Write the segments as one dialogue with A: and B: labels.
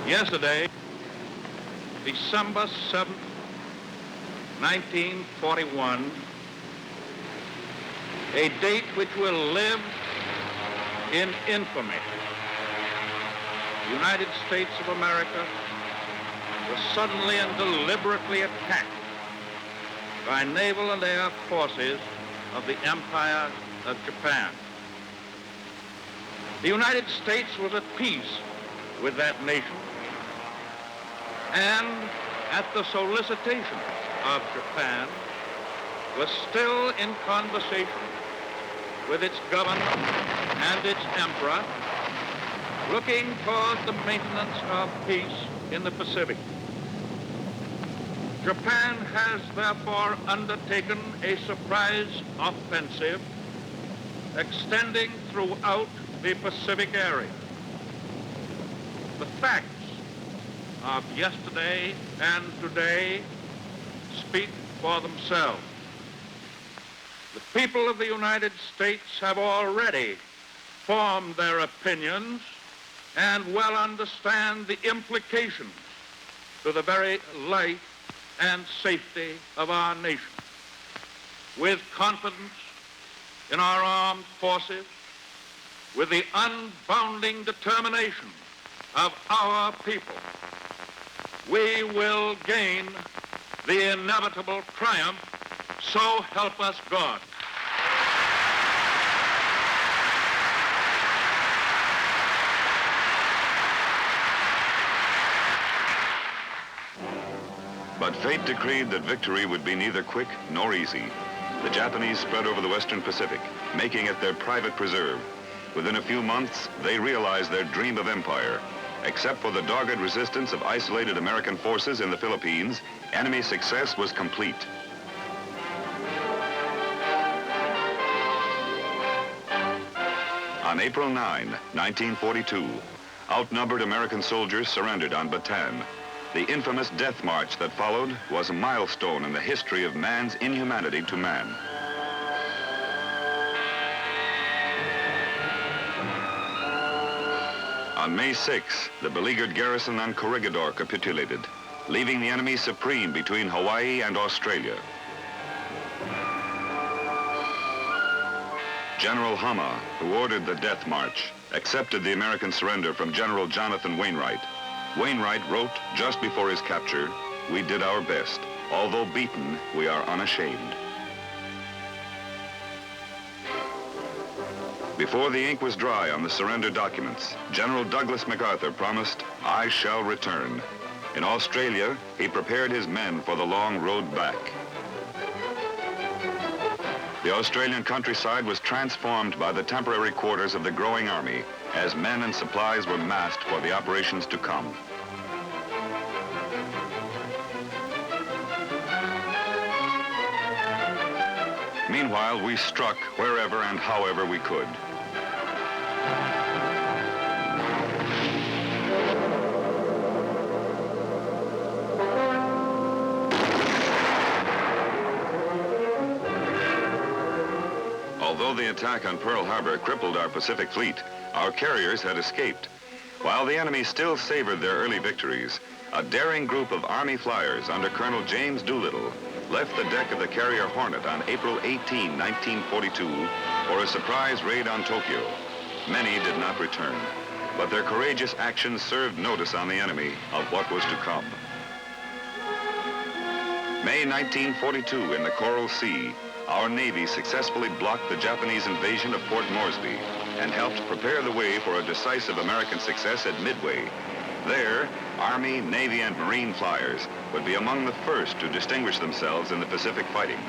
A: Yesterday, December 7th, 1941, a date which will live in infamy. The United States of America was suddenly and deliberately attacked by naval and air forces of the Empire of Japan. The United States was at peace with that nation, and at the solicitation of Japan, was still in conversation with its government and its emperor, looking toward the maintenance of peace in the Pacific. Japan has therefore undertaken a surprise offensive extending throughout the Pacific area. The facts of yesterday and today speak for themselves. The people of the United States have already formed their opinions and well understand the implications to the very life and safety of our nation. With confidence in our armed forces, with the unbounding determination of our people, we will gain the inevitable triumph, so help us God.
B: But fate decreed that victory would be neither quick nor easy. The Japanese spread over the Western Pacific, making it their private preserve. Within a few months, they realized their dream of empire. Except for the dogged resistance of isolated American forces in the Philippines, enemy success was complete. On April 9, 1942, outnumbered American soldiers surrendered on Bataan. The infamous death march that followed was a milestone in the history of man's inhumanity to man. On May 6, the beleaguered garrison on Corregidor capitulated, leaving the enemy supreme between Hawaii and Australia. General Hama, who ordered the death march, accepted the American surrender from General Jonathan Wainwright. Wainwright wrote just before his capture, "We did our best. Although beaten, we are unashamed." Before the ink was dry on the surrender documents, General Douglas MacArthur promised, "I shall return." In Australia, he prepared his men for the long road back. The Australian countryside was transformed by the temporary quarters of the growing army as men and supplies were massed for the operations to come. Meanwhile, we struck wherever and however we could. Although the attack on Pearl Harbor crippled our Pacific fleet, our carriers had escaped. While the enemy still savored their early victories, a daring group of Army flyers under Colonel James Doolittle left the deck of the carrier Hornet on April 18, 1942, for a surprise raid on Tokyo. Many did not return, but their courageous actions served notice on the enemy of what was to come. May 1942, in the Coral Sea, our Navy successfully blocked the Japanese invasion of Port Moresby and helped prepare the way for a decisive American success at Midway. There, Army, Navy, and Marine flyers would be among the first to distinguish themselves in the Pacific fighting.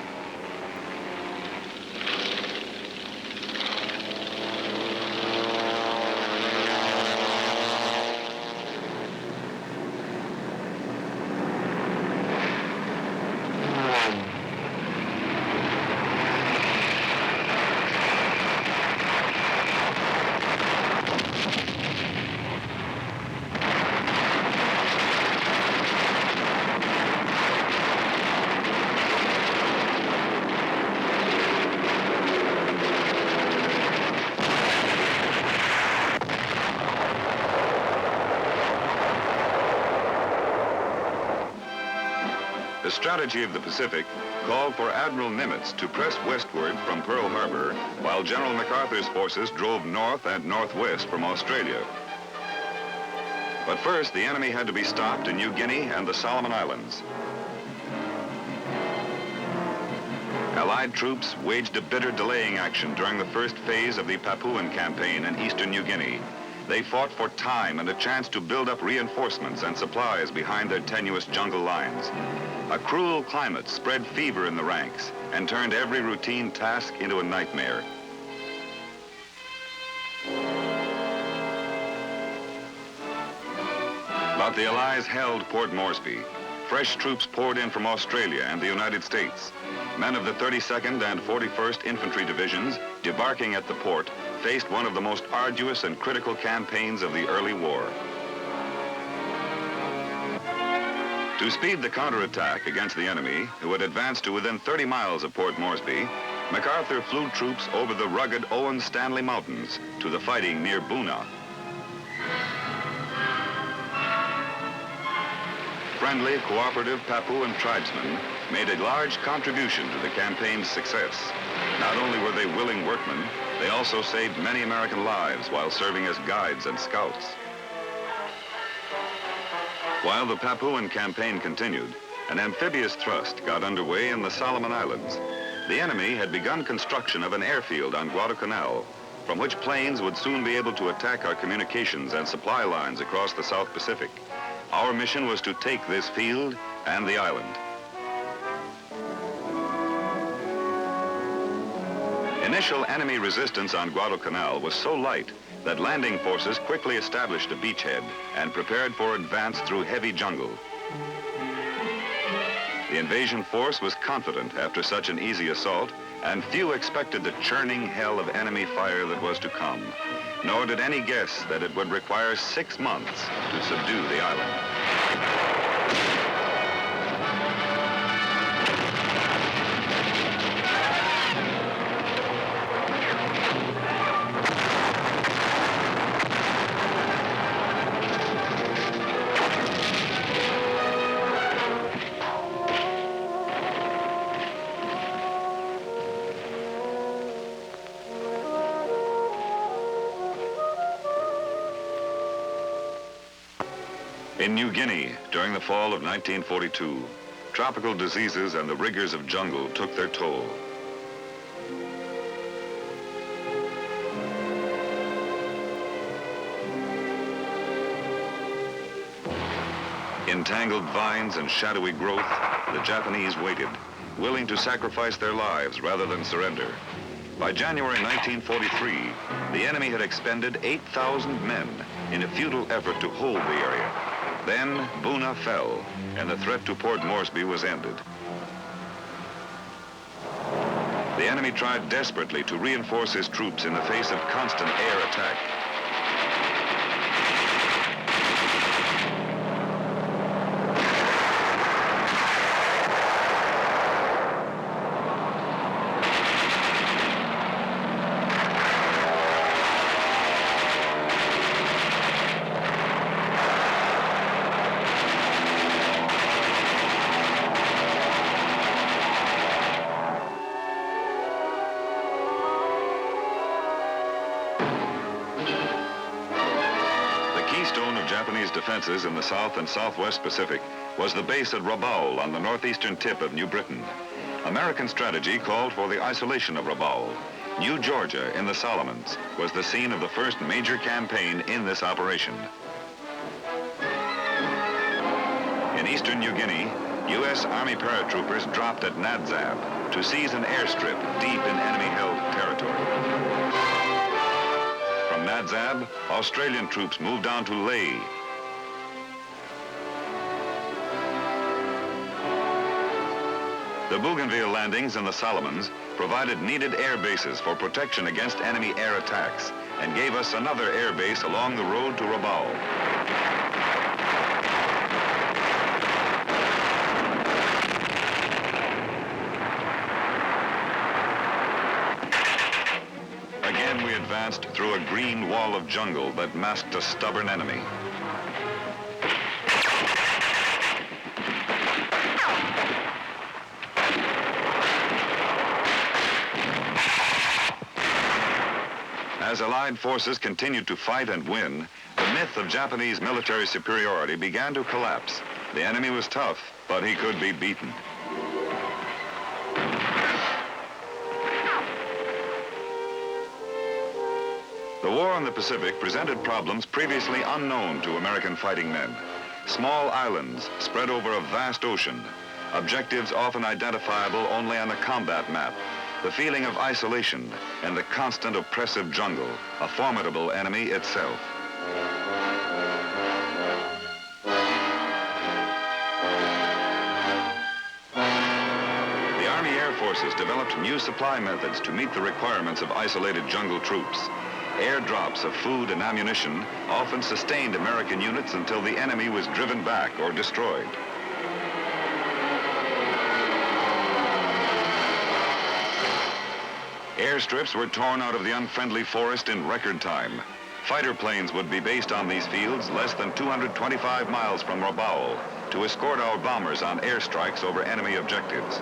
B: The strategy of the Pacific called for Admiral Nimitz to press westward from Pearl Harbor, while General MacArthur's forces drove north and northwest from Australia. But first, the enemy had to be stopped in New Guinea and the Solomon Islands. Allied troops waged a bitter delaying action during the first phase of the Papuan campaign in eastern New Guinea. They fought for time and a chance to build up reinforcements and supplies behind their tenuous jungle lines. A cruel climate spread fever in the ranks and turned every routine task into a nightmare. But the Allies held Port Moresby. Fresh troops poured in from Australia and the United States. Men of the 32nd and 41st Infantry Divisions, debarking at the port, faced one of the most arduous and critical campaigns of the early war. To speed the counterattack against the enemy, who had advanced to within 30 miles of Port Moresby, MacArthur flew troops over the rugged Owen Stanley Mountains to the fighting near Boona. Friendly, cooperative Papuan tribesmen made a large contribution to the campaign's success. Not only were they willing workmen, they also saved many American lives while serving as guides and scouts. While the Papuan campaign continued, an amphibious thrust got underway in the Solomon Islands. The enemy had begun construction of an airfield on Guadalcanal, from which planes would soon be able to attack our communications and supply lines across the South Pacific. Our mission was to take this field and the island. Initial enemy resistance on Guadalcanal was so light that landing forces quickly established a beachhead and prepared for advance through heavy jungle. The invasion force was confident after such an easy assault, and few expected the churning hell of enemy fire that was to come. Nor did any guess that it would require 6 months to subdue the island. In New Guinea, during the fall of 1942, tropical diseases and the rigors of jungle took their toll. In tangled vines and shadowy growth, the Japanese waited, willing to sacrifice their lives rather than surrender. By January 1943, the enemy had expended 8,000 men in a futile effort to hold the area. Then Boona fell, and the threat to Port Moresby was ended. The enemy tried desperately to reinforce his troops in the face of constant air attack. Japanese defenses in the South and Southwest Pacific was the base at Rabaul on the northeastern tip of New Britain. American strategy called for the isolation of Rabaul. New Georgia in the Solomons was the scene of the first major campaign in this operation. In eastern New Guinea, U.S. Army paratroopers dropped at Nadzab to seize an airstrip deep in enemy-held territory. From Nadzab, Australian troops moved on to Lae. The Bougainville landings in the Solomons provided needed air bases for protection against enemy air attacks and gave us another air base along the road to Rabaul. Advanced through a green wall of jungle that masked a stubborn enemy. As Allied forces continued to fight and win, the myth of Japanese military superiority began to collapse. The enemy was tough, but he could be beaten. The war on the Pacific presented problems previously unknown to American fighting men. Small islands spread over a vast ocean, objectives often identifiable only on a combat map, the feeling of isolation, and the constant oppressive jungle, a formidable enemy itself. The Army Air Forces developed new supply methods to meet the requirements of isolated jungle troops. Airdrops of food and ammunition often sustained American units until the enemy was driven back or destroyed. Airstrips were torn out of the unfriendly forest in record time. Fighter planes would be based on these fields less than 225 miles from Rabaul to escort our bombers on airstrikes over enemy objectives.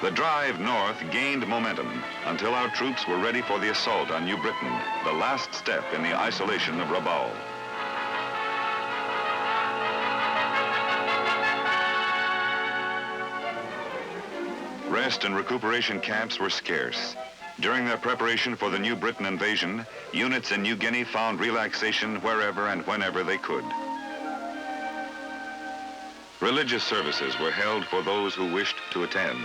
B: The drive north gained momentum until our troops were ready for the assault on New Britain, the last step in the isolation of Rabaul. Rest and recuperation camps were scarce. During their preparation for the New Britain invasion, units in New Guinea found relaxation wherever and whenever they could. Religious services were held for those who wished to attend.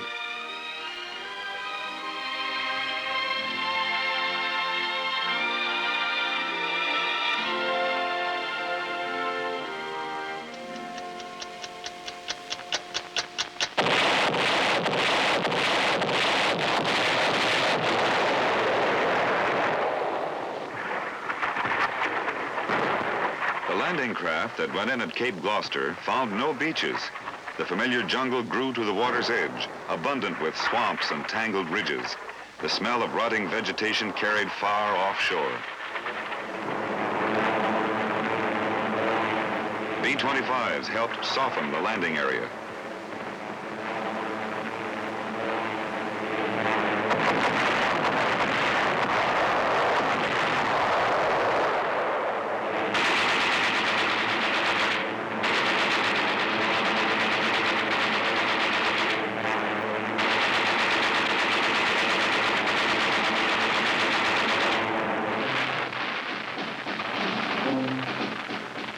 B: Landing craft that went in at Cape Gloucester found no beaches. The familiar jungle grew to the water's edge, abundant with swamps and tangled ridges. The smell of rotting vegetation carried far offshore. B-25s helped soften the landing area.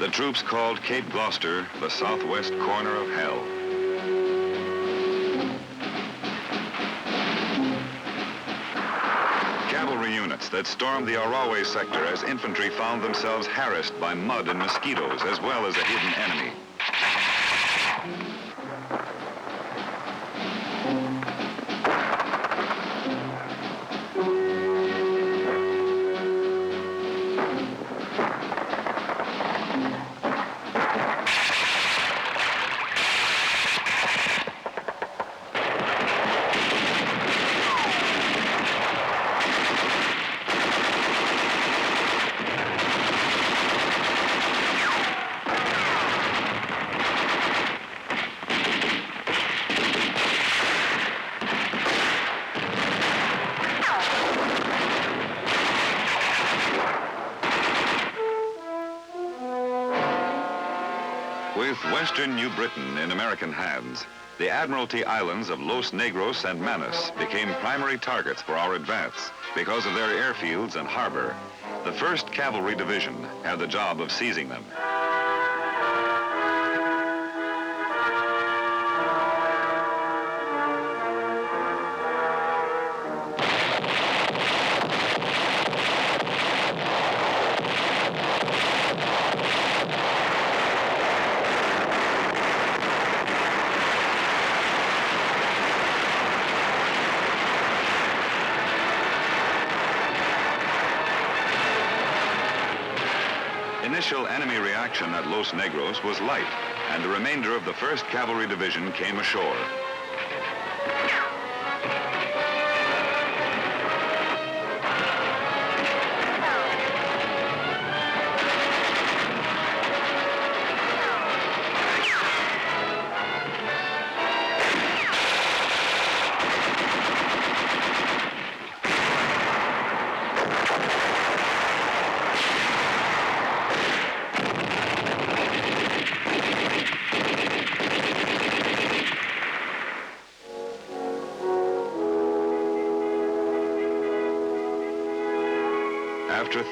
B: The troops called Cape Gloucester the southwest corner of hell. Cavalry units that stormed the Arawe sector as infantry found themselves harassed by mud and mosquitoes as well as a hidden enemy. With western New Britain in American hands, the Admiralty Islands of Los Negros and Manus became primary targets for our advance because of their airfields and harbor. The 1st Cavalry Division had the job of seizing them. Initial enemy reaction at Los Negros was light, and the remainder of the 1st Cavalry Division came ashore.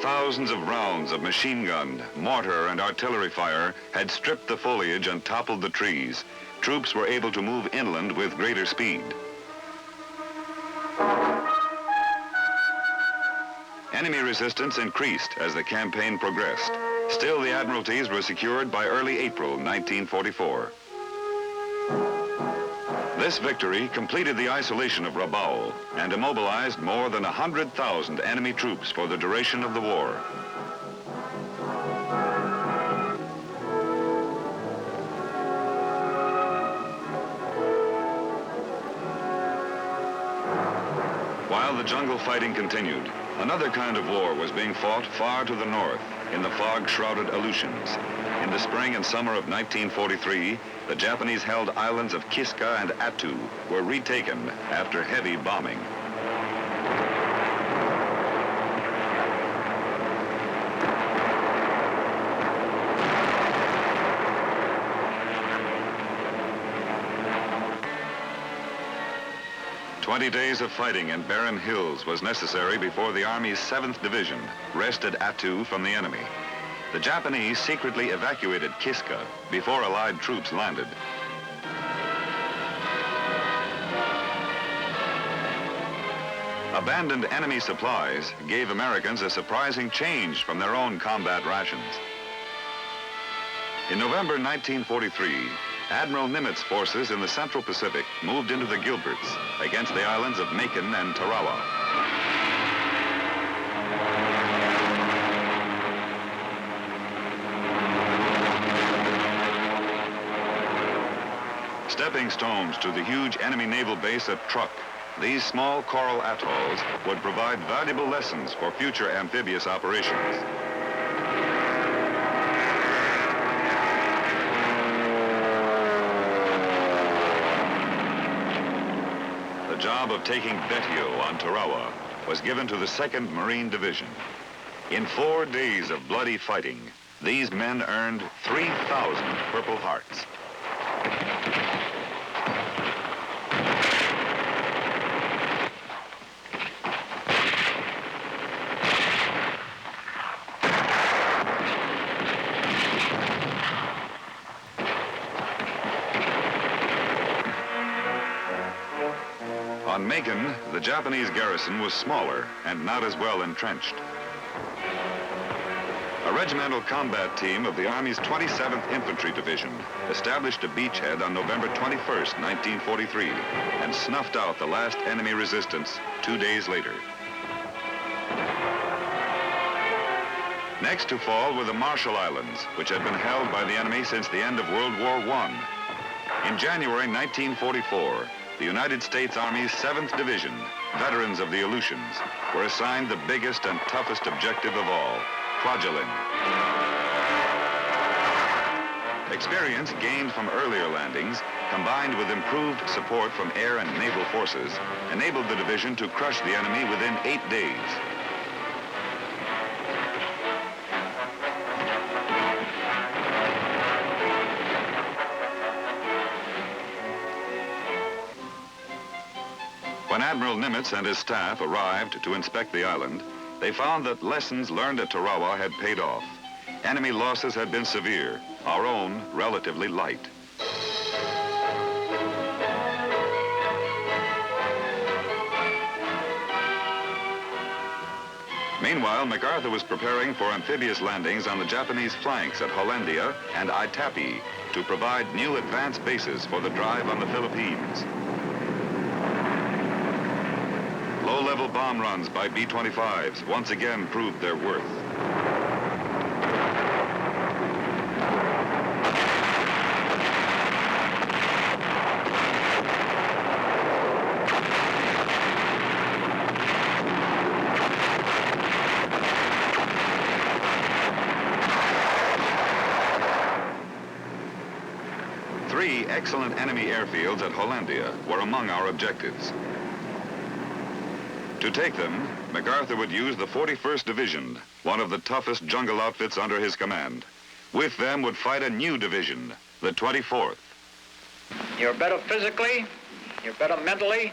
B: thousands of rounds of machine gun, mortar, and artillery fire had stripped the foliage and toppled the trees, troops were able to move inland with greater speed. Enemy resistance increased as the campaign progressed. Still, the admiralties were secured by early April 1944. This victory completed the isolation of Rabaul and immobilized more than 100,000 enemy troops for the duration of the war. While the jungle fighting continued, another kind of war was being fought far to the north, in the fog-shrouded Aleutians. In the spring and summer of 1943, the Japanese-held islands of Kiska and Attu were retaken after heavy bombing. "20 days of fighting in barren hills was necessary before the Army's 7th Division wrested Attu from the enemy. The Japanese secretly evacuated Kiska before Allied troops landed. Abandoned enemy supplies gave Americans a surprising change from their own combat rations. In November 1943, Admiral Nimitz forces in the Central Pacific moved into the Gilberts against the islands of Macon and Tarawa. Stepping stones to the huge enemy naval base at Truk, these small coral atolls would provide valuable lessons for future amphibious operations. The job of taking Betio on Tarawa was given to the 2nd Marine Division. In 4 days of bloody fighting, these men earned 3,000 Purple Hearts. On Macon, the Japanese garrison was smaller and not as well entrenched. A regimental combat team of the Army's 27th Infantry Division established a beachhead on November 21st, 1943, and snuffed out the last enemy resistance 2 days later. Next to fall were the Marshall Islands, which had been held by the enemy since the end of World War I. In January 1944, the United States Army's 7th Division, veterans of the Aleutians, were assigned the biggest and toughest objective of all, Kwajalein. Experience gained from earlier landings, combined with improved support from air and naval forces, enabled the division to crush the enemy within 8 days. When Admiral Nimitz and his staff arrived to inspect the island, they found that lessons learned at Tarawa had paid off. Enemy losses had been severe, our own relatively light. Meanwhile, MacArthur was preparing for amphibious landings on the Japanese flanks at Hollandia and Itapi to provide new advanced bases for the drive on the Philippines. Low-level bomb runs by B-25s once again proved their worth. Three excellent enemy airfields at Hollandia were among our objectives. To take them, MacArthur would use the 41st Division, one of the toughest jungle outfits under his command. With them would fight a new division, the 24th.
C: You're better physically, you're better mentally,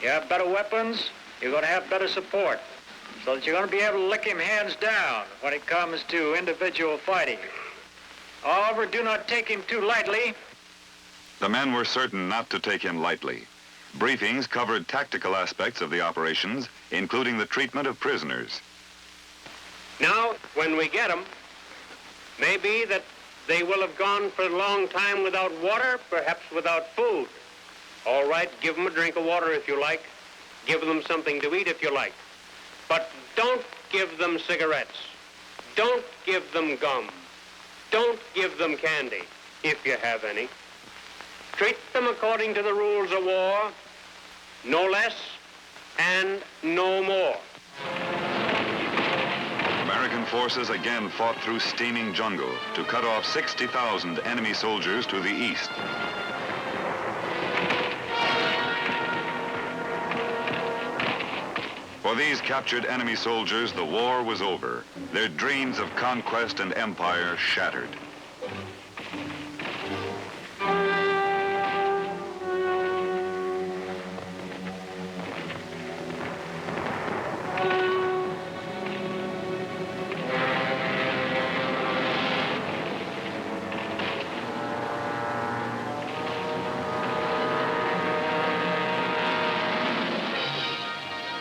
C: you have better weapons, you're going to have better support. so that you're going to be able to lick him hands down when it comes to individual fighting. However, do not take him too lightly.
B: The men were certain not to take him lightly. Briefings covered tactical aspects of the operations, including the treatment of prisoners.
D: Now, when we get them, maybe that they will have gone for a long time without water, perhaps without food. All right, give them a drink of water if you like. Give them something to eat if you like. But don't give them cigarettes. Don't give them gum. Don't give them candy, if you have any. Treat them according to the rules of war, no less and no more.
B: American forces again fought through steaming jungle to cut off 60,000 enemy soldiers to the east. For these captured enemy soldiers, the war was over. Their dreams of conquest and empire shattered.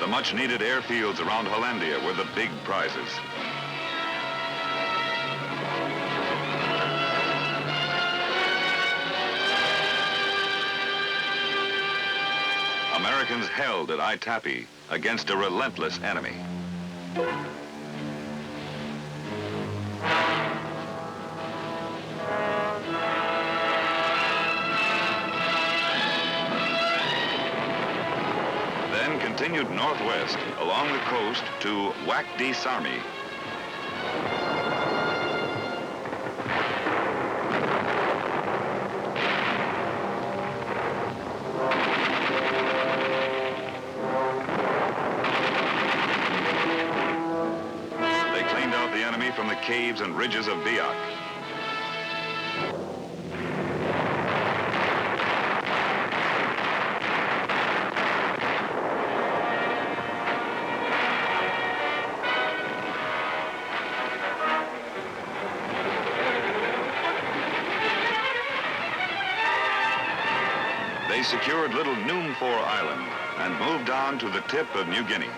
B: The much-needed airfields around Hollandia were the big prizes. Americans held at Itapi against a relentless enemy. Continued northwest along the coast to Wak Di Sarmi. They cleaned out the enemy from the caves and ridges of Biak. They secured little Numfor Island and moved on to the tip of New Guinea.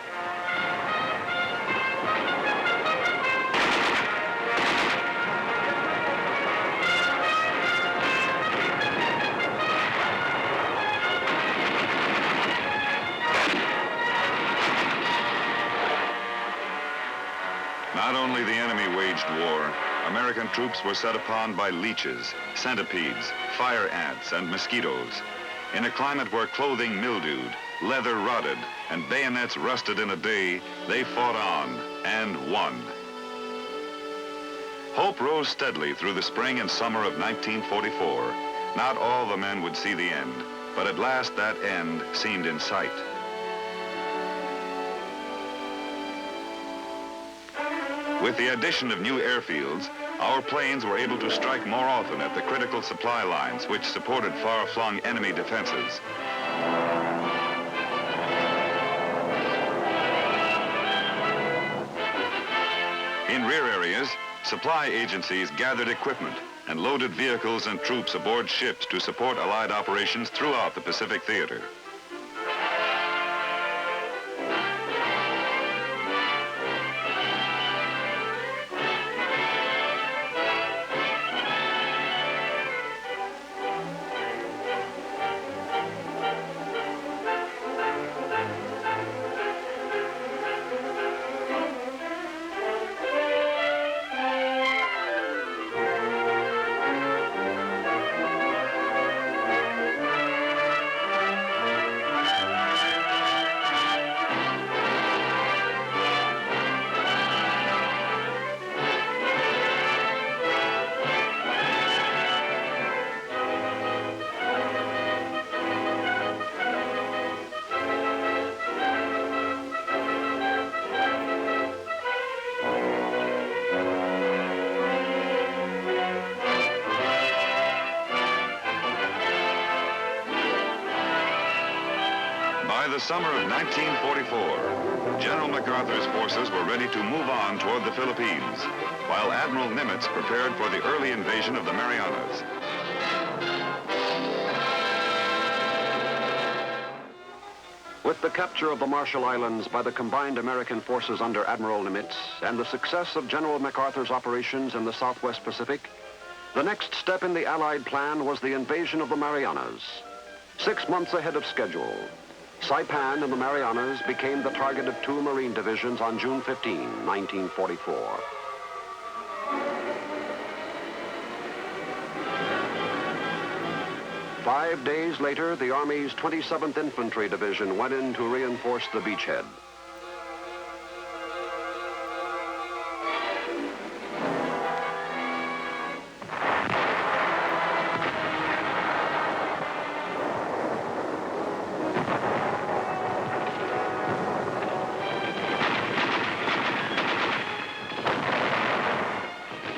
B: Not only the enemy waged war, American troops were set upon by leeches, centipedes, fire ants, and mosquitoes. In a climate where clothing mildewed, leather rotted, and bayonets rusted in a day, they fought on and won. Hope rose steadily through the spring and summer of 1944. Not all the men would see the end, but at last that end seemed in sight. With the addition of new airfields, our planes were able to strike more often at the critical supply lines which supported far-flung enemy defenses. In rear areas, supply agencies gathered equipment and loaded vehicles and troops aboard ships to support Allied operations throughout the Pacific theater. the summer of 1944, General MacArthur's forces were ready to move on toward the Philippines, while Admiral Nimitz prepared for the early invasion of the Marianas.
E: With the capture of the Marshall Islands by the combined American forces under Admiral Nimitz and the success of General MacArthur's operations in the Southwest Pacific, the next step in the Allied plan was the invasion of the Marianas. 6 months ahead of schedule, Saipan and the Marianas became the target of 2 Marine divisions on June 15, 1944. Five days later, the Army's 27th Infantry Division went in to reinforce the beachhead.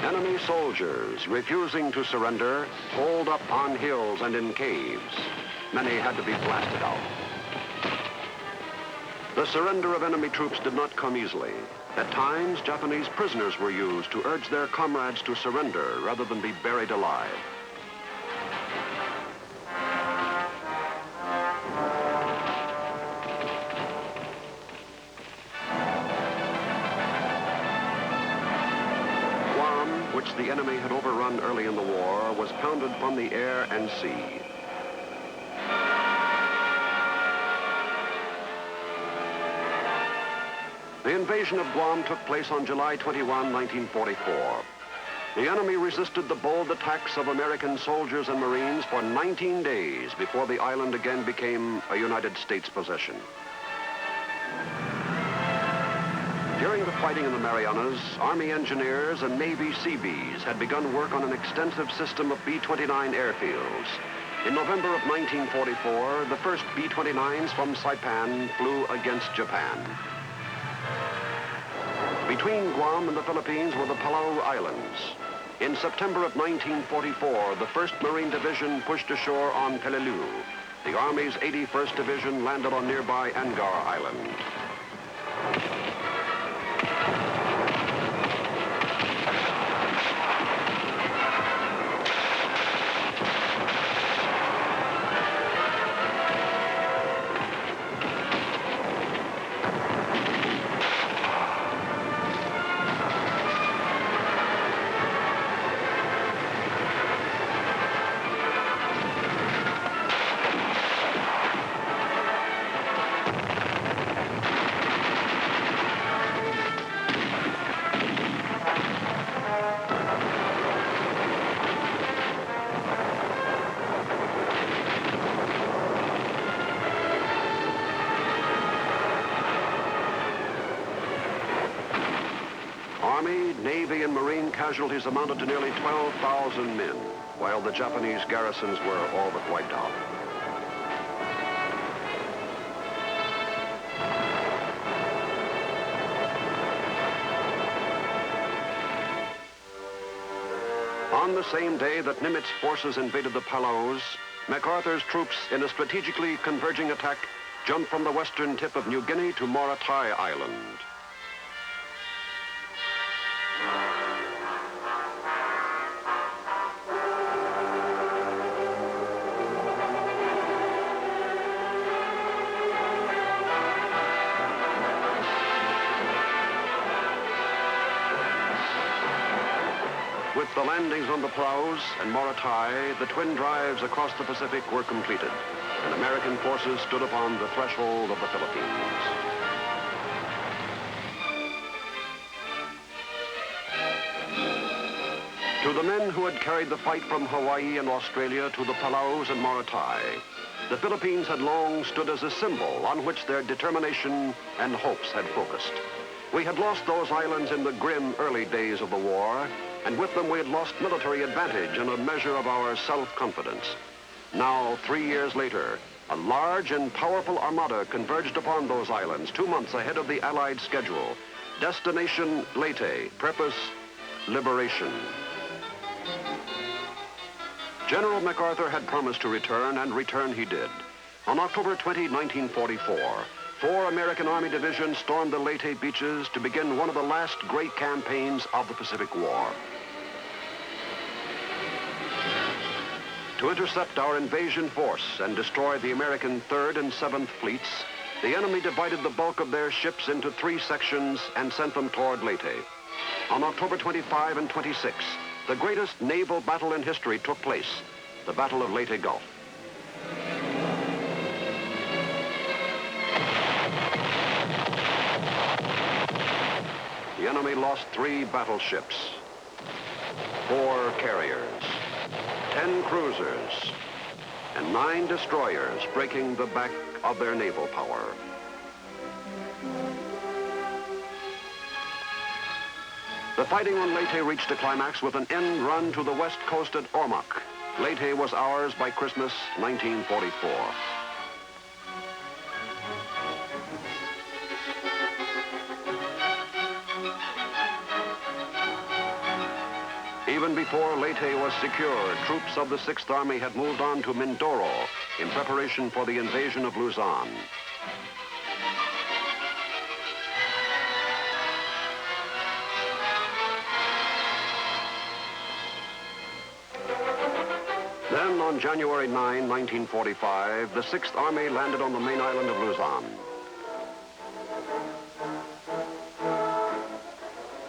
E: Enemy soldiers, refusing to surrender, holed up on hills and in caves. Many had to be blasted out. The surrender of enemy troops did not come easily. At times, Japanese prisoners were used to urge their comrades to surrender rather than be buried alive. Which the enemy had overrun early in the war, was pounded from the air and sea. The invasion of Guam took place on July 21, 1944. The enemy resisted the bold attacks of American soldiers and Marines for 19 days before the island again became a United States possession. During the fighting in the Marianas, Army engineers and Navy Seabees had begun work on an extensive system of B-29 airfields. In November of 1944, the first B-29s from Saipan flew against Japan. Between Guam and the Philippines were the Palau Islands. In September of 1944, the 1st Marine Division pushed ashore on Peleliu. The Army's 81st Division landed on nearby Angar Island. Army, Navy, and Marine casualties amounted to nearly 12,000 men, while the Japanese garrisons were all but wiped out. On the same day that Nimitz forces invaded the Palaus, MacArthur's troops, in a strategically converging attack, jumped from the western tip of New Guinea to Morotai Island. With the landings on the Palaus and Morotai, the twin drives across the Pacific were completed, and American forces stood upon the threshold of the Philippines. To the men who had carried the fight from Hawaii and Australia to the Palaus and Morotai, the Philippines had long stood as a symbol on which their determination and hopes had focused. We had lost those islands in the grim early days of the war, and with them we had lost military advantage and a measure of our self-confidence. Now, 3 years later, a large and powerful armada converged upon those islands 2 months ahead of the Allied schedule. Destination Leyte, purpose liberation. General MacArthur had promised to return, and return he did. On October 20, 1944, 4 American Army divisions stormed the Leyte beaches to begin one of the last great campaigns of the Pacific War. To intercept our invasion force and destroy the American 3rd and 7th fleets, the enemy divided the bulk of their ships into 3 sections and sent them toward Leyte. On October 25 and 26, the greatest naval battle in history took place, the Battle of Leyte Gulf. The enemy lost 3 battleships, 4 carriers, 10 cruisers, and 9 destroyers, breaking the back of their naval power. The fighting on Leyte reached a climax with an end run to the west coast at Ormoc. Leyte was ours by Christmas 1944. Even before Leyte was secure, troops of the 6th Army had moved on to Mindoro in preparation for the invasion of Luzon. Then, on January 9, 1945, the 6th Army landed on the main island of Luzon.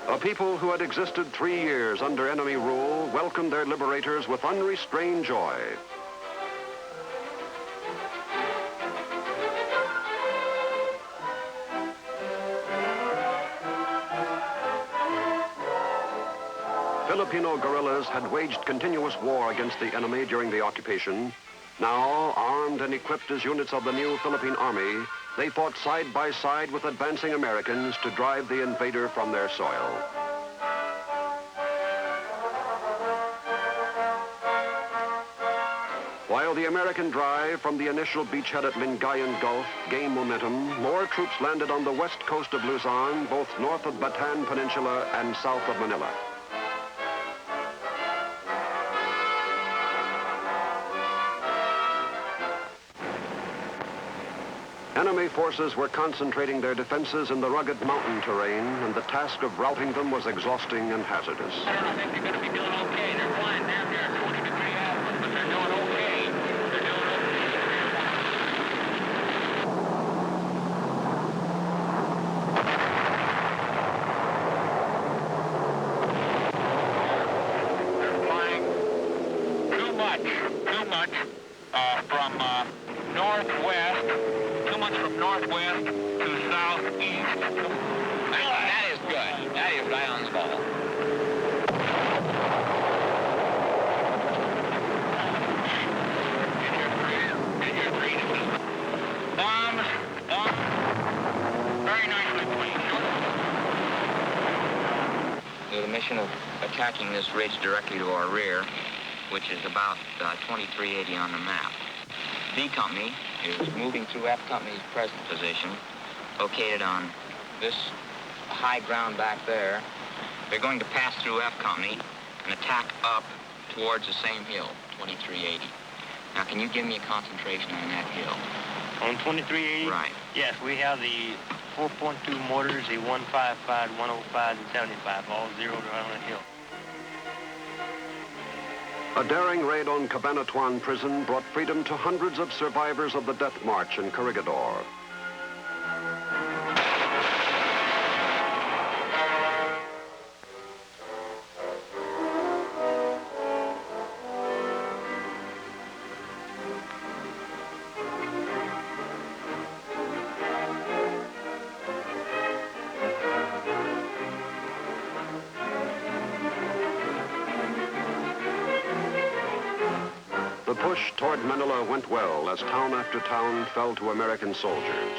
E: A people who had existed 3 years under enemy rule welcomed their liberators with unrestrained joy. Filipino guerrillas had waged continuous war against the enemy during the occupation. Now, armed and equipped as units of the new Philippine Army, they fought side by side with advancing Americans to drive the invader from their soil. While the American drive from the initial beachhead at Lingayen Gulf gained momentum, more troops landed on the west coast of Luzon, both north of Bataan Peninsula and south of Manila. Enemy forces were concentrating their defenses in the rugged mountain terrain, and the task of routing them was exhausting and hazardous.
C: I think they're going to be doing okay. They're flying down here at 20-degree altitude, but they're doing okay. They're doing okay. They're flying too much from northwest. Too much from northwest to southeast. That is good. That is right on the ball. Bombs. Very nicely placed. The mission of attacking this ridge directly to our rear, which is about 2380 on the map. B Company is moving through F Company's present position, located on this high ground back there. They're going to pass through F Company and attack up towards the same hill, 2380. Now, can you give me a concentration on that hill?
D: On 2380?
C: Right.
D: Yes, we have the 4.2 mortars, the 155, 105, and 75, all zeroed right on the hill.
E: A daring raid on Cabanatuan Prison brought freedom to hundreds of survivors of the Death March in Corregidor. The push toward Manila went well as town after town fell to American soldiers.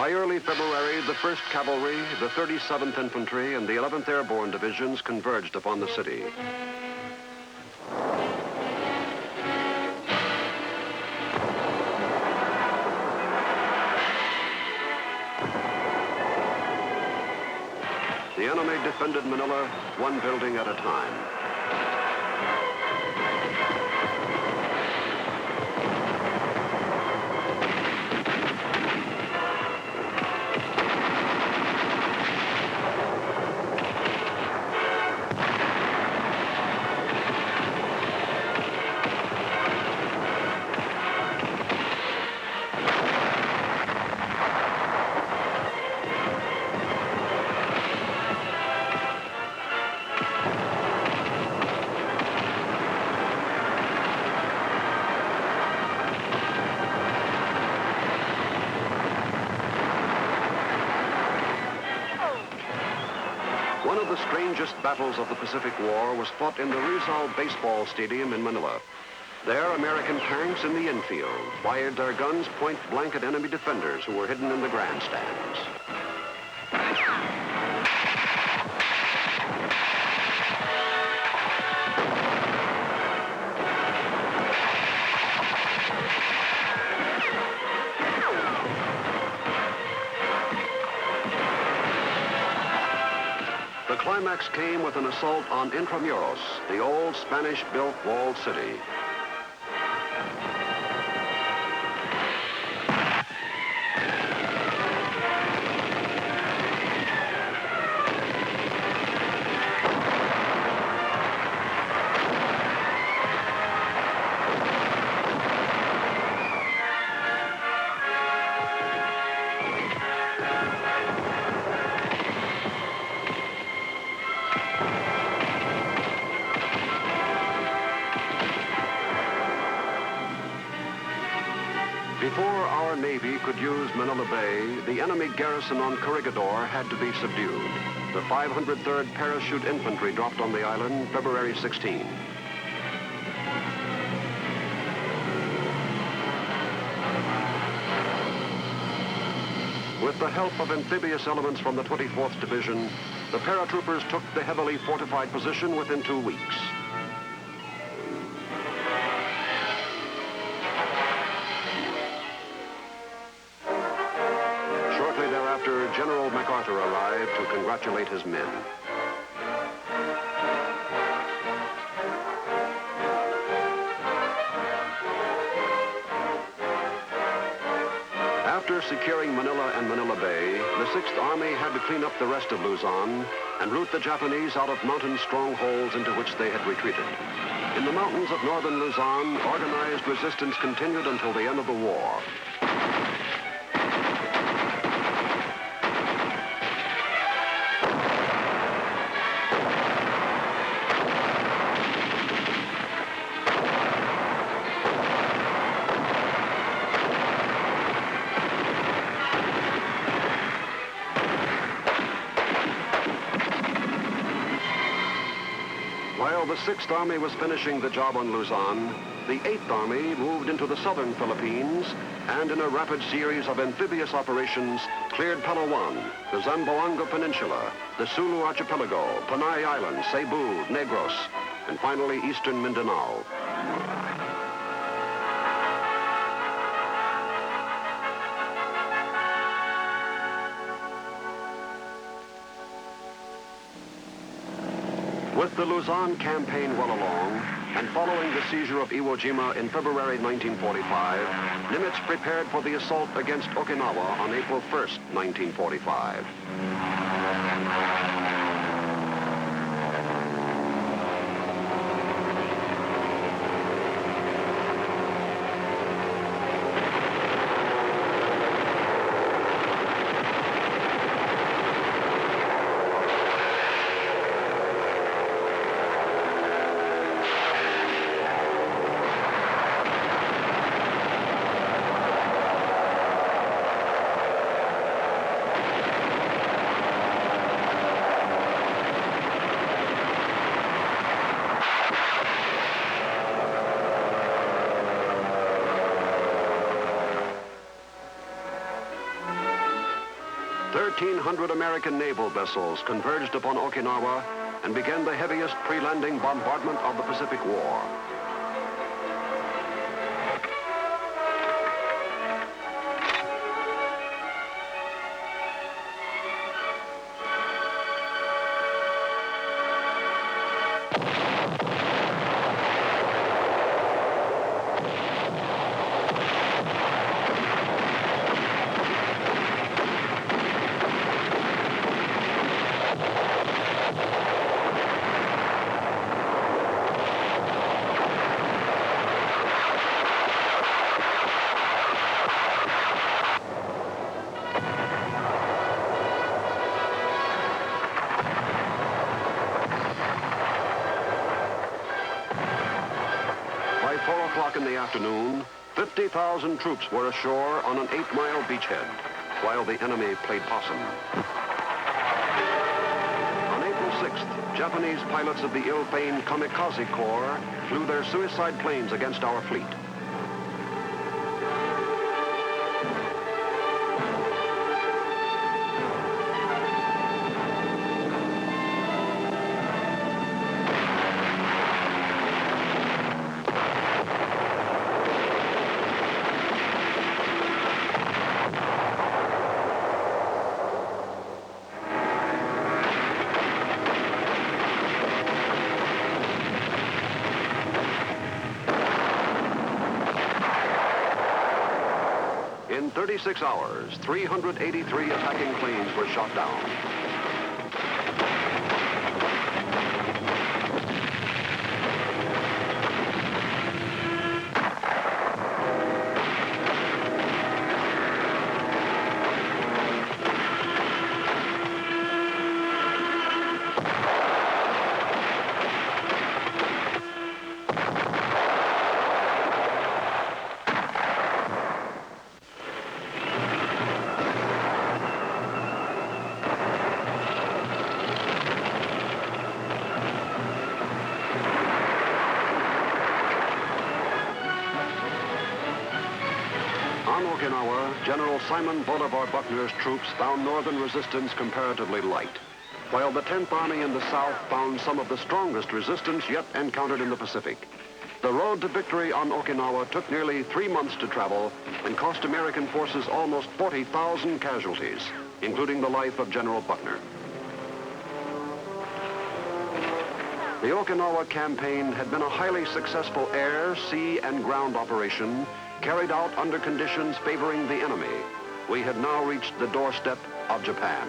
E: By early February, the 1st Cavalry, the 37th Infantry, and the 11th Airborne Divisions converged upon the city. The enemy defended Manila one building at a time. One of the strangest battles of the Pacific War was fought in the Rizal Baseball Stadium in Manila. There, American tanks in the infield fired their guns point blank at enemy defenders who were hidden in the grandstands. The climax came with an assault on Intramuros, the old Spanish-built walled city. Before our Navy could use Manila Bay, the enemy garrison on Corregidor had to be subdued. The 503rd Parachute Infantry dropped on the island February 16. With the help of amphibious elements from the 24th Division, the paratroopers took the heavily fortified position within 2 weeks. General MacArthur arrived to congratulate his men. After securing Manila and Manila Bay, the 6th Army had to clean up the rest of Luzon and rout the Japanese out of mountain strongholds into which they had retreated. In the mountains of northern Luzon, organized resistance continued until the end of the war. While the 6th Army was finishing the job on Luzon, the 8th Army moved into the southern Philippines and in a rapid series of amphibious operations cleared Palawan, the Zamboanga Peninsula, the Sulu Archipelago, Panay Island, Cebu, Negros, and finally eastern Mindanao. With the Luzon campaign well along, and following the seizure of Iwo Jima in February 1945, Nimitz prepared for the assault against Okinawa on April 1st, 1945. 1,300 American naval vessels converged upon Okinawa and began the heaviest pre-landing bombardment of the Pacific War. By 4 o'clock in the afternoon, 50,000 troops were ashore on an 8-mile beachhead, while the enemy played possum. On April 6th, Japanese pilots of the ill-famed Kamikaze Corps flew their suicide planes against our fleet. In 36 hours, 383 attacking planes were shot down. On Okinawa, General Simon Bolivar Buckner's troops found northern resistance comparatively light, while the 10th Army in the south found some of the strongest resistance yet encountered in the Pacific. The road to victory on Okinawa took nearly 3 months to travel and cost American forces almost 40,000 casualties, including the life of General Buckner. The Okinawa campaign had been a highly successful air, sea, and ground operation carried out under conditions favoring the enemy. We had now reached the doorstep of Japan.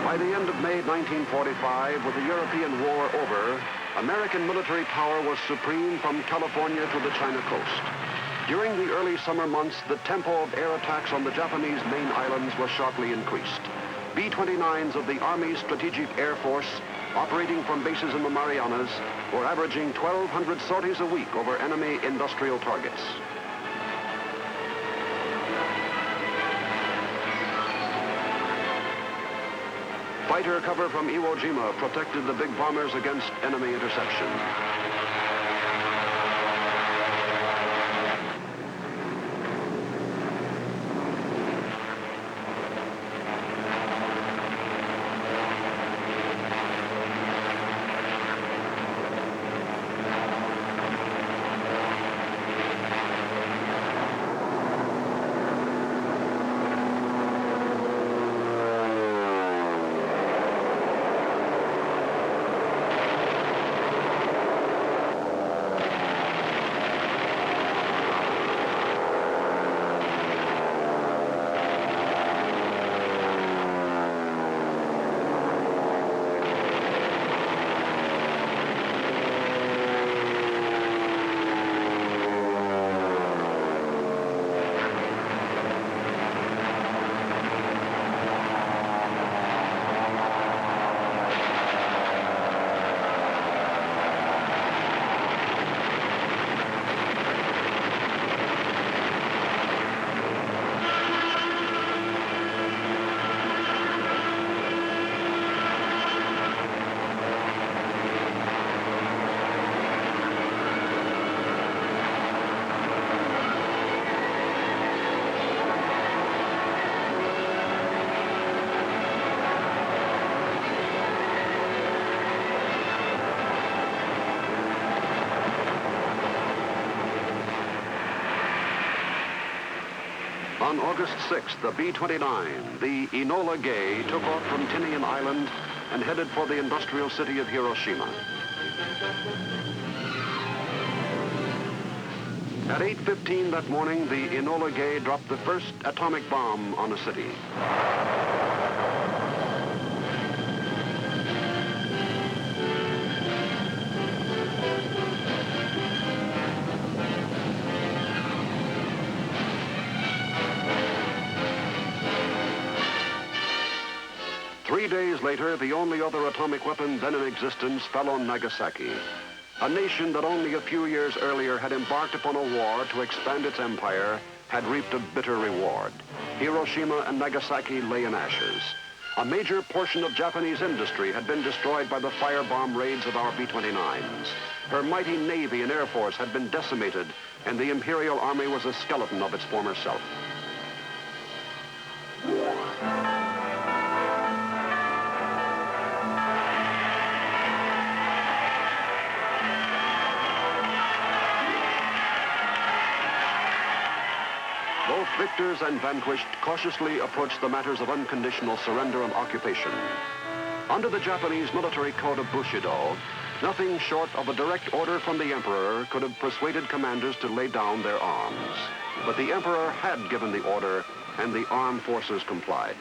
E: By the end of May 1945, with the European war over, American military power was supreme from California to the China coast. During the early summer months, the tempo of air attacks on the Japanese main islands was sharply increased. B-29s of the Army's Strategic Air Force, operating from bases in the Marianas, were averaging 1,200 sorties a week over enemy industrial targets. Fighter cover from Iwo Jima protected the big bombers against enemy interception. On August 6th, the B-29, the Enola Gay, took off from Tinian Island and headed for the industrial city of Hiroshima. At 8:15 that morning, the Enola Gay dropped the first atomic bomb on a city. 3 days later, the only other atomic weapon then in existence fell on Nagasaki, a nation that only a few years earlier had embarked upon a war to expand its empire, had reaped a bitter reward. Hiroshima and Nagasaki lay in ashes. A major portion of Japanese industry had been destroyed by the firebomb raids of our B-29s. Her mighty Navy and Air Force had been decimated, and the Imperial Army was a skeleton of its former self. Both victors and vanquished cautiously approached the matters of unconditional surrender and occupation. Under the Japanese military code of Bushido, nothing short of a direct order from the emperor could have persuaded commanders to lay down their arms. But the emperor had given the order, and the armed forces complied.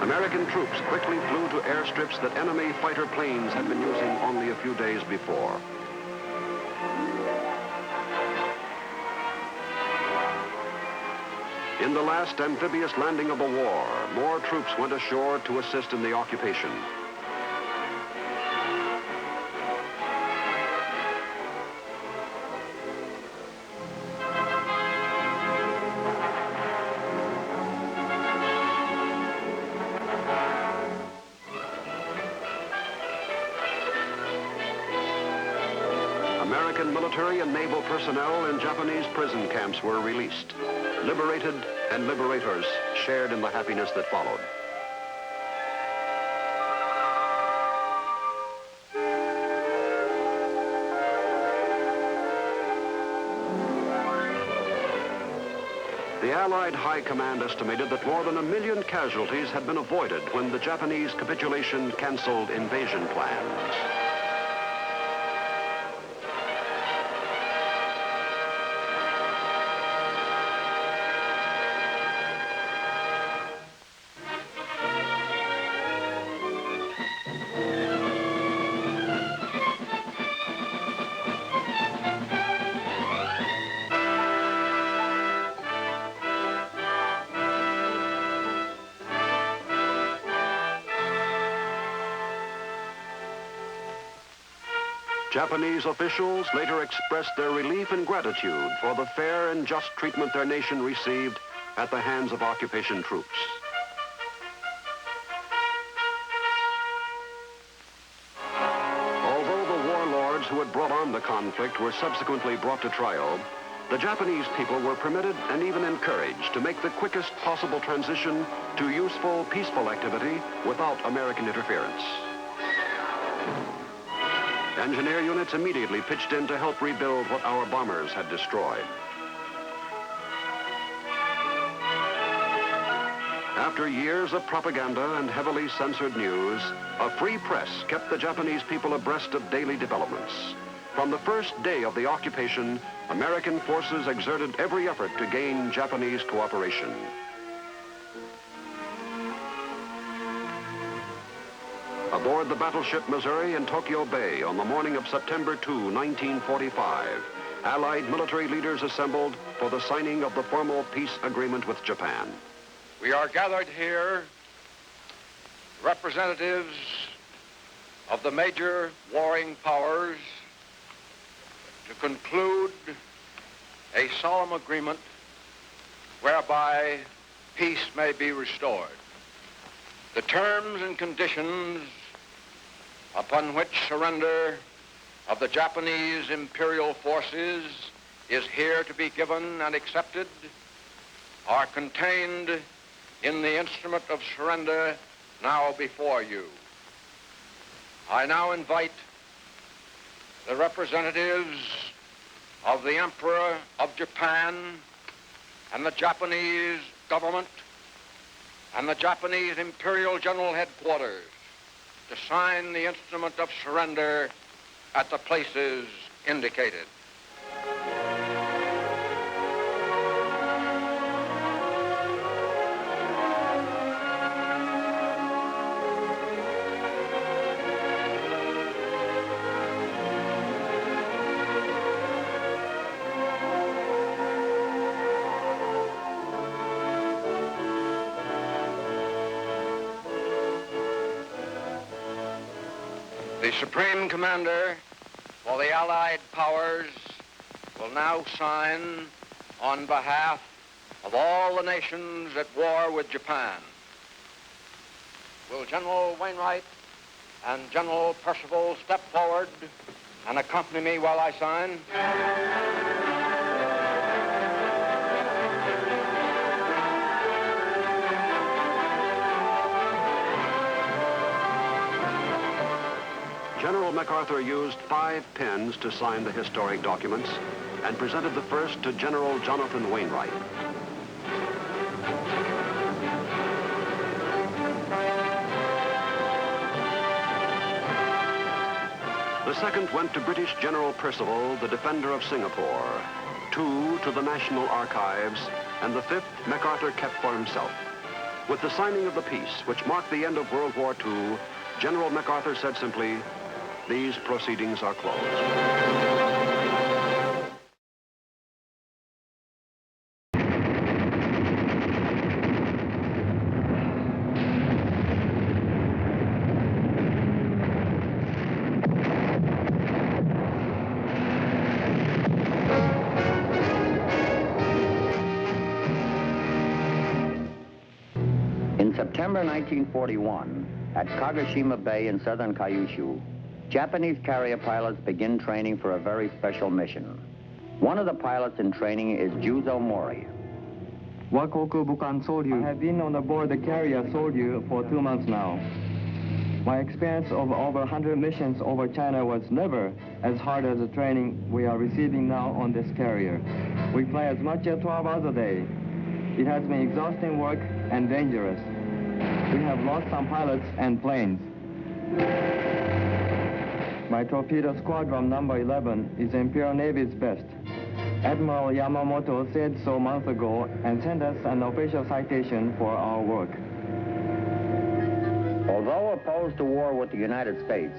E: American troops quickly flew to airstrips that enemy fighter planes had been using only a few days before. In the last amphibious landing of the war, more troops went ashore to assist in the occupation. American military and naval personnel in Japanese prison camps were released. Liberated and liberators shared in the happiness that followed. The Allied High Command estimated that more than 1 million casualties had been avoided when the Japanese capitulation canceled invasion plans. Japanese officials later expressed their relief and gratitude for the fair and just treatment their nation received at the hands of occupation troops. Although the warlords who had brought on the conflict were subsequently brought to trial, the Japanese people were permitted and even encouraged to make the quickest possible transition to useful, peaceful activity without American interference. Engineer units immediately pitched in to help rebuild what our bombers had destroyed. After years of propaganda and heavily censored news, a free press kept the Japanese people abreast of daily developments. From the first day of the occupation, American forces exerted every effort to gain Japanese cooperation. Aboard the battleship Missouri in Tokyo Bay on the morning of September 2, 1945, Allied military leaders assembled for the signing of the formal peace agreement with Japan.
A: We are gathered here, representatives of the major warring powers, to conclude a solemn agreement whereby peace may be restored. The terms and conditions upon which surrender of the Japanese imperial forces is here to be given and accepted are contained in the instrument of surrender now before you. I now invite the representatives
F: of the Emperor of Japan and the Japanese government and the Japanese Imperial General Headquarters to sign the instrument of surrender at the places indicated. The Supreme Commander for the Allied powers will now sign on behalf of all the nations at war with Japan. Will General Wainwright and General Percival step forward and accompany me while I sign?
E: General MacArthur used 5 pens to sign the historic documents and presented the first to General Jonathan Wainwright. The second went to British General Percival, the defender of Singapore, 2 to the National Archives, and the 5th MacArthur kept for himself. With the signing of the peace, which marked the end of World War II, General MacArthur said simply, "These proceedings are closed."
G: In September 1941, at Kagoshima Bay in southern Kyushu, Japanese carrier pilots begin training for a very special mission. One of the pilots in training is Juzo Mori.
H: I have been on board the carrier Soryu for 2 months now. My experience of over 100 missions over China was never as hard as the training we are receiving now on this carrier. We fly as much as 12 hours a day. It has been exhausting work and dangerous. We have lost some pilots and planes. My torpedo squadron number 11 is Imperial Navy's best. Admiral Yamamoto said so months ago and sent us an official citation for our work.
G: Although opposed to war with the United States,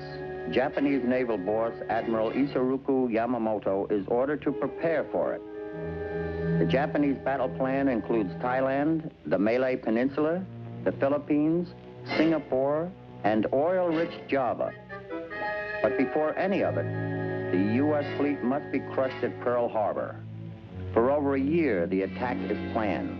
G: Japanese naval boss Admiral Isoroku Yamamoto is ordered to prepare for it. The Japanese battle plan includes Thailand, the Malay Peninsula, the Philippines, Singapore, and oil-rich Java. But before any of it, the U.S. fleet must be crushed at Pearl Harbor. For over a year, the attack is planned.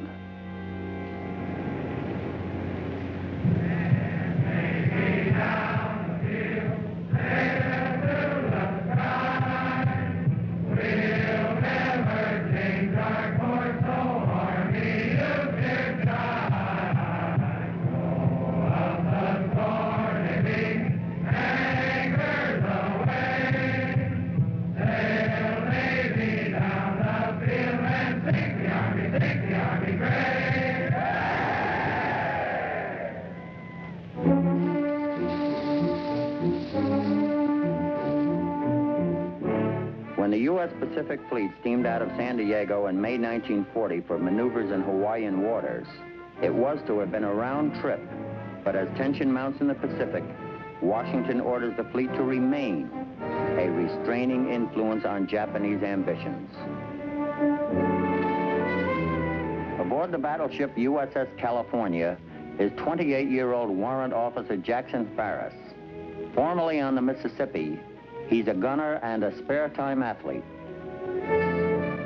G: When the U.S. Pacific Fleet steamed out of San Diego in May 1940 for maneuvers in Hawaiian waters, it was to have been a round trip. But as tension mounts in the Pacific, Washington orders the fleet to remain a restraining influence on Japanese ambitions. Aboard the battleship USS California is 28-year-old Warrant Officer Jackson Farris. Formerly on the Mississippi, he's a gunner and a spare-time athlete.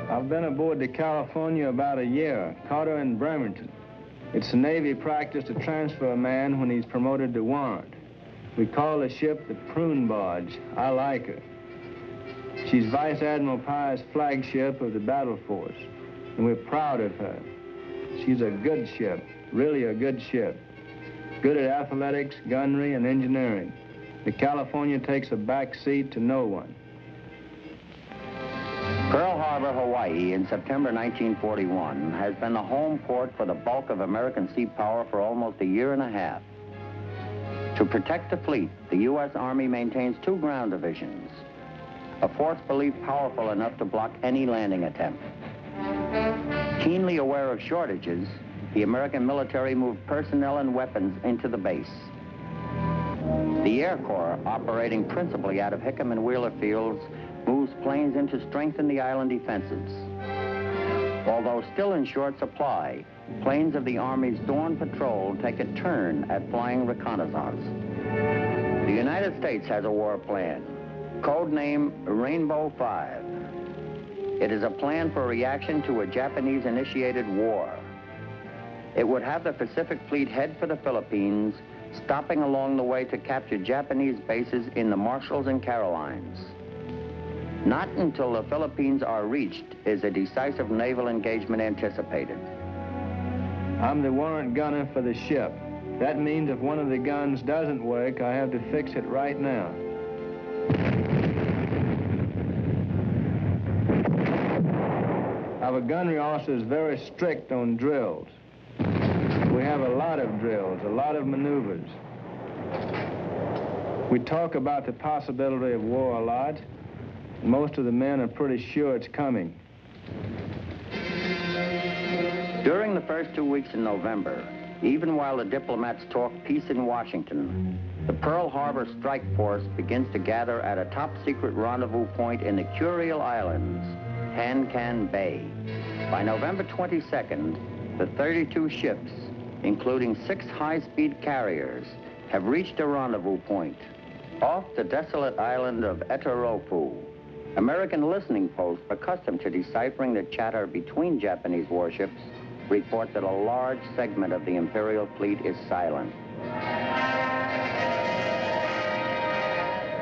H: I've been aboard the California about a year, caught her in Bremerton. It's a Navy practice to transfer a man when he's promoted to warrant. We call the ship the Prune Barge. I like her. She's Vice Admiral Pye's flagship of the battle force, and we're proud of her. She's a good ship, really a good ship. Good at athletics, gunnery, and engineering. The California takes a back seat to no one.
G: Pearl Harbor, Hawaii, in September 1941, has been the home port for the bulk of American sea power for almost a year and a half. To protect the fleet, the U.S. Army maintains 2 ground divisions, a force believed powerful enough to block any landing attempt. Keenly aware of shortages, the American military moved personnel and weapons into the base. The Air Corps, operating principally out of Hickam and Wheeler fields, moves planes in to strengthen the island defenses. Although still in short supply, planes of the Army's Dawn Patrol take a turn at flying reconnaissance. The United States has a war plan, codename Rainbow 5. It is a plan for reaction to a Japanese-initiated war. It would have the Pacific Fleet head for the Philippines, stopping along the way to capture Japanese bases in the Marshalls and Carolines. Not until the Philippines are reached is a decisive naval engagement anticipated.
H: I'm the warrant gunner for the ship. That means if one of the guns doesn't work, I have to fix it right now. Our gunnery officer is very strict on drills. We have a lot of drills, a lot of maneuvers. We talk about the possibility of war a lot. Most of the men are pretty sure it's coming.
G: During the first 2 weeks in November, even while the diplomats talk peace in Washington, the Pearl Harbor Strike Force begins to gather at a top-secret rendezvous point in the Curial Islands, Can Bay. By November 22nd, the 32 ships, including 6 high-speed carriers, have reached a rendezvous point off the desolate island of Etarofu. American listening posts accustomed to deciphering the chatter between Japanese warships report that a large segment of the Imperial fleet is silent.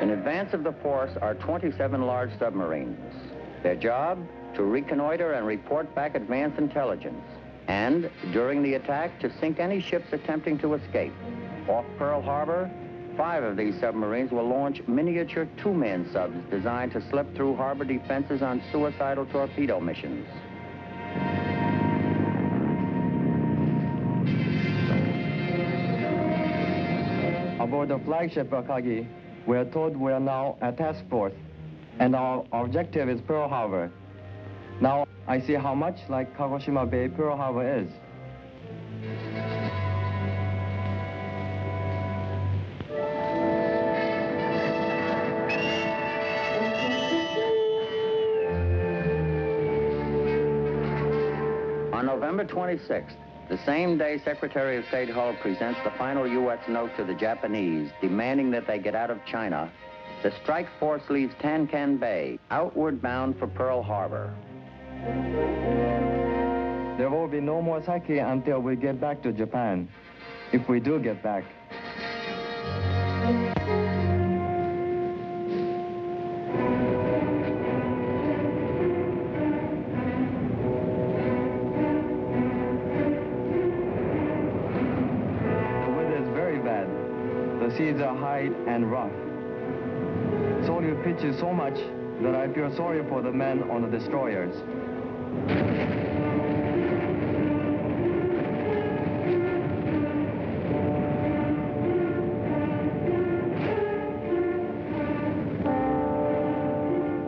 G: In advance of the force are 27 large submarines. Their job, to reconnoiter and report back advance intelligence, and, during the attack, to sink any ships attempting to escape. Off Pearl Harbor, 5 of these submarines will launch miniature 2-man subs designed to slip through harbor defenses on suicidal torpedo missions.
I: Aboard the flagship Akagi, we are told we are now a task force, and our objective is Pearl Harbor. Now, I see how much like Kagoshima Bay Pearl Harbor is.
G: On November 26th, the same day Secretary of State Hull presents the final U.S. note to the Japanese demanding that they get out of China, the strike force leaves Can Bay, outward bound for Pearl Harbor.
I: There will be no more sake until we get back to Japan, if we do get back. The seas are high and rough. Solute pitches so much that I feel sorry for the men on the destroyers.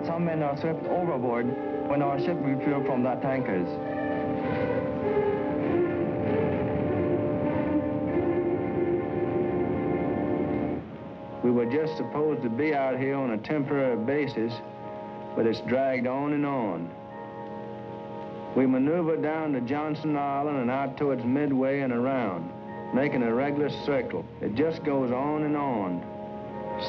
I: Some men are swept overboard when our ship refueled from the tankers.
H: We were just supposed to be out here on a temporary basis, but it's dragged on and on. We maneuvered down to Johnson Island and out towards Midway and around, making a regular circle. It just goes on and on.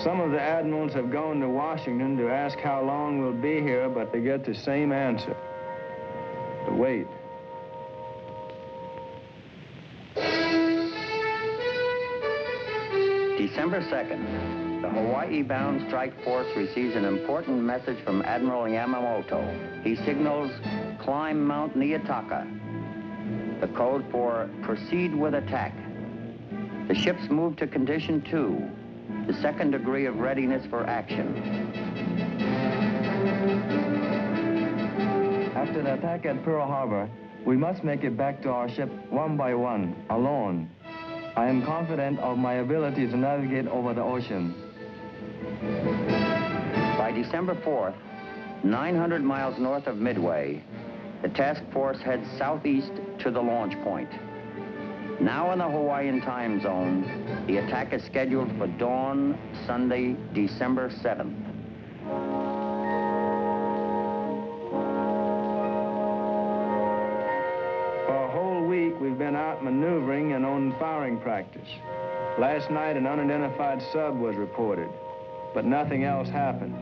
H: Some of the admirals have gone to Washington to ask how long we'll be here, but they get the same answer: to wait.
G: December 2nd, the Hawaii-bound strike force receives an important message from Admiral Yamamoto. He signals, "Climb Mount Niitaka," the code for proceed with attack. The ships move to Condition 2, the second degree of readiness for action.
I: After the attack at Pearl Harbor, we must make it back to our ship one by one, alone. I am confident of my ability to navigate over the ocean.
G: By December 4th, 900 miles north of Midway, the task force heads southeast to the launch point. Now in the Hawaiian time zone, the attack is scheduled for dawn, Sunday, December 7th.
H: For a whole week, we've been out maneuvering and on firing practice. Last night, an unidentified sub was reported, but nothing else happened.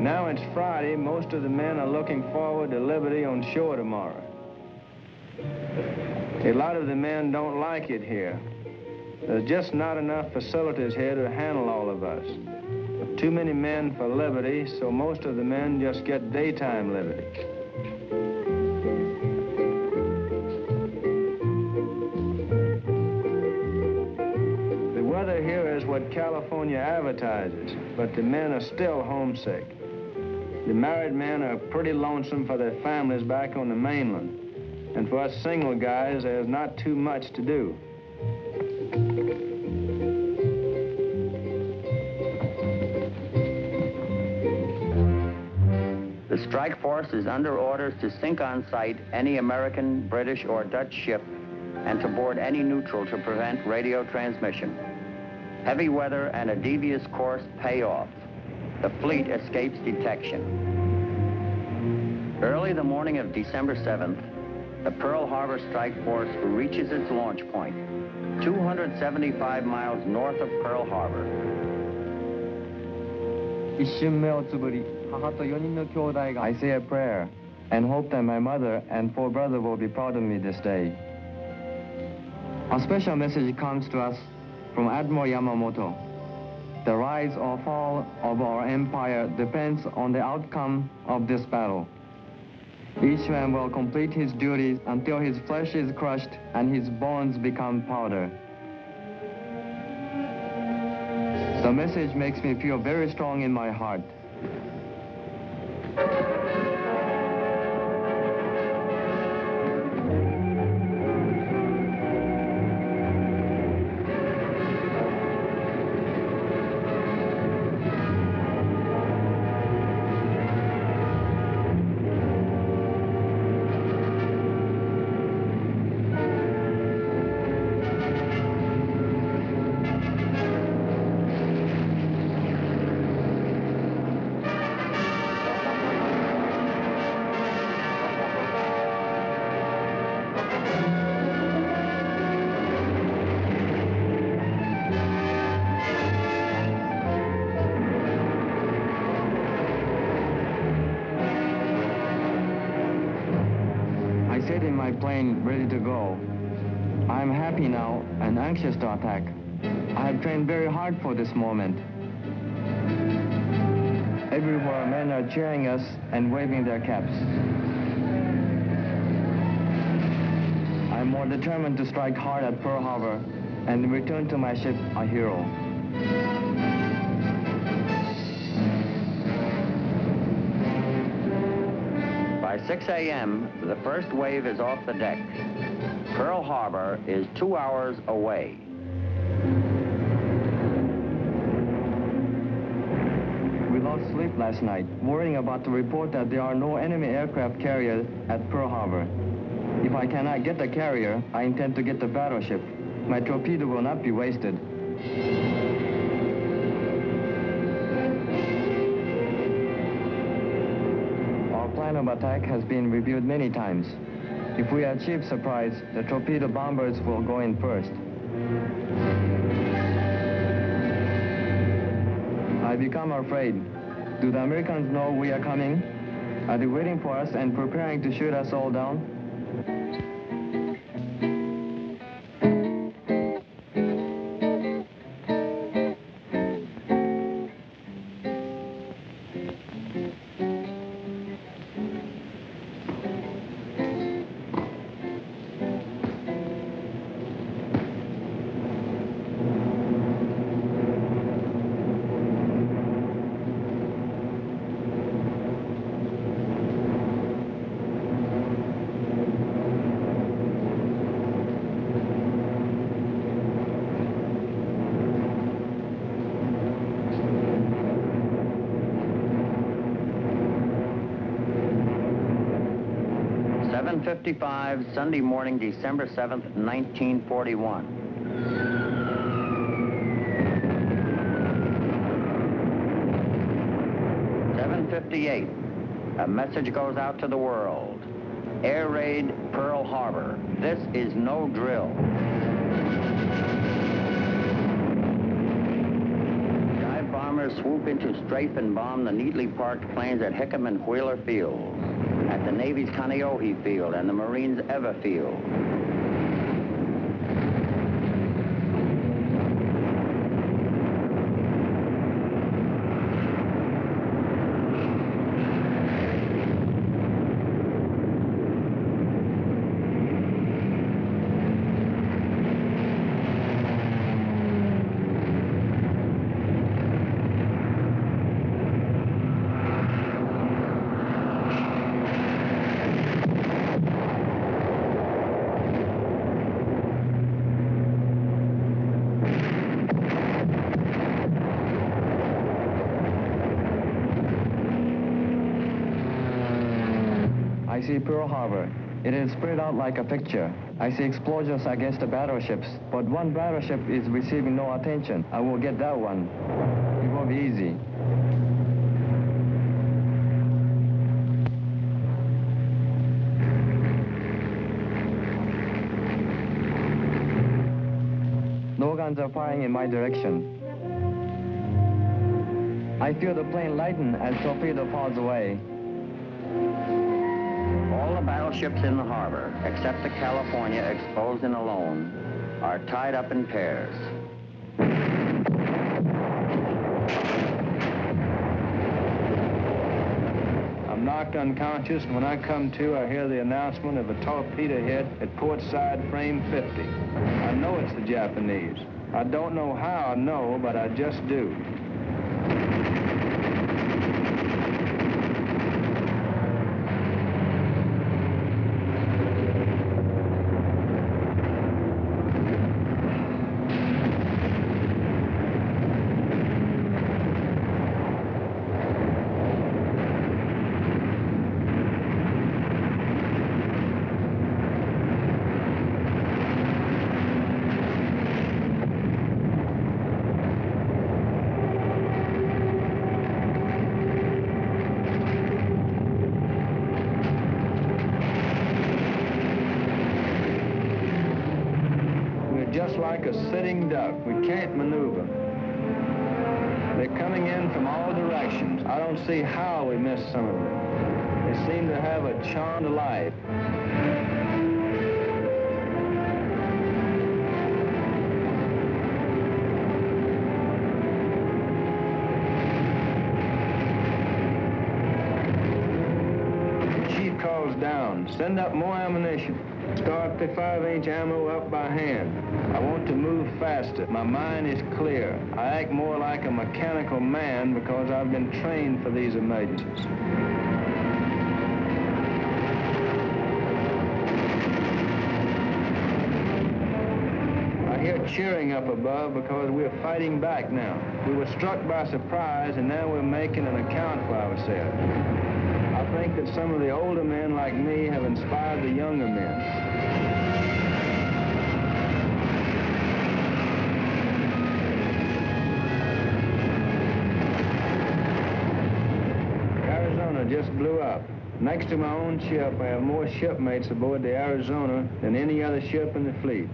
H: Now it's Friday. Most of the men are looking forward to liberty on shore tomorrow. A lot of the men don't like it here. There's just not enough facilities here to handle all of us. Too many men for liberty, so most of the men just get daytime liberty. The weather here is what California advertises, but the men are still homesick. The married men are pretty lonesome for their families back on the mainland. And for us single guys, there's not too much to do.
G: The strike force is under orders to sink on sight any American, British, or Dutch ship and to board any neutral to prevent radio transmission. Heavy weather and a devious course pay off. The fleet escapes detection. Early the morning of December 7th, the Pearl Harbor strike force reaches its launch point, 275 miles north of Pearl Harbor.
I: I say a prayer and hope that my mother and 4 brothers will be proud of me this day. A special message comes to us from Admiral Yamamoto. The rise or fall of our empire depends on the outcome of this battle. Each man will complete his duties until his flesh is crushed and his bones become powder. The message makes me feel very strong in my heart. Plane ready to go. I am happy now and anxious to attack. I have trained very hard for this moment. Everywhere men are cheering us and waving their caps. I am more determined to strike hard at Pearl Harbor and return to my ship a hero.
G: By 6 a.m., the first wave is off the deck. Pearl Harbor is 2 hours away.
I: We lost sleep last night, worrying about the report that there are no enemy aircraft carriers at Pearl Harbor. If I cannot get the carrier, I intend to get the battleship. My torpedo will not be wasted. Plan of attack has been reviewed many times. If we achieve surprise, the torpedo bombers will go in first. I become afraid. Do the Americans know we are coming? Are they waiting for us and preparing to shoot us all down?
G: 7:55, Sunday morning, December 7th, 1941. .58, a message goes out to the world. Air raid Pearl Harbor. This is no drill. Dive bombers swoop in to strafe and bomb the neatly parked planes at Hickam and Wheeler Fields, at the Navy's Kaneohe Field and the Marines' Eva Field.
I: I see Pearl Harbor. It is spread out like a picture. I see explosions against the battleships, but one battleship is receiving no attention. I will get that one. It will be easy. No guns are firing in my direction. I feel the plane lighten as torpedo falls away.
G: All the battleships in the harbor, except the California exposed and alone, are tied up in pairs.
H: I'm knocked unconscious, and when I come to, I hear the announcement of a torpedo hit at port side frame 50. I know it's the Japanese. I don't know how I know, but I just do. Just like a sitting duck. We can't maneuver. They're coming in from all directions. I don't see how we missed some of them. They seem to have a charmed life. The chief calls down, send up more ammunition. Start the 5-inch ammo up by hand. I want to move faster. My mind is clear. I act more like a mechanical man because I've been trained for these emergencies. I hear cheering up above because we're fighting back now. We were struck by surprise, and now we're making an account for ourselves. I think that some of the older men like me have inspired the younger men. Arizona just blew up. Next to my own ship, I have more shipmates aboard the Arizona than any other ship in the fleet.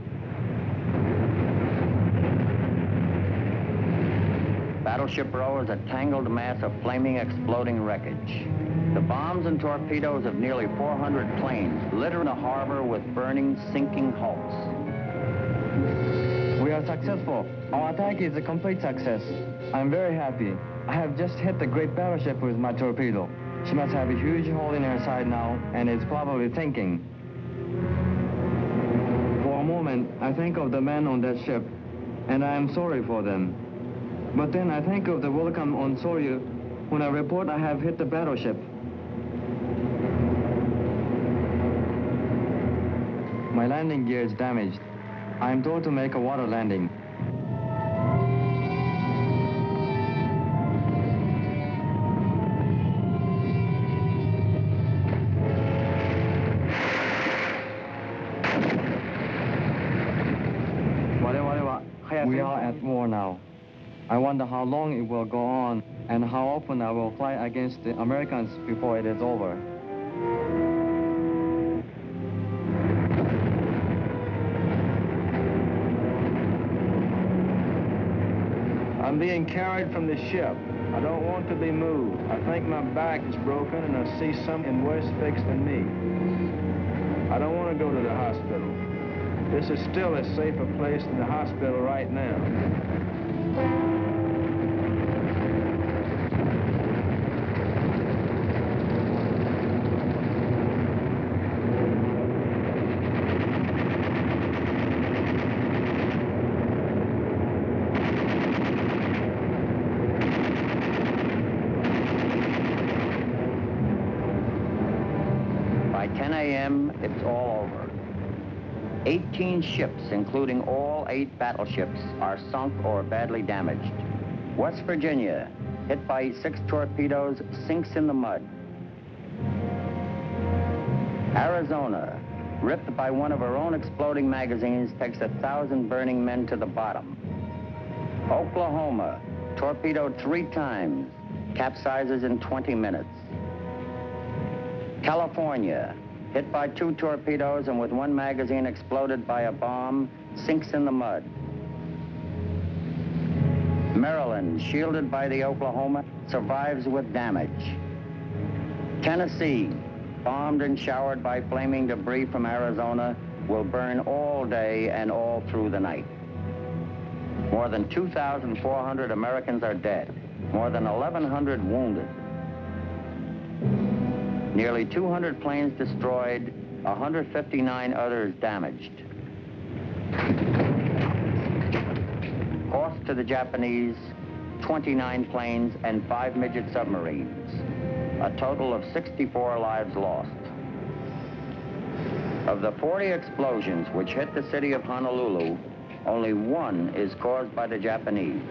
G: Battleship Row is a tangled mass of flaming, exploding wreckage. The bombs and torpedoes of nearly 400 planes litter the harbor with burning, sinking hulks.
I: We are successful. Our attack is a complete success. I'm very happy. I have just hit the great battleship with my torpedo. She must have a huge hole in her side now and is probably thinking. For a moment, I think of the men on that ship, and I am sorry for them. But then I think of the welcome on Soryu when I report I have hit the battleship. My landing gear is damaged. I am told to make a water landing. now. I wonder how long it will go on and how often I will fly against the Americans before it is over.
H: I'm being carried from the ship. I don't want to be moved. I think my back is broken and I see some in worse fix than me. I don't want to go to the hospital. This is still a safer place than the hospital right now.
G: By 10 a.m., it's all over. 18 ships, including all 8 battleships, are sunk or badly damaged. West Virginia, hit by 6 torpedoes, sinks in the mud. Arizona, ripped by one of her own exploding magazines, takes 1,000 burning men to the bottom. Oklahoma, torpedoed 3 times, capsizes in 20 minutes. California, hit by 2 torpedoes and with 1 magazine exploded by a bomb, sinks in the mud. Maryland, shielded by the Oklahoma, survives with damage. Tennessee, bombed and showered by flaming debris from Arizona, will burn all day and all through the night. More than 2,400 Americans are dead, more than 1,100 wounded. Nearly 200 planes destroyed, 159 others damaged. Cost to the Japanese, 29 planes and 5 midget submarines. A total of 64 lives lost. Of the 40 explosions which hit the city of Honolulu, only 1 is caused by the Japanese.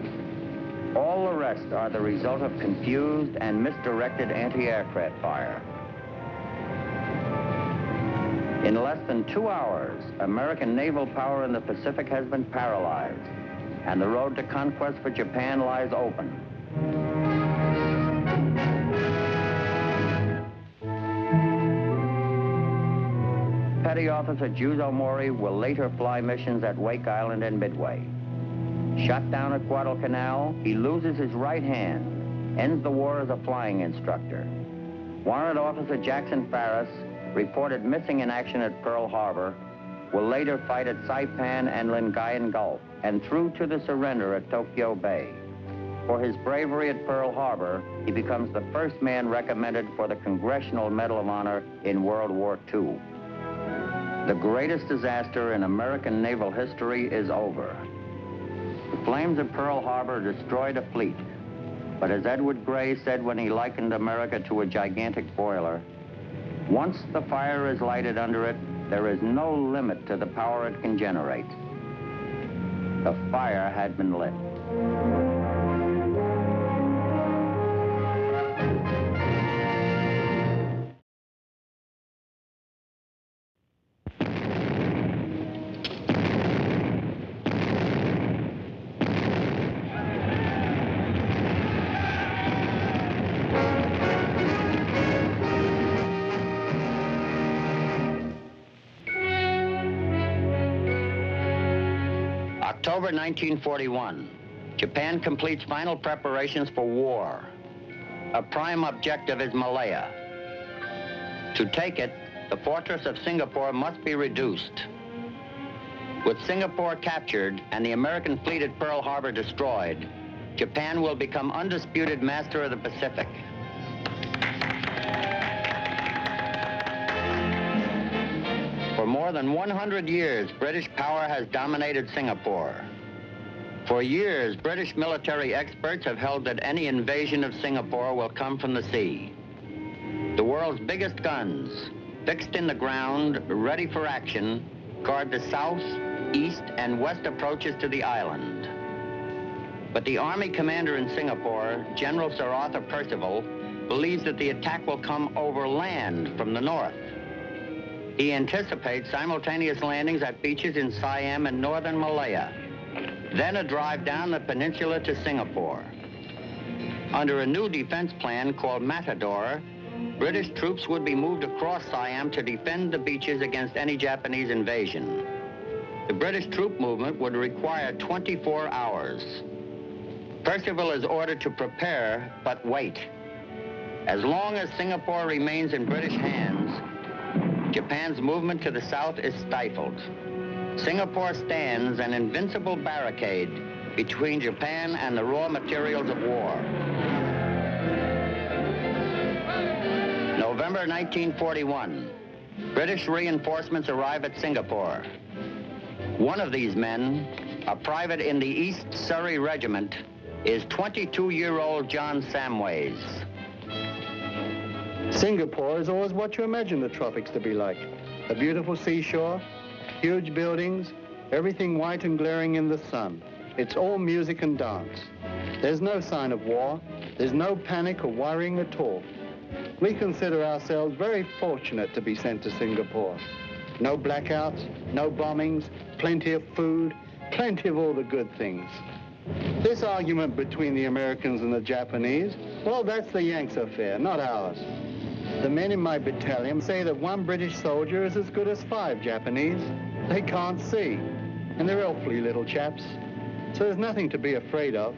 G: All the rest are the result of confused and misdirected anti-aircraft fire. In less than 2 hours, American naval power in the Pacific has been paralyzed, and the road to conquest for Japan lies open. Petty Officer Juzo Mori will later fly missions at Wake Island and Midway. Shot down at Guadalcanal, he loses his right hand, ends the war as a flying instructor. Warrant Officer Jackson Farris, reported missing in action at Pearl Harbor, will later fight at Saipan and Lingayen Gulf, and through to the surrender at Tokyo Bay. For his bravery at Pearl Harbor, he becomes the first man recommended for the Congressional Medal of Honor in World War II. The greatest disaster in American naval history is over. The flames of Pearl Harbor destroyed a fleet, but as Edward Gray said when he likened America to a gigantic boiler, once the fire is lighted under it, there is no limit to the power it can generate. The fire had been lit. October 1941, Japan completes final preparations for war. A prime objective is Malaya. To take it, the fortress of Singapore must be reduced. With Singapore captured and the American fleet at Pearl Harbor destroyed, Japan will become undisputed master of the Pacific. For more than 100 years, British power has dominated Singapore. For years, British military experts have held that any invasion of Singapore will come from the sea. The world's biggest guns, fixed in the ground, ready for action, guard the south, east, and west approaches to the island. But the Army commander in Singapore, General Sir Arthur Percival, believes that the attack will come over land from the north. He anticipates simultaneous landings at beaches in Siam and northern Malaya. then a drive down the peninsula to Singapore. Under a new defense plan called Matador, British troops would be moved across Siam to defend the beaches against any Japanese invasion. The British troop movement would require 24 hours. Percival is ordered to prepare, but wait. As long as Singapore remains in British hands, Japan's movement to the south is stifled. Singapore stands an invincible barricade between Japan and the raw materials of war. November 1941, British reinforcements arrive at Singapore. One of these men, a private in the East Surrey Regiment, is 22-year-old John Samways.
J: Singapore is always what you imagine the tropics to be like. A beautiful seashore, huge buildings, everything white and glaring in the sun. It's all music and dance. There's no sign of war. There's no panic or worrying at all. We consider ourselves very fortunate to be sent to Singapore. No blackouts, no bombings, plenty of food, plenty of all the good things. This argument between the Americans and the Japanese, well, that's the Yanks' affair, not ours. The men in my battalion say that one British soldier is as good as 5 Japanese. They can't see, and they're awfully little chaps, so there's nothing to be afraid of.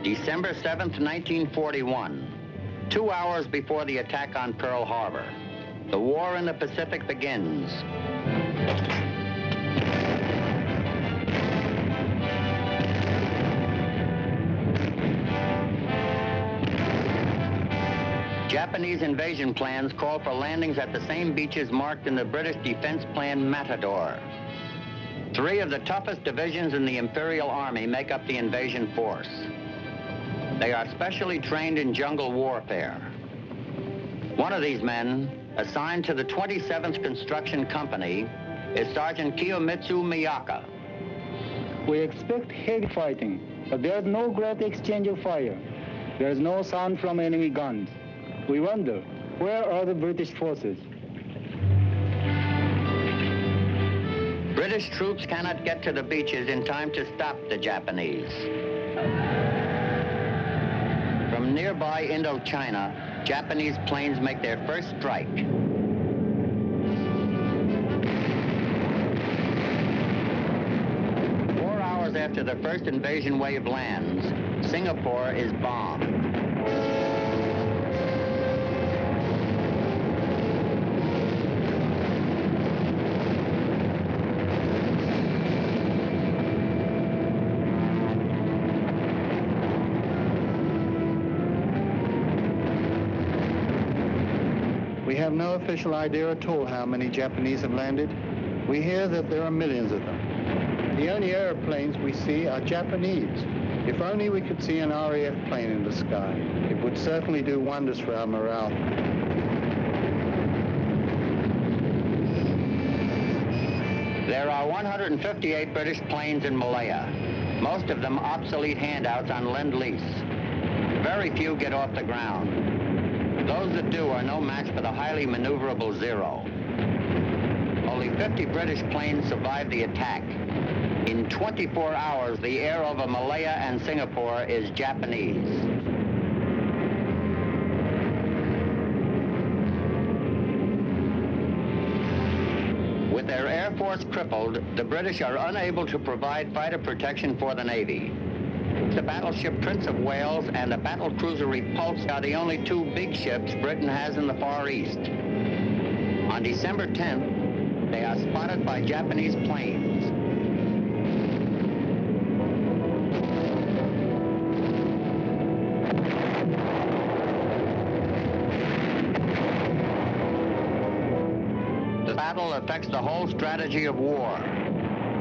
G: December 7th, 1941, 2 hours before the attack on Pearl Harbor. The war in the Pacific begins. Japanese invasion plans call for landings at the same beaches marked in the British Defense Plan Matador. 3 of the toughest divisions in the Imperial Army make up the invasion force. They are specially trained in jungle warfare. One of these men, assigned to the 27th Construction Company, is Sergeant Kiyomitsu Miyaka.
K: We expect heavy fighting, but there's no great exchange of fire. There's no sound from enemy guns. We wonder, where are the British forces?
G: British troops cannot get to the beaches in time to stop the Japanese. From nearby Indochina, Japanese planes make their first strike. After the first invasion wave lands, Singapore is bombed.
J: We have no official idea at all how many Japanese have landed. We hear that there are millions of them. The only airplanes we see are Japanese. If only we could see an RAF plane in the sky. It would certainly do wonders for our morale.
G: There are 158 British planes in Malaya, most of them obsolete handouts on Lend-Lease. Very few get off the ground. Those that do are no match for the highly maneuverable Zero. Only 50 British planes survived the attack. In 24 hours, the air over Malaya and Singapore is Japanese. With their air force crippled, the British are unable to provide fighter protection for the Navy. The battleship Prince of Wales and the battlecruiser Repulse are the only 2 big ships Britain has in the Far East. On December 10th, they are spotted by Japanese planes. The battle affects the whole strategy of war.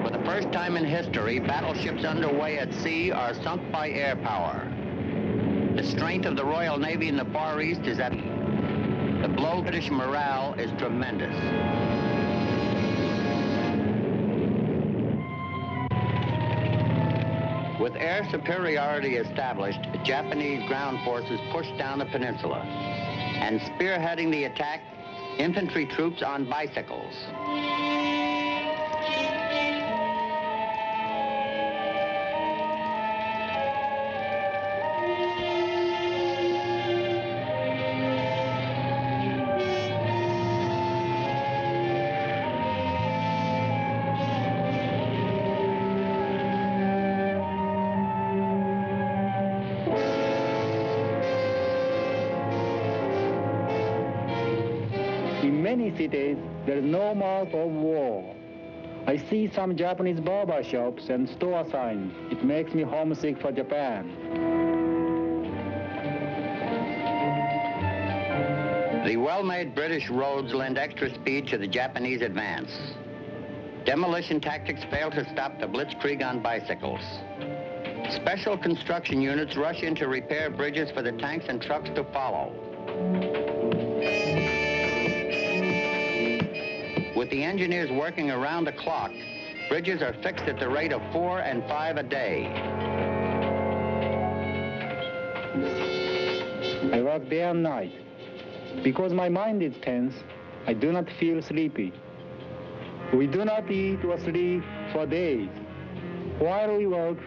G: For the first time in history, battleships underway at sea are sunk by air power. The strength of the Royal Navy in the Far East is at the blow to British morale is tremendous. With air superiority established, Japanese ground forces pushed down the peninsula, and spearheading the attack, infantry troops on bicycles.
K: In many cities, there is no mark of war. I see some Japanese barber shops and store signs. It makes me homesick for Japan.
G: The well-made British roads lend extra speed to the Japanese advance. Demolition tactics fail to stop the blitzkrieg on bicycles. Special construction units rush in to repair bridges for the tanks and trucks to follow. With the engineers working around the clock, bridges are fixed at the rate of 4 and 5 a day.
K: I work day and night. Because my mind is tense, I do not feel sleepy. We do not eat or sleep for days. While we work,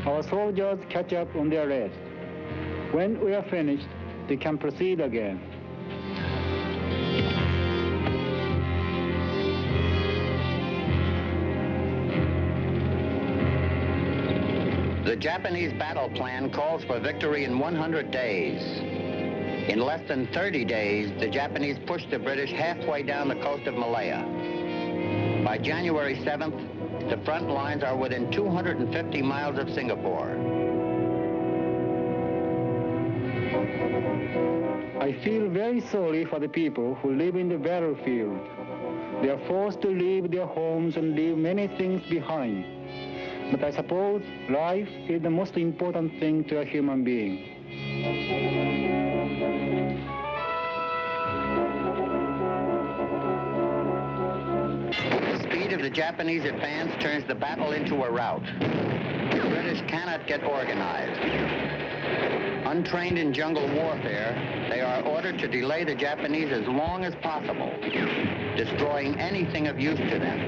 K: our soldiers catch up on their rest. When we are finished, they can proceed again.
G: The Japanese battle plan calls for victory in 100 days. In less than 30 days, the Japanese pushed the British halfway down the coast of Malaya. By January 7th, the front lines are within 250 miles of Singapore.
K: I feel very sorry for the people who live in the battlefield. They are forced to leave their homes and leave many things behind. But I suppose life is the most important thing to a human being.
G: The speed of the Japanese advance turns the battle into a rout. The British cannot get organized. Untrained in jungle warfare, they are ordered to delay the Japanese as long as possible, destroying anything of use to them,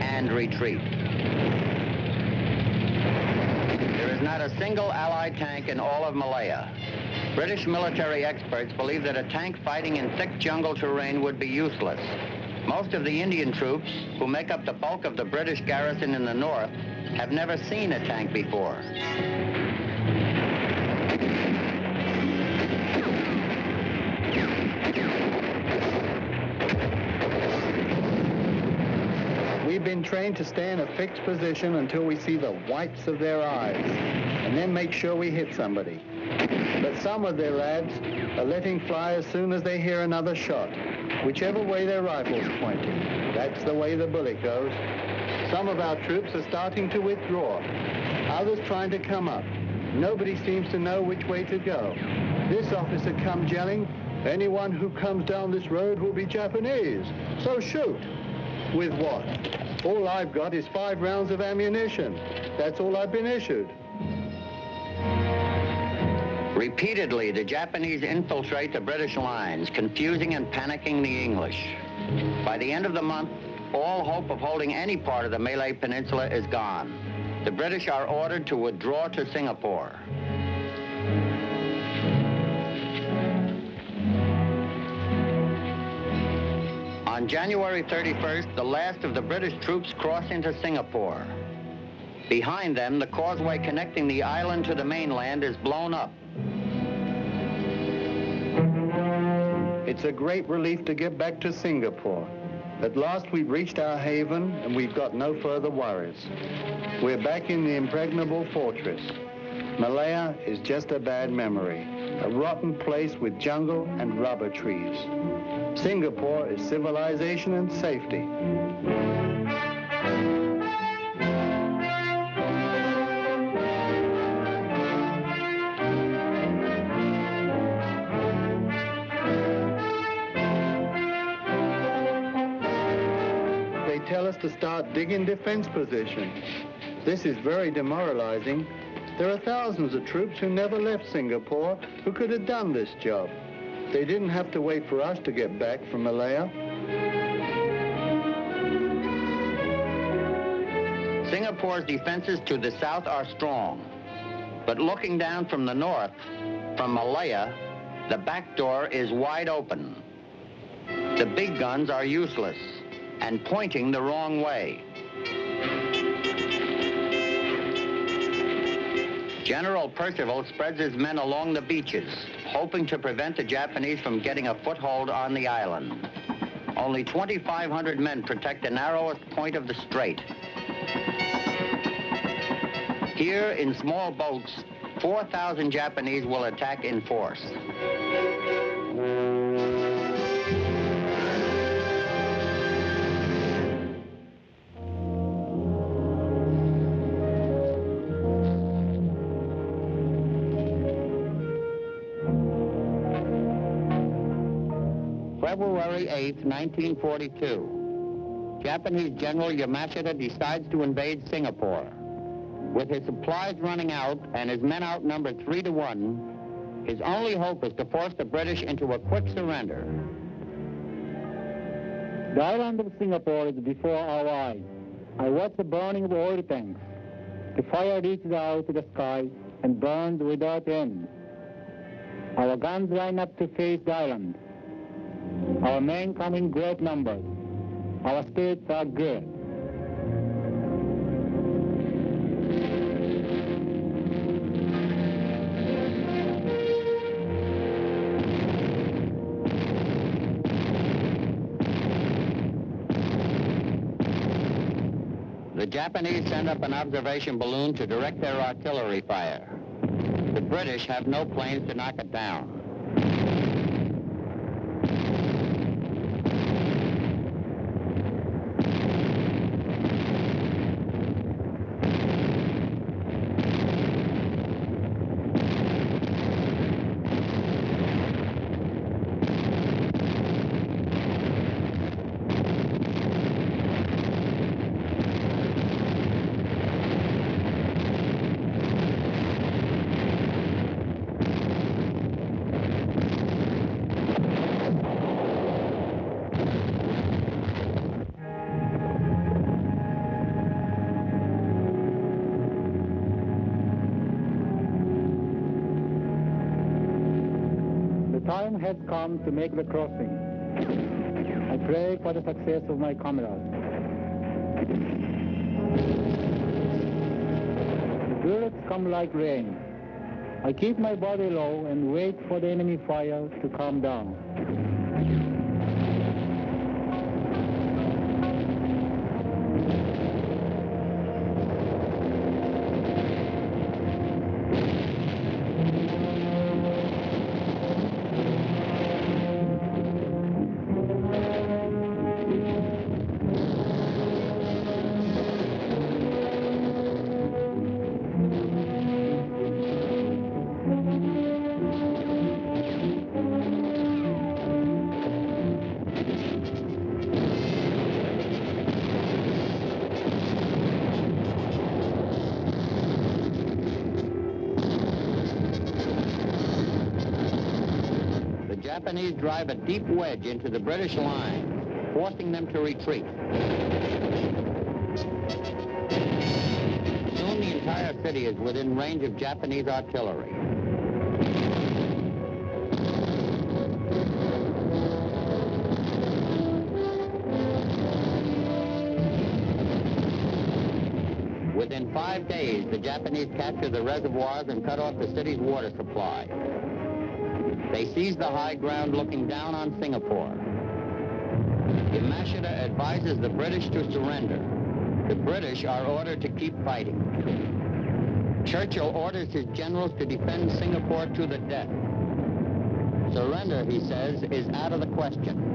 G: and retreat. There is not a single Allied tank in all of Malaya. British military experts believe that a tank fighting in thick jungle terrain would be useless. Most of the Indian troops, who make up the bulk of the British garrison in the north, have never seen a tank before.
J: We've been trained to stay in a fixed position until we see the whites of their eyes, and then make sure we hit somebody. But some of their lads are letting fly as soon as they hear another shot, whichever way their rifle's pointing. That's the way the bullet goes. Some of our troops are starting to withdraw, others trying to come up. Nobody seems to know which way to go. This officer comes yelling, "Anyone who comes down this road will be Japanese, so shoot." With what? All I've got is 5 rounds of ammunition. That's all I've been issued.
G: Repeatedly, the Japanese infiltrate the British lines, confusing and panicking the English. By the end of the month, all hope of holding any part of the Malay Peninsula is gone. The British are ordered to withdraw to Singapore. On January 31st, the last of the British troops cross into Singapore. Behind them, the causeway connecting the island to the mainland is blown up.
J: It's a great relief to get back to Singapore. At last we've reached our haven and we've got no further worries. We're back in the impregnable fortress. Malaya is just a bad memory, a rotten place with jungle and rubber trees. Singapore is civilization and safety. They tell us to start digging defense positions. This is very demoralizing. There are thousands of troops who never left Singapore who could have done this job. They didn't have to wait for us to get back from Malaya.
G: Singapore's defenses to the south are strong, but looking down from the north, from Malaya, the back door is wide open. The big guns are useless and pointing the wrong way. General Percival spreads his men along the beaches, hoping to prevent the Japanese from getting a foothold on the island. Only 2,500 men protect the narrowest point of the strait. Here, in small boats, 4,000 Japanese will attack in force. February 8, 1942. Japanese General Yamashita decides to invade Singapore. With his supplies running out and his men outnumbered 3-1, his only hope is to force the British into a quick surrender.
K: The island of Singapore is before our eyes. I watch the burning of oil tanks. The fire reaches out to the sky and burns without end. Our guns line up to face the island. Our men come in great numbers. Our spirits are good.
G: The Japanese send up an observation balloon to direct their artillery fire. The British have no planes to knock it down.
K: The time has come to make the crossing. I pray for the success of my comrades. The bullets come like rain. I keep my body low and wait for the enemy fire to come down.
G: The Japanese drive a deep wedge into the British line, forcing them to retreat. Soon the entire city is within range of Japanese artillery. Within 5 days, the Japanese capture the reservoirs and cut off the city's water supply. They seize the high ground looking down on Singapore. Yamashita advises the British to surrender. The British are ordered to keep fighting. Churchill orders his generals to defend Singapore to the death. Surrender, he says, is out of the question.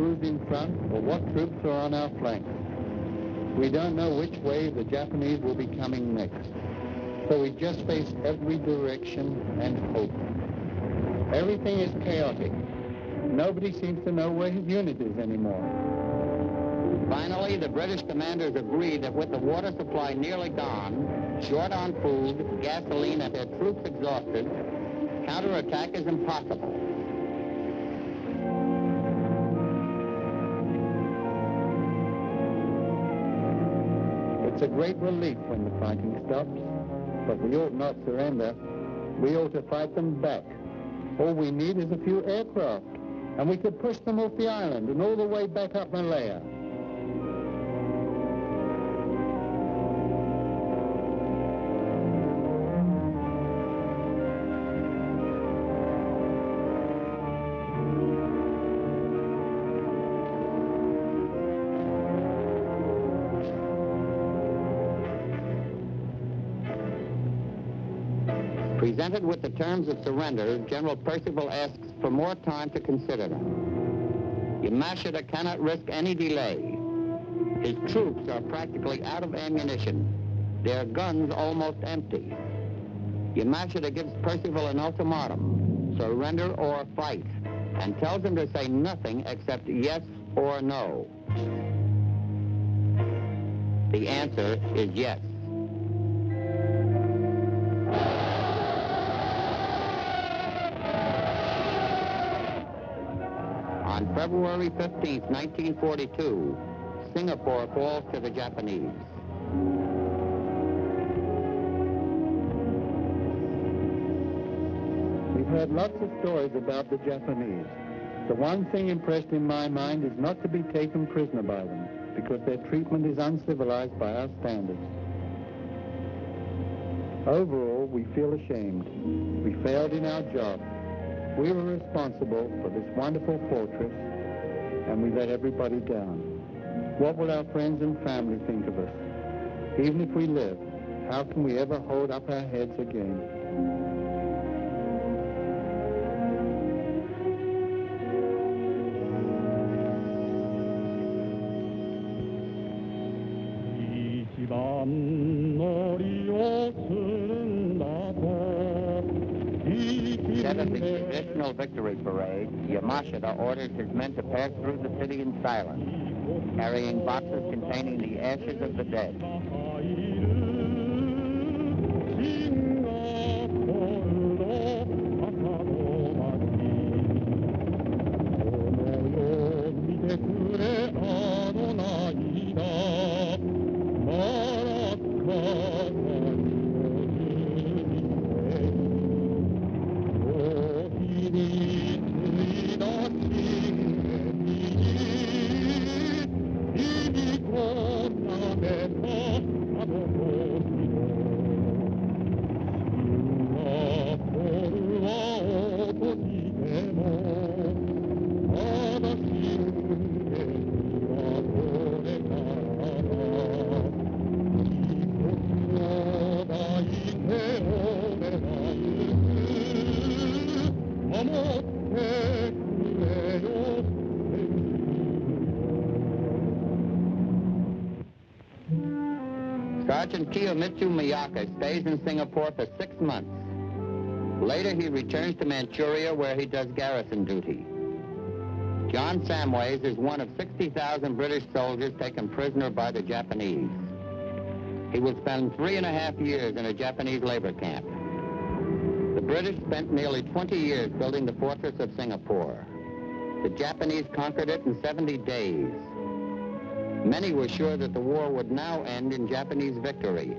J: crews in front or what troops are on our flanks. We don't know which way the Japanese will be coming next. So we just face every direction and hope. Everything is chaotic. Nobody seems to know where his unit is anymore.
G: Finally, the British commanders agreed that with the water supply nearly gone, short on food, gasoline, and their troops exhausted, counterattack is impossible.
J: It's a great relief when the fighting stops, but we ought not surrender. We ought to fight them back. All we need is a few aircraft, and we could push them off the island and all the way back up Malaya.
G: Presented with the terms of surrender, General Percival asks for more time to consider them. Yamashita cannot risk any delay. His troops are practically out of ammunition, their guns almost empty. Yamashita gives Percival an ultimatum, surrender or fight, and tells him to say nothing except yes or no. The answer is yes. On February 15, 1942, Singapore falls to the Japanese.
J: We've heard lots of stories about the Japanese. The one thing impressed in my mind is not to be taken prisoner by them, because their treatment is uncivilized by our standards. Overall, we feel ashamed. We failed in our job. We were responsible for this wonderful fortress, and we let everybody down. What will our friends and family think of us? Even if we live, how can we ever hold up our heads again?
G: Instead of the traditional victory parade, Yamashita orders his men to pass through the city in silence, carrying boxes containing the ashes of the dead. Sergeant Kiyomitsu Miyake stays in Singapore for 6 months. Later, he returns to Manchuria, where he does garrison duty. John Samways is one of 60,000 British soldiers taken prisoner by the Japanese. He will spend 3.5 years in a Japanese labor camp. The British spent nearly 20 years building the fortress of Singapore. The Japanese conquered it in 70 days. Many were sure that the war would now end in Japanese victory.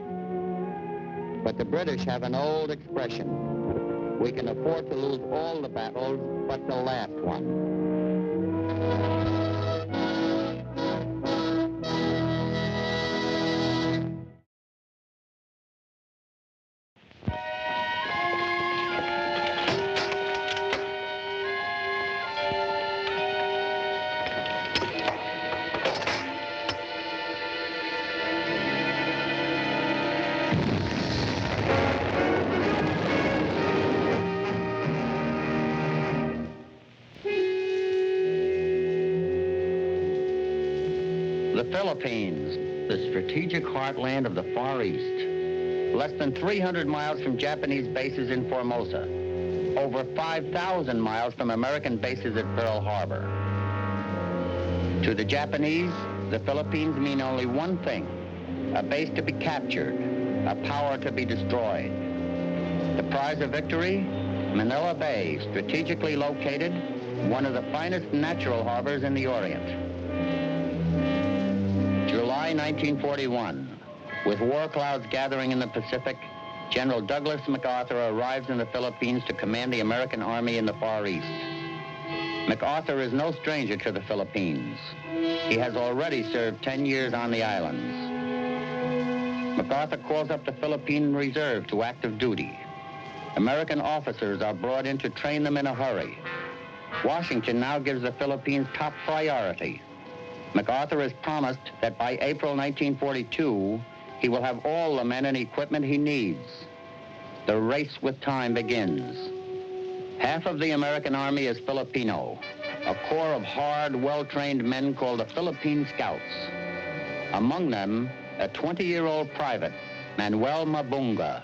G: But the British have an old expression: we can afford to lose all the battles but the last one. Philippines, the strategic heartland of the Far East. Less than 300 miles from Japanese bases in Formosa. Over 5,000 miles from American bases at Pearl Harbor. To the Japanese, the Philippines mean only one thing: a base to be captured, a power to be destroyed. The prize of victory? Manila Bay, strategically located, one of the finest natural harbors in the Orient. July 1941. With war clouds gathering in the Pacific, General Douglas MacArthur arrives in the Philippines to command the American Army in the Far East. MacArthur is no stranger to the Philippines. He has already served 10 years on the islands. MacArthur calls up the Philippine Reserve to active duty. American officers are brought in to train them in a hurry. Washington now gives the Philippines top priority. MacArthur has promised that by April 1942, he will have all the men and equipment he needs. The race with time begins. Half of the American Army is Filipino, a corps of hard, well-trained men called the Philippine Scouts. Among them, a 20-year-old private, Manuel Mabunga.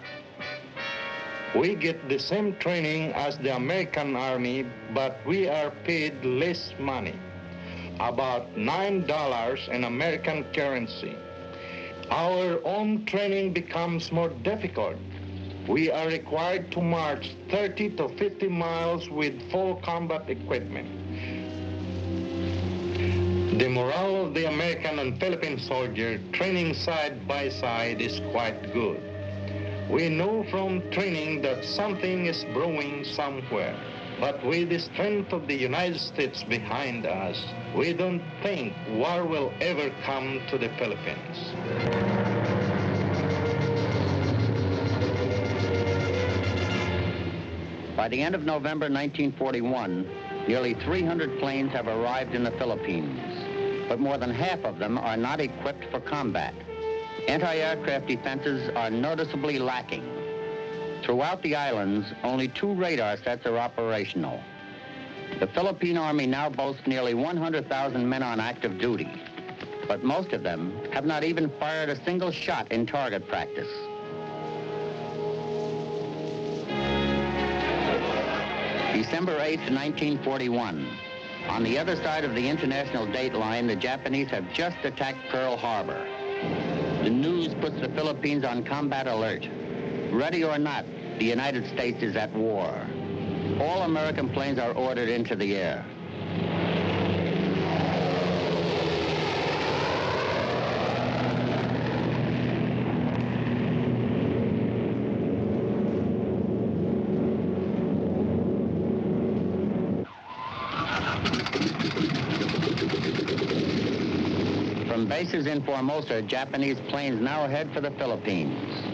L: We get the same training as the American Army, but we are paid less money, about $9 in American currency. Our own training becomes more difficult. We are required to march 30 to 50 miles with full combat equipment. The morale of the American and Philippine soldier training side by side is quite good. We know from training that something is brewing somewhere. But with the strength of the United States behind us, we don't think war will ever come to the Philippines.
G: By the end of November 1941, nearly 300 planes have arrived in the Philippines, but more than half of them are not equipped for combat. Anti-aircraft defenses are noticeably lacking. Throughout the islands, only 2 radar sets are operational. The Philippine Army now boasts nearly 100,000 men on active duty, but most of them have not even fired a single shot in target practice. December 8, 1941. On the other side of the international date line, the Japanese have just attacked Pearl Harbor. The news puts the Philippines on combat alert. Ready or not, the United States is at war. All American planes are ordered into the air. From bases in Formosa, Japanese planes now head for the Philippines.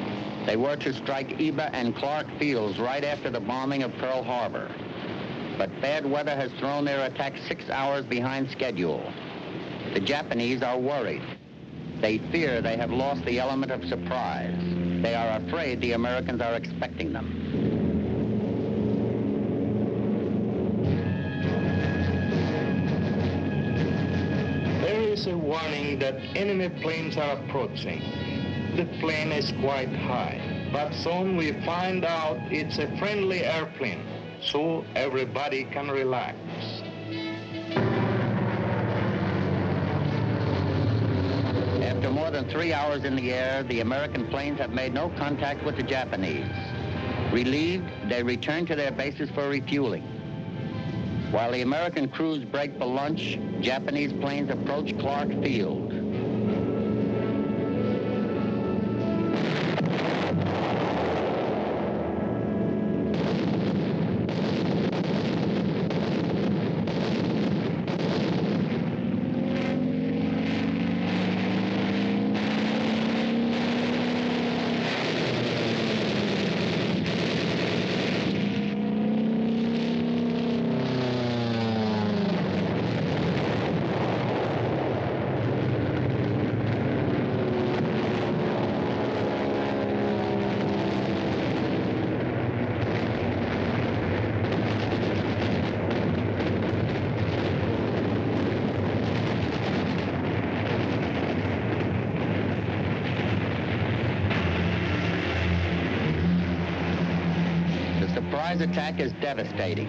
G: They were to strike Iba and Clark Fields right after the bombing of Pearl Harbor. But bad weather has thrown their attack 6 hours behind schedule. The Japanese are worried. They fear they have lost the element of surprise. They are afraid the Americans are expecting them.
L: There is a warning that enemy planes are approaching. The plane is quite high, but soon we find out it's a friendly airplane, so everybody can relax.
G: After more than 3 hours in the air, the American planes have made no contact with the Japanese. Relieved, they return to their bases for refueling. While the American crews break for lunch, Japanese planes approach Clark Field. surprise attack is devastating.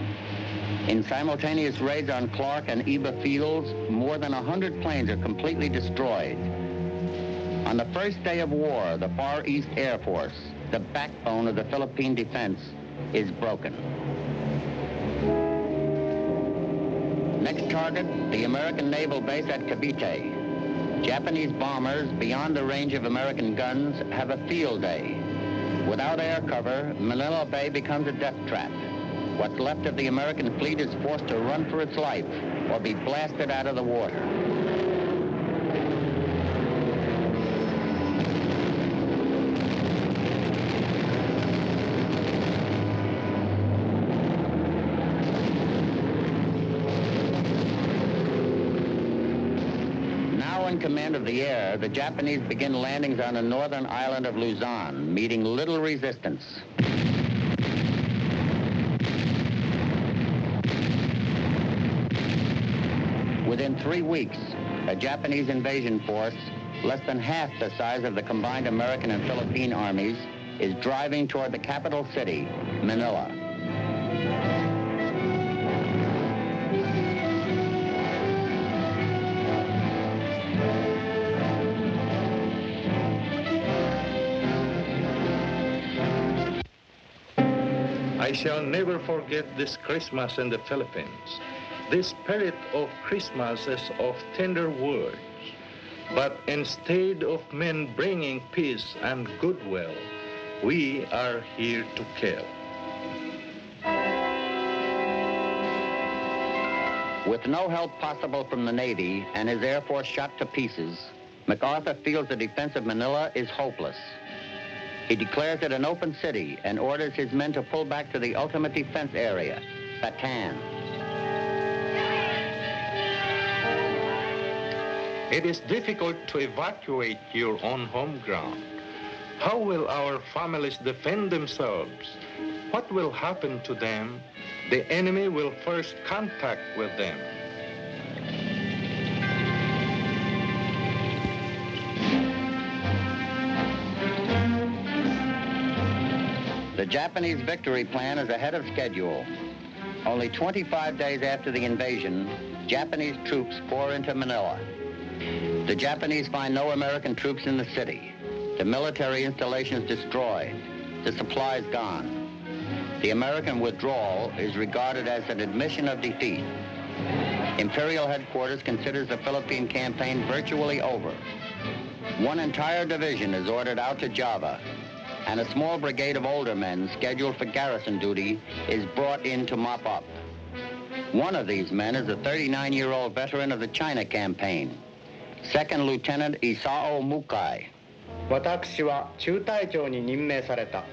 G: In simultaneous raids on Clark and Iba fields, more than 100 planes are completely destroyed. On the first day of war, the Far East Air Force, the backbone of the Philippine defense, is broken. Next target, the American naval base at Cavite. Japanese bombers, beyond the range of American guns, have a field day. Without air cover, Manila Bay becomes a death trap. What's left of the American fleet is forced to run for its life or be blasted out of the water. In command of the air, the Japanese begin landings on the northern island of Luzon, meeting little resistance. Within 3 weeks, a Japanese invasion force, less than half the size of the combined American and Philippine armies, is driving toward the capital city, Manila.
L: I shall never forget this Christmas in the Philippines. The spirit of Christmas is of tender words, but instead of men bringing peace and goodwill, we are here to kill.
G: With no help possible from the Navy and his Air Force shot to pieces, MacArthur feels the defense of Manila is hopeless. He declares it an open city and orders his men to pull back to the ultimate defense area, Bataan.
L: It is difficult to evacuate your own home ground. How will our families defend themselves? What will happen to them? The enemy will first contact with them.
G: The Japanese victory plan is ahead of schedule. Only 25 days after the invasion, Japanese troops pour into Manila. The Japanese find no American troops in the city. The military installations destroyed. The supplies gone. The American withdrawal is regarded as an admission of defeat. Imperial headquarters considers the Philippine campaign virtually over. One entire division is ordered out to Java, and a small brigade of older men scheduled for garrison duty is brought in to mop up. One of these men is a 39-year-old veteran of the China campaign, Second Lieutenant Isao Mukai.
I: 私は中隊長に任命された。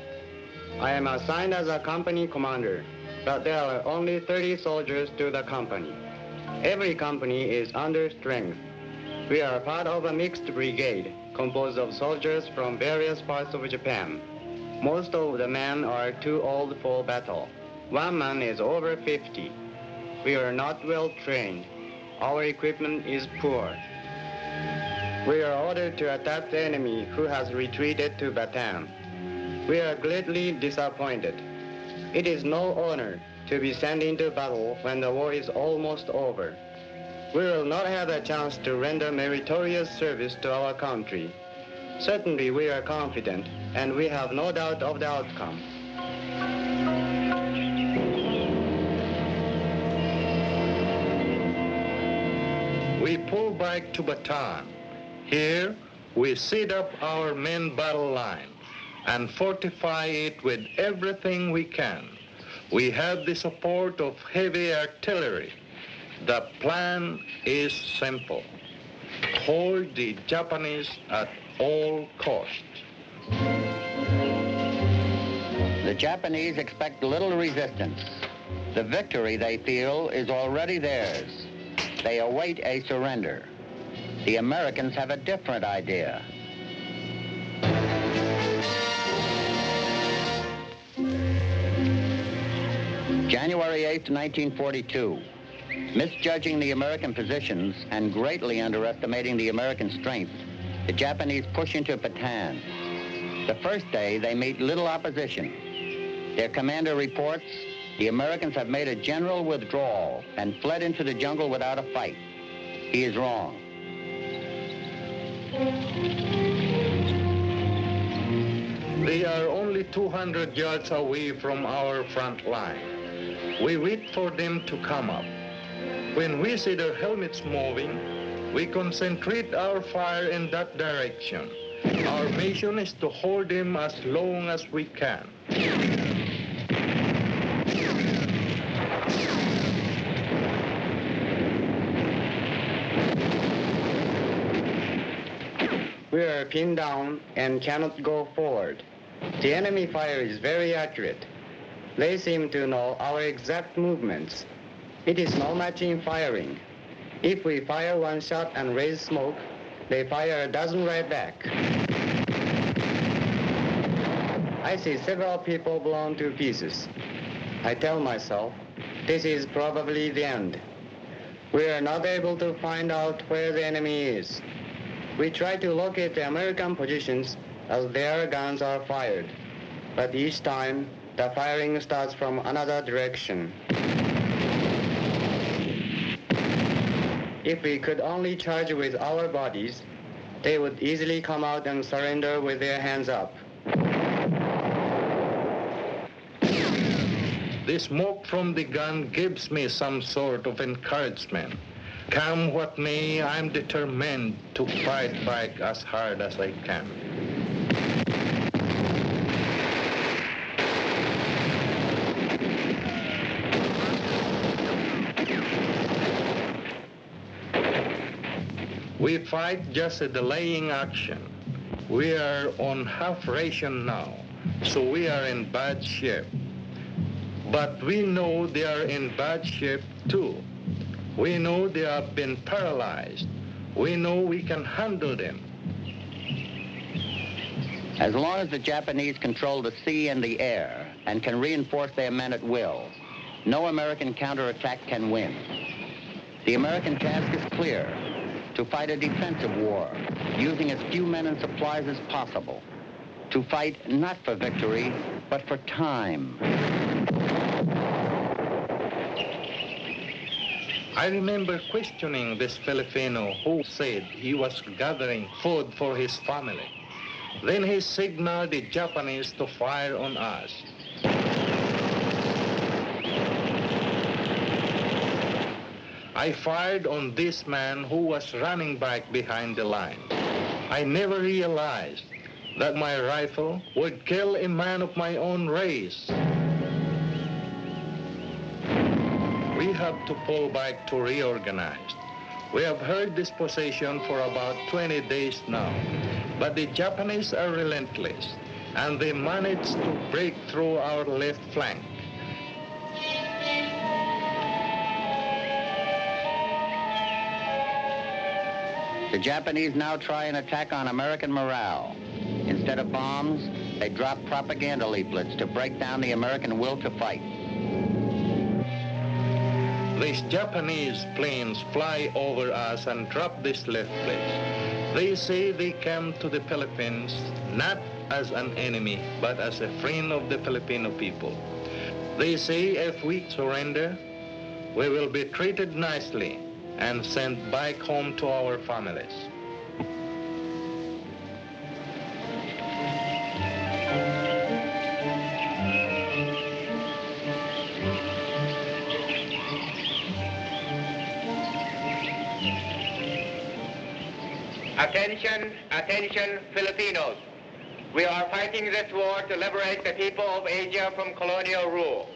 I: I am assigned as a company commander, but there are only 30 soldiers to the company. Every company is under strength. We are part of a mixed brigade composed of soldiers from various parts of Japan. Most of the men are too old for battle. One man is over 50. We are not well trained. Our equipment is poor. We are ordered to attack the enemy who has retreated to Bataan. We are greatly disappointed. It is no honor to be sent into battle when the war is almost over. We will not have a chance to render meritorious service to our country. Certainly we are confident, and we have no doubt of the outcome.
L: We pull back to Bataan. Here, we set up our main battle line and fortify it with everything we can. We have the support of heavy artillery. The plan is simple. Hold the Japanese at all costs.
G: The Japanese expect little resistance. The victory, they feel, is already theirs. They await a surrender. The Americans have a different idea. January 8, 1942. Misjudging the American positions and greatly underestimating the American strength, the Japanese push into Bataan. The first day, they meet little opposition. Their commander reports, the Americans have made a general withdrawal and fled into the jungle without a fight. He is wrong.
L: They are only 200 yards away from our front line. We wait for them to come up. When we see their helmets moving, we concentrate our fire in that direction. Our mission is to hold them as long as we can.
I: We are pinned down and cannot go forward. The enemy fire is very accurate. They seem to know our exact movements. It is no matching firing. If we fire one shot and raise smoke, they fire a dozen right back. I see several people blown to pieces. I tell myself, this is probably the end. We are not able to find out where the enemy is. We try to locate the American positions as their guns are fired. But each time, the firing starts from another direction. If we could only charge with our bodies, they would easily come out and surrender with their hands up.
L: The smoke from the gun gives me some sort of encouragement. Come what may, I'm determined to fight back as hard as I can. We fight just a delaying action. We are on half ration now, so we are in bad shape. But we know they are in bad shape too. We know they have been paralyzed. We know we can handle them.
G: As long as the Japanese control the sea and the air and can reinforce their men at will, no American counterattack can win. The American task is clear: to fight a defensive war, using as few men and supplies as possible. To fight not for victory, but for time.
L: I remember questioning this Filipino who said he was gathering food for his family. Then he signaled the Japanese to fire on us. I fired on this man who was running back behind the line. I never realized that my rifle would kill a man of my own race. We have to pull back to reorganize. We have held this position for about 20 days now, but the Japanese are relentless, and they managed to break through our left flank.
G: The Japanese now try an attack on American morale. Instead of bombs, they drop propaganda leaflets to break down the American will to fight.
L: These Japanese planes fly over us and drop these leaflets. They say they came to the Philippines not as an enemy, but as a friend of the Filipino people. They say if we surrender, we will be treated nicely and sent back home to our families.
D: Attention, attention, Filipinos. We are fighting this war to liberate the people of Asia from colonial rule.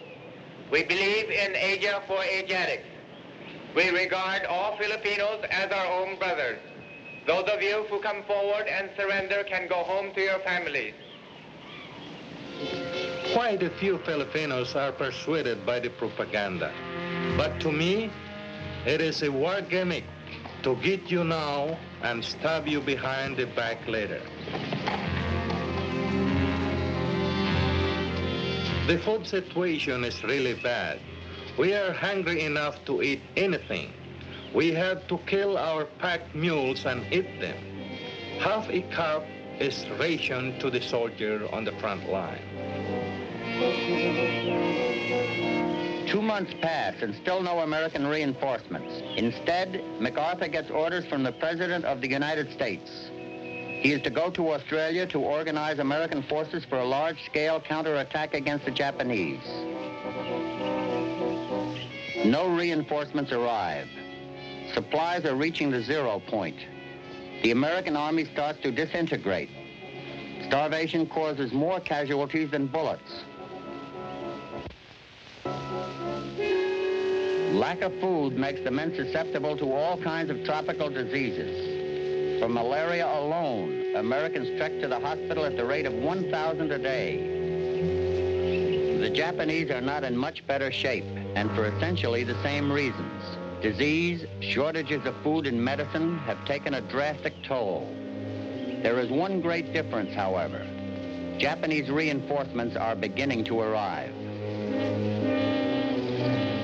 D: We believe in Asia for Asiatics. We regard all Filipinos as our own brothers. Those of you who come forward and surrender can go home to your families.
L: Quite a few Filipinos are persuaded by the propaganda. But to me, it is a war gimmick to get you now and stab you behind the back later. The food situation is really bad. We are hungry enough to eat anything. We have to kill our pack mules and eat them. Half a cup is ration to the soldier on the front line.
G: 2 months pass and still no American reinforcements. Instead, MacArthur gets orders from the President of the United States. He is to go to Australia to organize American forces for a large-scale counterattack against the Japanese. No reinforcements arrive. Supplies are reaching the 0 point. The American army starts to disintegrate. Starvation causes more casualties than bullets. Lack of food makes the men susceptible to all kinds of tropical diseases. For malaria alone, Americans trek to the hospital at the rate of 1,000 a day. The Japanese are not in much better shape, and for essentially the same reasons. Disease, shortages of food and medicine have taken a drastic toll. There is one great difference, however. Japanese reinforcements are beginning to arrive.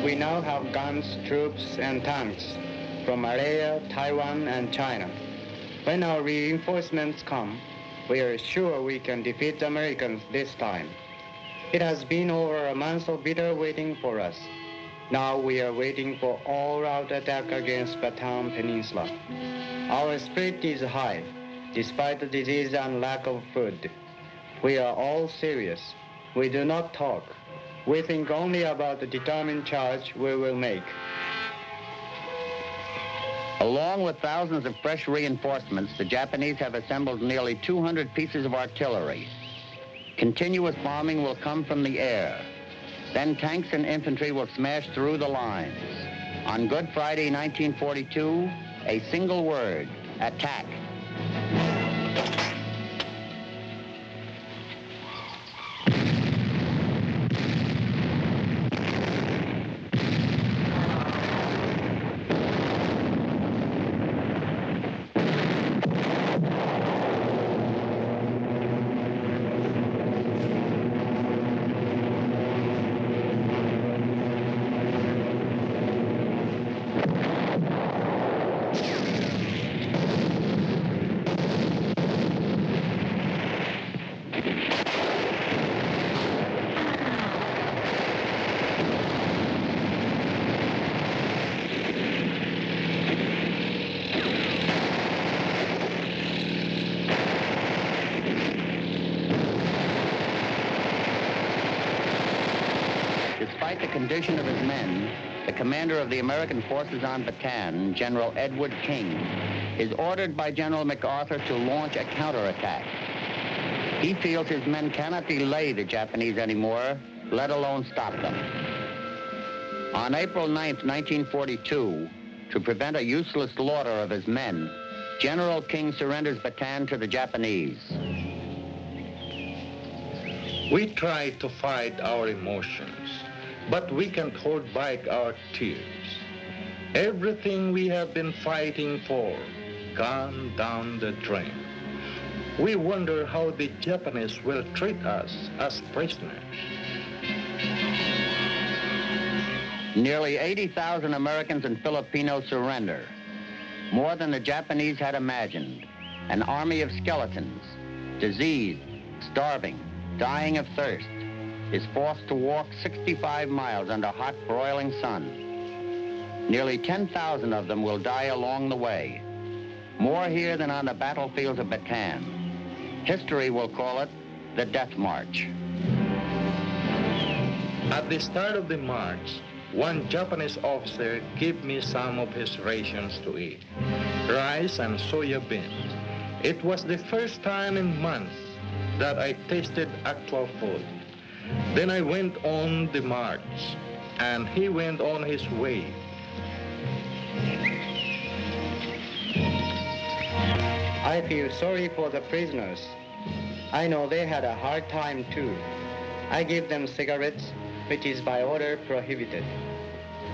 K: We now have guns, troops, and tanks from Malaya, Taiwan, and China. When our reinforcements come, we are sure we can defeat the Americans this time. It has been over a month of bitter waiting for us. Now we are waiting for all-out attack against Bataan Peninsula. Our spirit is high, despite the disease and lack of food. We are all serious. We do not talk. We think only about the determined charge we will make.
G: Along with thousands of fresh reinforcements, the Japanese have assembled nearly 200 pieces of artillery. Continuous bombing will come from the air. Then tanks and infantry will smash through the lines. On Good Friday, 1942, a single word, attack. Despite the condition of his men, the commander of the American forces on Bataan, General Edward King, is ordered by General MacArthur to launch a counterattack. He feels his men cannot delay the Japanese anymore, let alone stop them. On April 9th, 1942, to prevent a useless slaughter of his men, General King surrenders Bataan to the Japanese.
L: We try to fight our emotions, but we can't hold back our tears. Everything we have been fighting for gone down the drain. We wonder how the Japanese will treat us as prisoners.
G: Nearly 80,000 Americans and Filipinos surrender. More than the Japanese had imagined. An army of skeletons, diseased, starving, dying of thirst, is forced to walk 65 miles under hot, broiling sun. Nearly 10,000 of them will die along the way. More here than on the battlefields of Bataan. History will call it the Death March.
L: At the start of the march, one Japanese officer gave me some of his rations to eat, rice and soya beans. It was the first time in months that I tasted actual food. Then I went on the march, and he went on his way.
K: I feel sorry for the prisoners. I know they had a hard time too. I give them cigarettes, which is by order prohibited.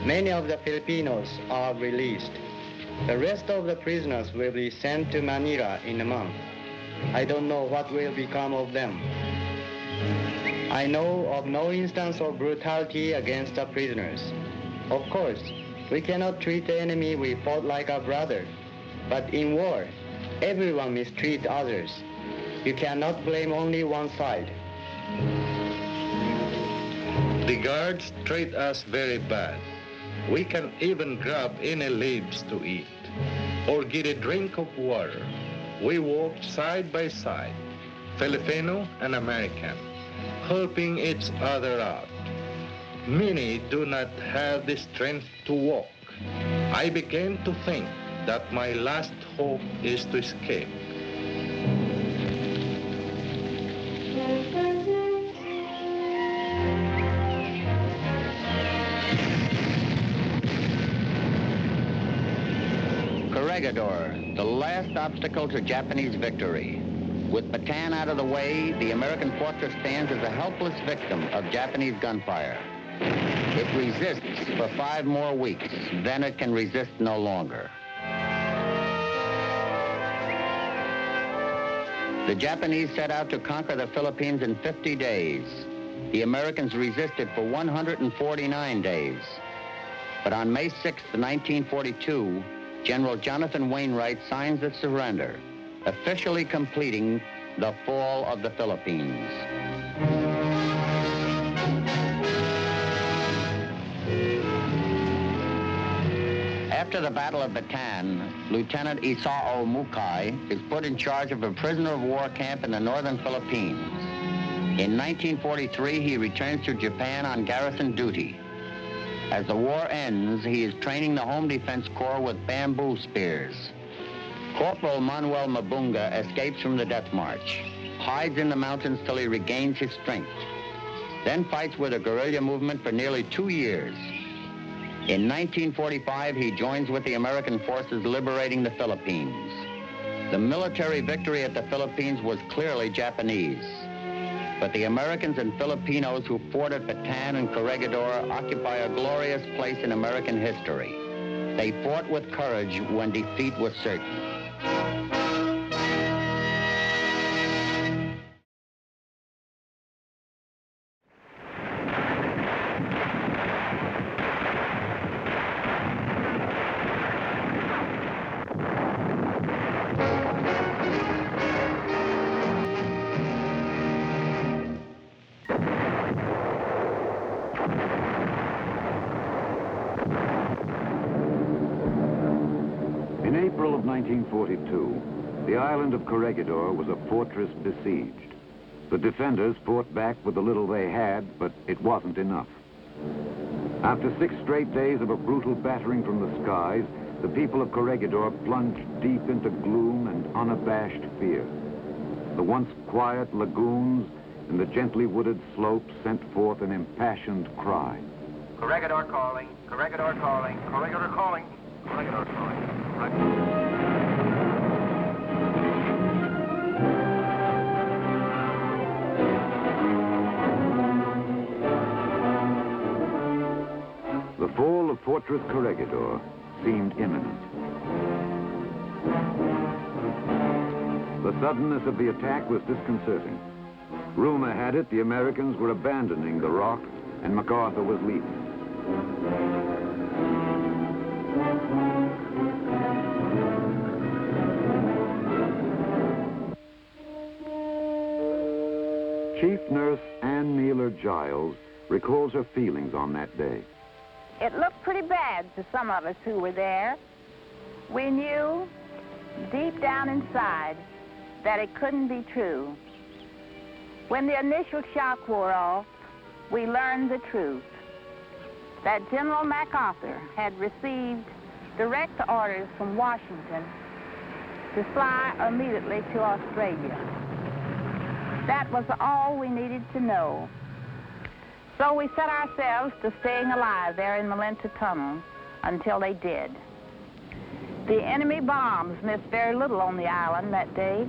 K: Many of the Filipinos are released. The rest of the prisoners will be sent to Manila in a month. I don't know what will become of them. I know of no instance of brutality against the prisoners. Of course, we cannot treat the enemy we fought like a brother. But in war, everyone mistreats others. You cannot blame only one side.
L: guards treat us very bad. We can even grab any leaves to eat or get a drink of water. We walk side by side, Filipino and American, helping each other out. Many do not have the strength to walk. I began to think that my last hope is to escape.
G: Corregidor, the last obstacle to Japanese victory. With Bataan out of the way, the American fortress stands as a helpless victim of Japanese gunfire. It resists for 5 more weeks, then it can resist no longer. The Japanese set out to conquer the Philippines in 50 days. The Americans resisted for 149 days. But on May 6, 1942, General Jonathan Wainwright signs the surrender, officially completing the fall of the Philippines. After the Battle of Bataan, Lieutenant Isao Mukai is put in charge of a prisoner of war camp in the northern Philippines. In 1943, he returns to Japan on garrison duty. As the war ends, he is training the Home Defense Corps with bamboo spears. Corporal Manuel Mabunga escapes from the death march, hides in the mountains till he regains his strength, then fights with a guerrilla movement for nearly 2 years. In 1945, he joins with the American forces liberating the Philippines. The military victory at the Philippines was clearly Japanese. But the Americans and Filipinos who fought at Bataan and Corregidor occupy a glorious place in American history. They fought with courage when defeat was certain.
E: In April of 1942, the island of Corregidor was a fortress besieged. The defenders fought back with the little they had, but it wasn't enough. After 6 straight days of a brutal battering from the skies, the people of Corregidor plunged deep into gloom and unabashed fear. The once quiet lagoons and the gently wooded slopes sent forth an impassioned cry.
M: Corregidor calling, Corregidor calling, Corregidor calling, Corregidor calling.
E: The fall of Fortress Corregidor seemed imminent. The suddenness of the attack was disconcerting. Rumor had it the Americans were abandoning the rock and MacArthur was leaving. Chief Nurse Ann Neeler Giles recalls her feelings on that day.
N: It looked pretty bad to some of us who were there. We knew deep down inside that it couldn't be true. When the initial shock wore off, we learned the truth, that General MacArthur had received direct orders from Washington to fly immediately to Australia. That was all we needed to know. So we set ourselves to staying alive there in Malenta Tunnel until they did. The enemy bombs missed very little on the island that day.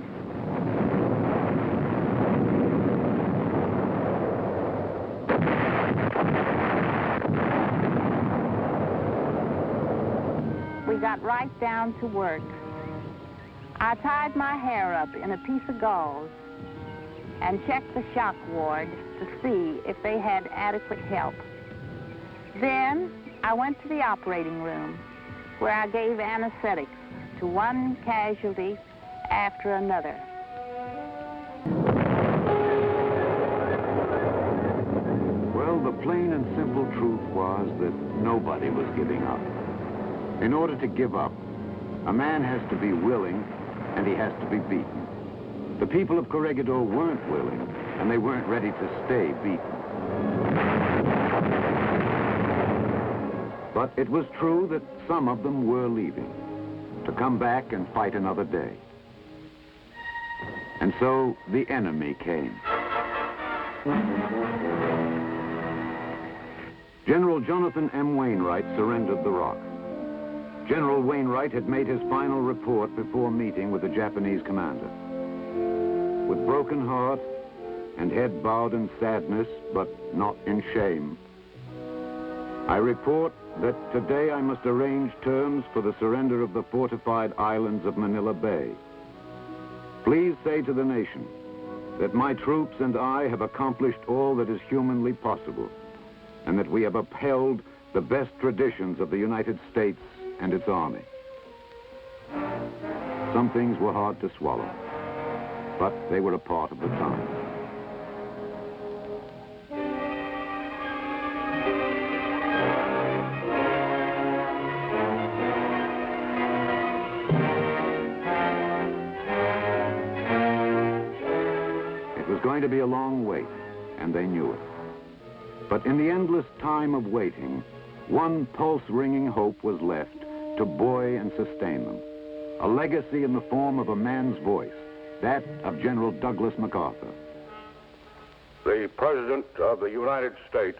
N: We got right down to work. I tied my hair up in a piece of gauze and checked the shock ward to see if they had adequate help. Then I went to the operating room where I gave anesthetics to one casualty after another.
E: Well, the
O: the plain and simple truth was that nobody was giving up. In order to give up, a man has to be willing and he has to be beaten. The people of Corregidor weren't willing and they weren't ready to stay beaten. But it was true that some of them were leaving to come back and fight another day. And so the enemy came. General Jonathan M. Wainwright surrendered the Rock. General Wainwright had made his final report before meeting with the Japanese commander. With broken heart and head bowed in sadness, but not in shame, I report that today I must arrange terms for the surrender of the fortified islands of Manila Bay. Please say to the nation that my troops and I have accomplished all that is humanly possible, and that we have upheld the best traditions of the United States and its army. Some things were hard to swallow, but they were a part of the time. It was going to be a long wait, and they knew it. But in the endless time of waiting, one pulse-ringing hope was left to buoy and sustain them. A legacy in the form of a man's voice, that of General Douglas MacArthur.
P: The President of the United States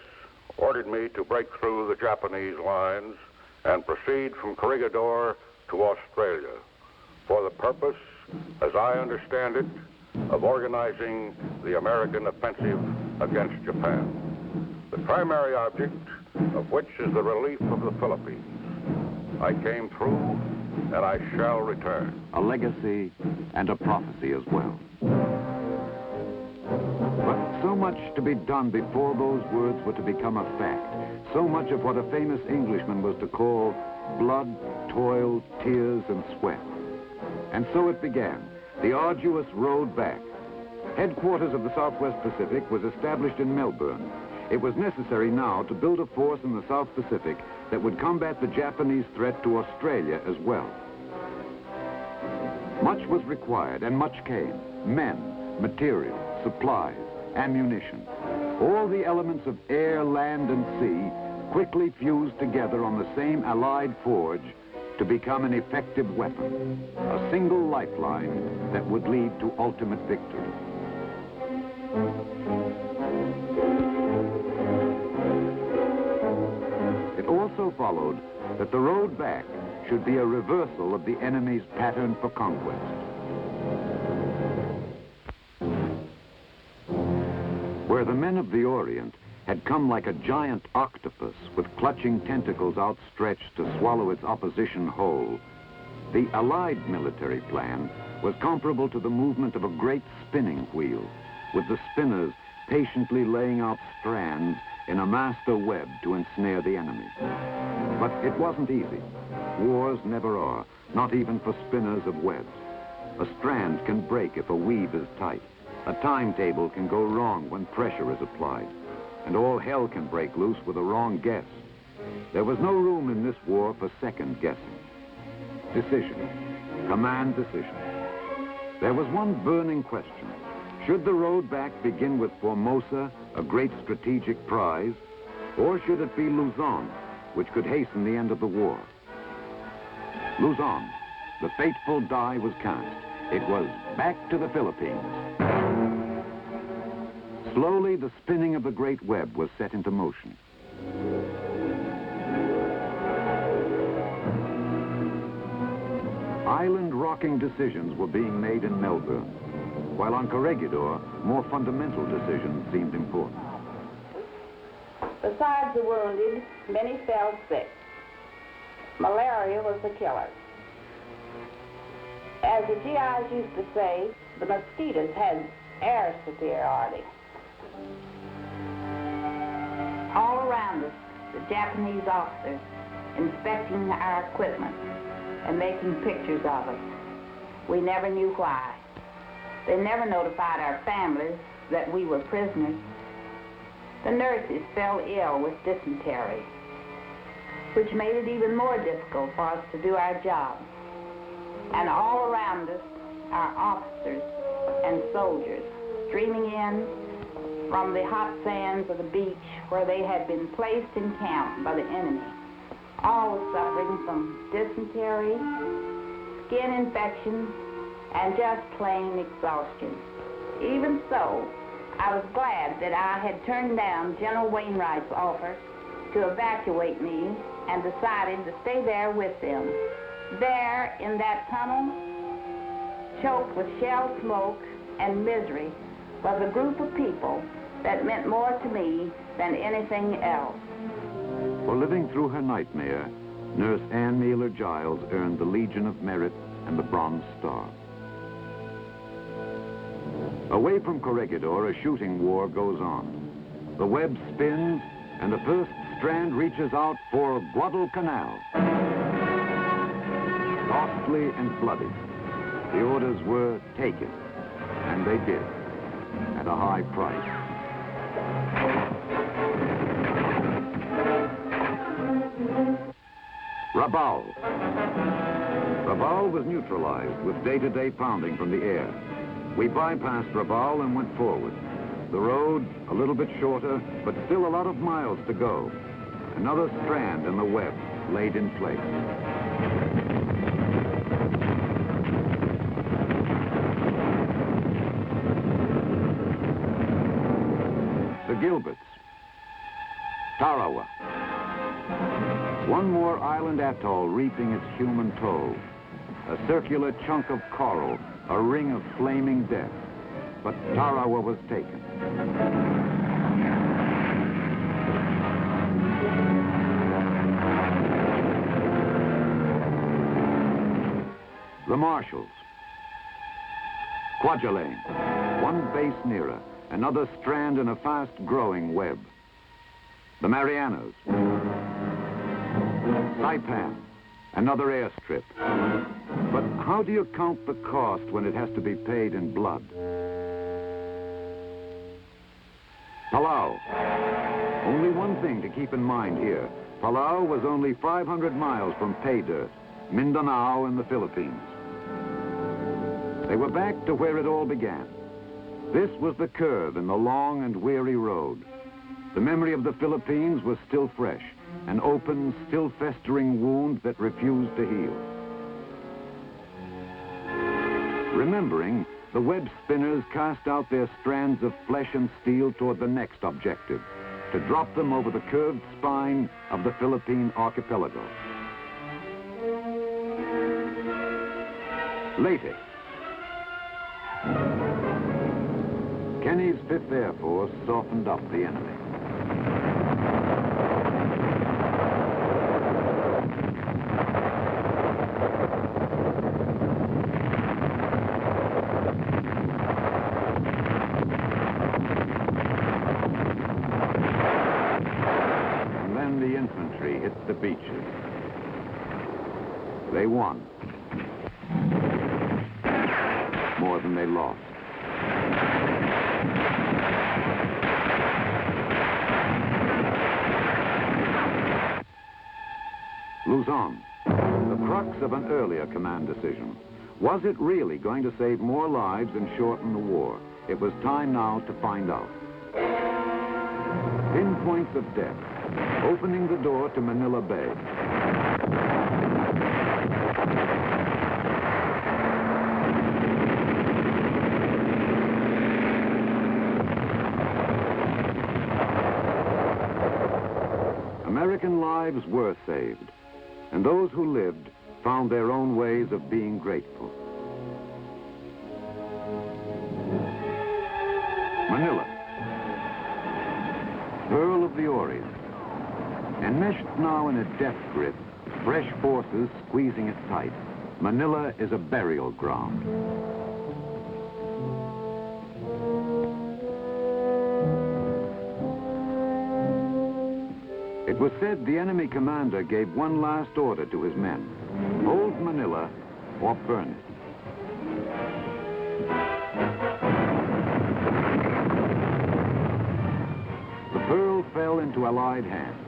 P: ordered me to break through the Japanese lines and proceed from Corregidor to Australia for the purpose, as I understand it, of organizing the American offensive against Japan. The primary object of which is the relief of the Philippines. I came through, and I shall return.
O: A legacy and a prophecy as well. But so much to be done before those words were to become a fact. So much of what a famous Englishman was to call blood, toil, tears, and sweat. And so it began, the arduous road back. Headquarters of the Southwest Pacific was established in Melbourne. It was necessary now to build a force in the South Pacific that would combat the Japanese threat to Australia as well. Much was required and much came. Men, material, supplies, ammunition. All the elements of air, land, and sea quickly fused together on the same allied forge to become an effective weapon, a single lifeline that would lead to ultimate victory. It also followed that the road back should be a reversal of the enemy's pattern for conquest. Where the men of the Orient had come like a giant octopus with clutching tentacles outstretched to swallow its opposition whole, the Allied military plan was comparable to the movement of a great spinning wheel, with the spinners patiently laying out strands in a master web to ensnare the enemy. But it wasn't easy. Wars never are, not even for spinners of webs. A strand can break if a weave is tight. A timetable can go wrong when pressure is applied. And all hell can break loose with a wrong guess. There was no room in this war for second guessing. Decision. Command decision. There was one burning question. Should the road back begin with Formosa, a great strategic prize, or should it be Luzon, which could hasten the end of the war? Luzon. The fateful die was cast. It was back to the Philippines. Slowly, the spinning of the great web was set into motion. Island-rocking decisions were being made in Melbourne, while on Corregidor, more fundamental decisions seemed important.
N: Besides the wounded, many fell sick. Malaria was the killer. As the GIs used to say, the mosquitoes had air superiority. All around us, the Japanese officers inspecting our equipment and making pictures of us. We never knew why. They never notified our families that we were prisoners. The nurses fell ill with dysentery, which made it even more difficult for us to do our job. And all around us, our officers and soldiers streaming in from the hot sands of the beach where they had been placed in camp by the enemy, all suffering from dysentery, skin infection, and just plain exhaustion. Even so, I was glad that I had turned down General Wainwright's offer to evacuate me and decided to stay there with them. There, in that tunnel, choked with shell smoke and misery, was a group of people that meant more to me than anything else.
O: For living through her nightmare, Nurse Ann Mueller Giles earned the Legion of Merit and the Bronze Star. Away from Corregidor, a shooting war goes on. The web spins, and the first strand reaches out for Guadalcanal. Costly and bloody, the orders were taken, and they did, at a high price. Rabaul. Rabaul was neutralized with day-to-day pounding from the air. We bypassed Rabaul and went forward. The road, a little bit shorter, but still a lot of miles to go. Another strand in the web laid in place. The Gilberts. Tarawa. One more island atoll reaping its human toll. A circular chunk of coral, a ring of flaming death. But Tarawa was taken. The Marshalls. Kwajalein, one base nearer, another strand in a fast-growing web. The Marianas. Saipan, another airstrip. But how do you count the cost when it has to be paid in blood? Palau. Only one thing to keep in mind here. Palau was only 500 miles from pay dirt, Mindanao in the Philippines. They were back to where it all began. This was the curve in the long and weary road. The memory of the Philippines was still fresh, an open, still festering wound that refused to heal. Remembering, the web spinners cast out their strands of flesh and steel toward the next objective, to drop them over the curved spine of the Philippine archipelago. Leyte. Kenny's 5th Air Force softened up the enemy. Hit the beaches. They won. More than they lost. Luzon, the crux of an earlier command decision. Was it really going to save more lives and shorten the war? It was time now to find out. Pinpoints of death, opening the door to Manila Bay. American lives were saved, and those who lived found their own ways of being grateful. Manila, Pearl of the Orient. Enmeshed now in a death grip, fresh forces squeezing it tight, Manila is a burial ground. It was said the enemy commander gave one last order to his men: hold Manila or burn it. The Pearl fell into Allied hands.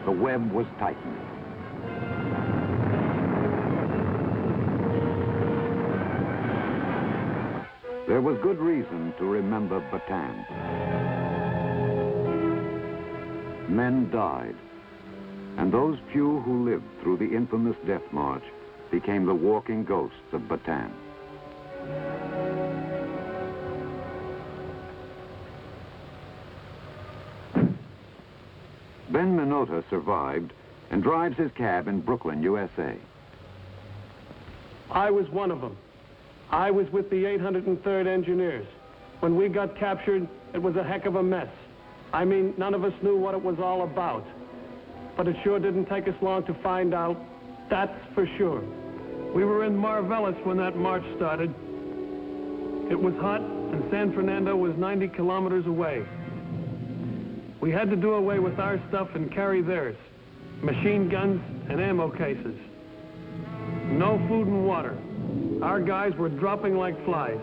O: The web was tightened. There was good reason to remember Bataan. Men died, and those few who lived through the infamous Death March became the walking ghosts of Bataan. Ben Minota survived and drives his cab in Brooklyn, USA.
Q: I was one of them. I was with the 803rd Engineers. When we got captured, it was a heck of a mess. I mean, none of us knew what it was all about. But it sure didn't take us long to find out, that's for sure. We were in Marvellis when that march started. It was hot, and San Fernando was 90 kilometers away. We had to do away with our stuff and carry theirs. Machine guns and ammo cases. No food and water. Our guys were dropping like flies.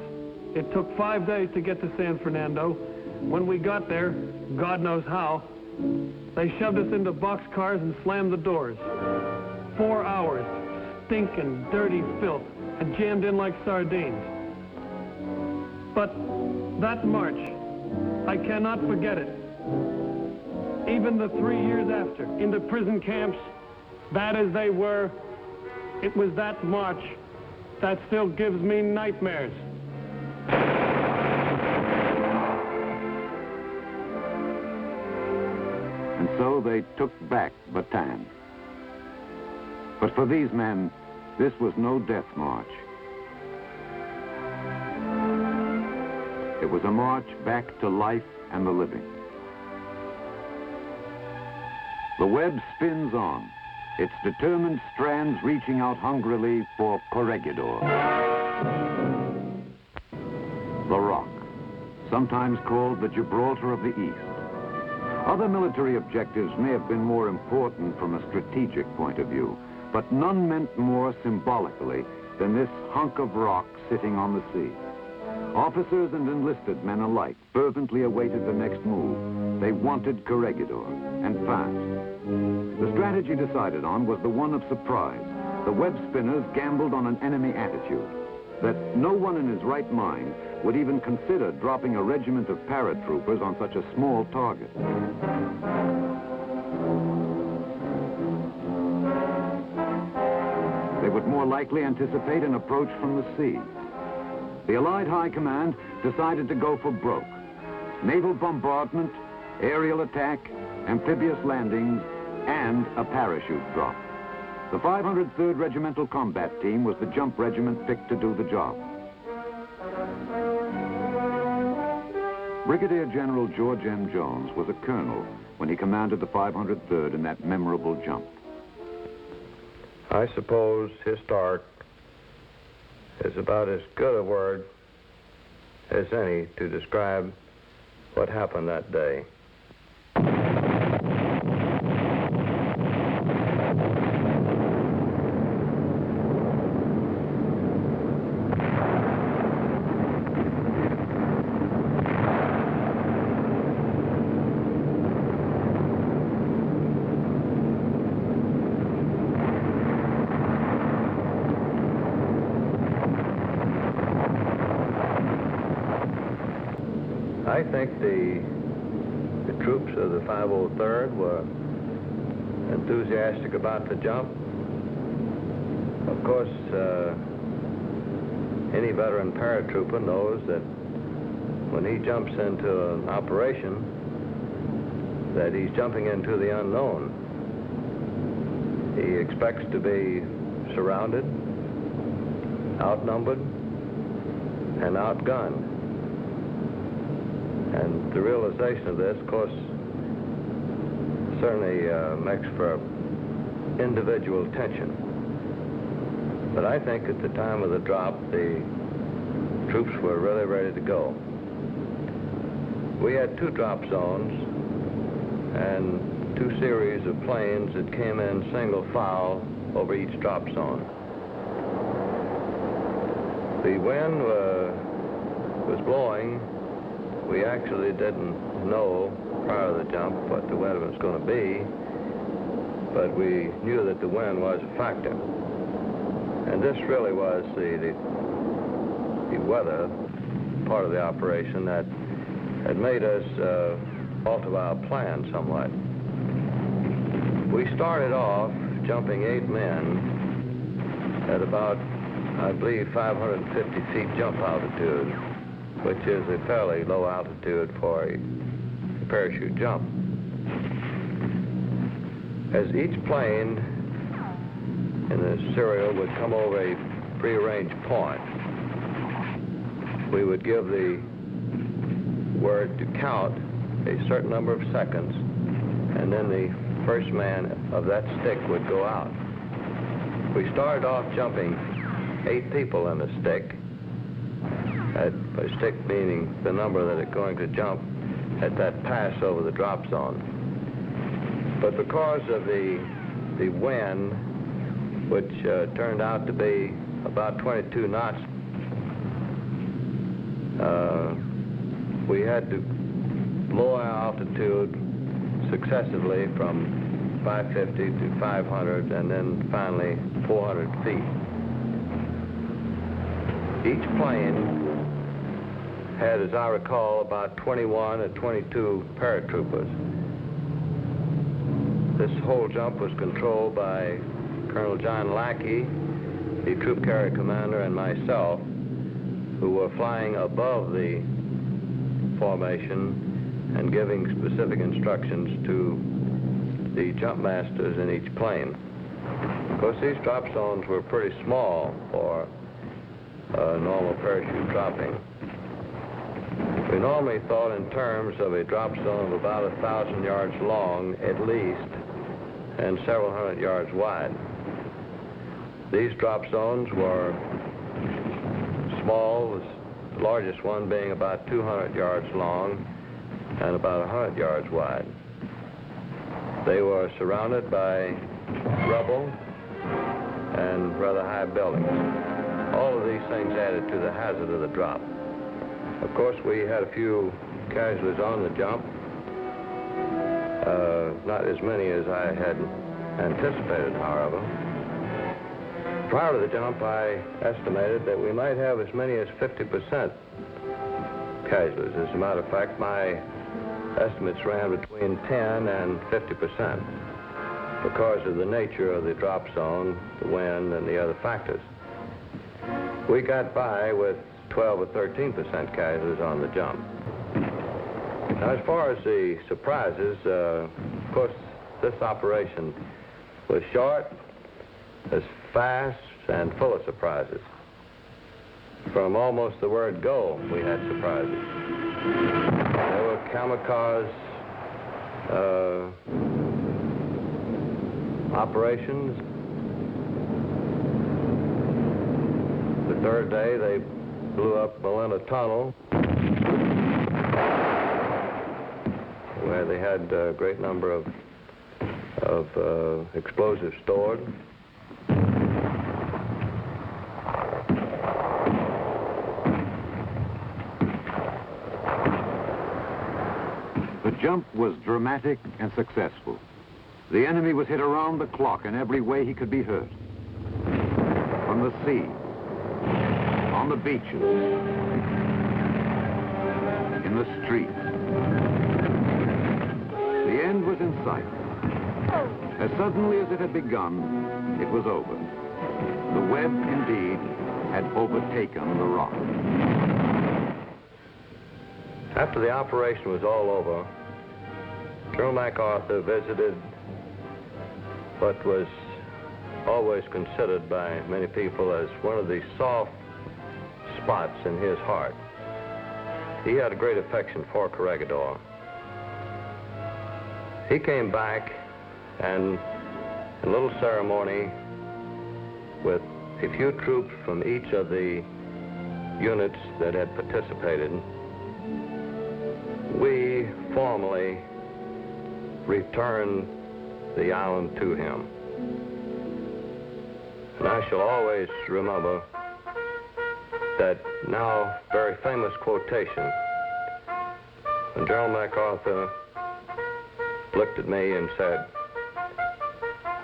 Q: It took 5 days to get to San Fernando. When we got there, God knows how, they shoved us into boxcars and slammed the doors. 4 hours, stinking, dirty filth, and jammed in like sardines. But that march, I cannot forget it. Even the 3 years after, in the prison camps, bad as they were, it was that march that still gives me nightmares.
O: And so they took back Bataan. But for these men, this was no death march. It was a march back to life and the living. The web spins on, its determined strands reaching out hungrily for Corregidor. The Rock, sometimes called the Gibraltar of the East. Other military objectives may have been more important from a strategic point of view, but none meant more symbolically than this hunk of rock sitting on the sea. Officers and enlisted men alike fervently awaited the next move. They wanted Corregidor, and fast. The strategy decided on was the one of surprise. The web spinners gambled on an enemy attitude, that no one in his right mind would even consider dropping a regiment of paratroopers on such a small target. They would more likely anticipate an approach from the sea. The Allied High Command decided to go for broke. Naval bombardment, aerial attack, amphibious landings, and a parachute drop. The 503rd Regimental Combat Team was the jump regiment picked to do the job. Brigadier General George M. Jones was a colonel when he commanded the 503rd in that memorable jump.
R: I suppose historic is about as good a word as any to describe what happened that day. I think the troops of the 503rd were enthusiastic about the jump. Of course, any veteran paratrooper knows that when he jumps into an operation, that he's jumping into the unknown. He expects to be surrounded, outnumbered, and outgunned. And the realization of this, of course, certainly makes for individual tension. But I think at the time of the drop, the troops were really ready to go. We had 2 drop zones and 2 series of planes that came in single file over each drop zone. The wind was blowing. We actually didn't know prior to the jump what the weather was going to be, but we knew that the wind was a factor. And this really was the weather part of the operation that had made us alter our plan somewhat. We started off jumping 8 men at about, I believe, 550 feet jump altitude, which is a fairly low altitude for a parachute jump. As each plane in the serial would come over a prearranged point, we would give the word to count a certain number of seconds, and then the first man of that stick would go out. We started off jumping 8 people in a stick, by stick meaning the number that are going to jump at that pass over the drop zone. But because of the wind, which turned out to be about 22 knots, we had to lower our altitude successively from 550 to 500 and then finally 400 feet. Each plane had, as I recall, about 21 or 22 paratroopers. This whole jump was controlled by Colonel John Lackey, the troop carrier commander, and myself, who were flying above the formation and giving specific instructions to the jump masters in each plane. Of course, these drop zones were pretty small for normal parachute dropping. We normally thought in terms of a drop zone of about 1,000 yards long at least and several hundred yards wide. These drop zones were small, the largest one being about 200 yards long and about 100 yards wide. They were surrounded by rubble and rather high buildings. All of these things added to the hazard of the drop. Of course, we had a few casualties on the jump, not as many as I had anticipated, however. Prior to the jump, I estimated that we might have as many as 50% casualties. As a matter of fact, my estimates ran between 10 and 50% because of the nature of the drop zone, the wind, and the other factors. We got by with 12 or 13% casualties on the jump. Now, as far as the surprises, of course, this operation was short, was fast, and full of surprises. From almost the word go, we had surprises. There were kamikaze operations. The third day, they blew up Molina Tunnel, where they had a great number of explosives stored.
O: The jump was dramatic and successful. The enemy was hit around the clock in every way he could be hurt. From the sea, on the beaches, in the streets. The end was in sight. As suddenly as it had begun, it was over. The web, indeed, had overtaken the rock.
R: After the operation was all over, General MacArthur visited what was always considered by many people as one of the soft spots in his heart. He had a great affection for Corregidor. He came back and in a little ceremony with a few troops from each of the units that had participated, we formally returned the island to him. And I shall always remember that now very famous quotation when General MacArthur looked at me and said,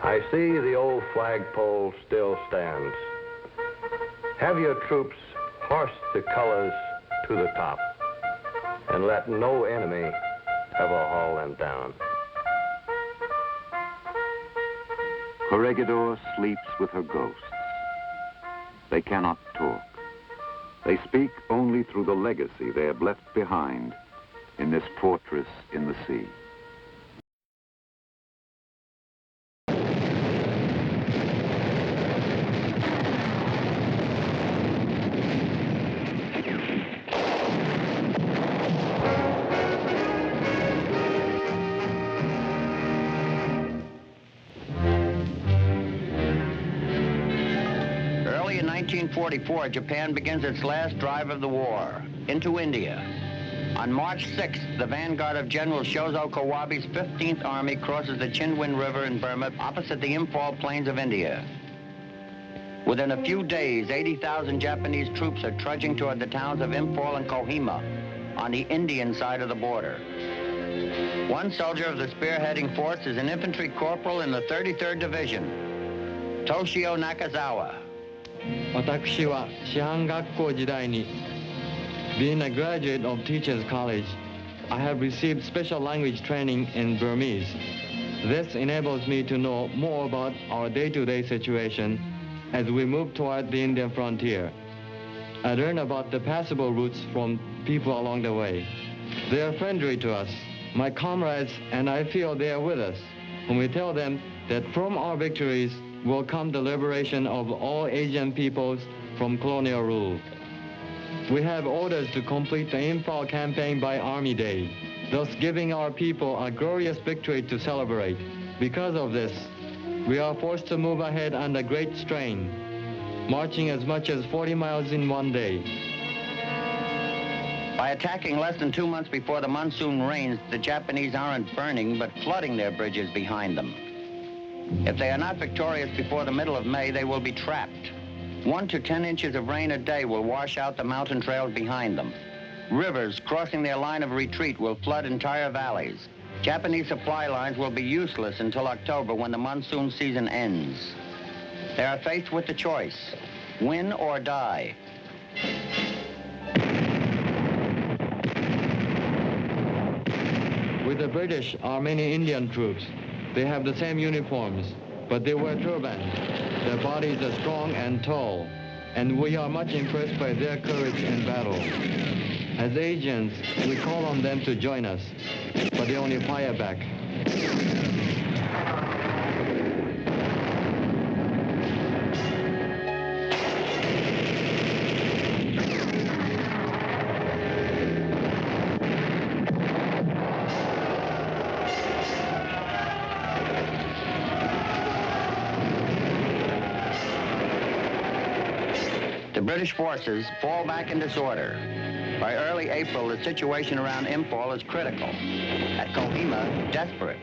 R: "I see the old flagpole still stands. Have your troops hoist the colors to the top and let no enemy ever haul them down."
O: Corregidor sleeps with her ghosts. They cannot talk. They speak only through the legacy they have left behind in this fortress in the sea.
G: Early in 1944, Japan begins its last drive of the war into India. On March 6th, the vanguard of General Shozo Kawabe's 15th Army crosses the Chinwin River in Burma opposite the Imphal Plains of India. Within a few days, 80,000 Japanese troops are trudging toward the towns of Imphal and Kohima on the Indian side of the border. One soldier of the spearheading force is an infantry corporal in the 33rd Division, Toshio Nakazawa.
I: 私は師範学校時代に Being a graduate of Teachers College, I have received special language training in Burmese. This enables me to know more about our day-to-day situation as we move toward the Indian frontier. I learn about the passable routes from people along the way. They are friendly to us, my comrades, and I feel they are with us when we tell them that from our victories will come the liberation of all Asian peoples from colonial rule. We have orders to complete the Imphal campaign by Army Day, thus giving our people a glorious victory to celebrate. Because of this, we are forced to move ahead under great strain, marching as much as 40 miles in one day.
G: By attacking less than 2 months before the monsoon rains, the Japanese aren't burning, but flooding their bridges behind them. If they are not victorious before the middle of May, they will be trapped. 1 to 10 inches of rain a day will wash out the mountain trails behind them. Rivers crossing their line of retreat will flood entire valleys. Japanese supply lines will be useless until October when the monsoon season ends. They are faced with the choice, win or die.
I: With the British are many Indian troops. They have the same uniforms, but they wear turbans. Their bodies are strong and tall, and we are much impressed by their courage in battle. As Asians, we call on them to join us, but they only fire back.
G: The British forces fall back in disorder. By early April, the situation around Imphal is critical. At Kohima, desperate.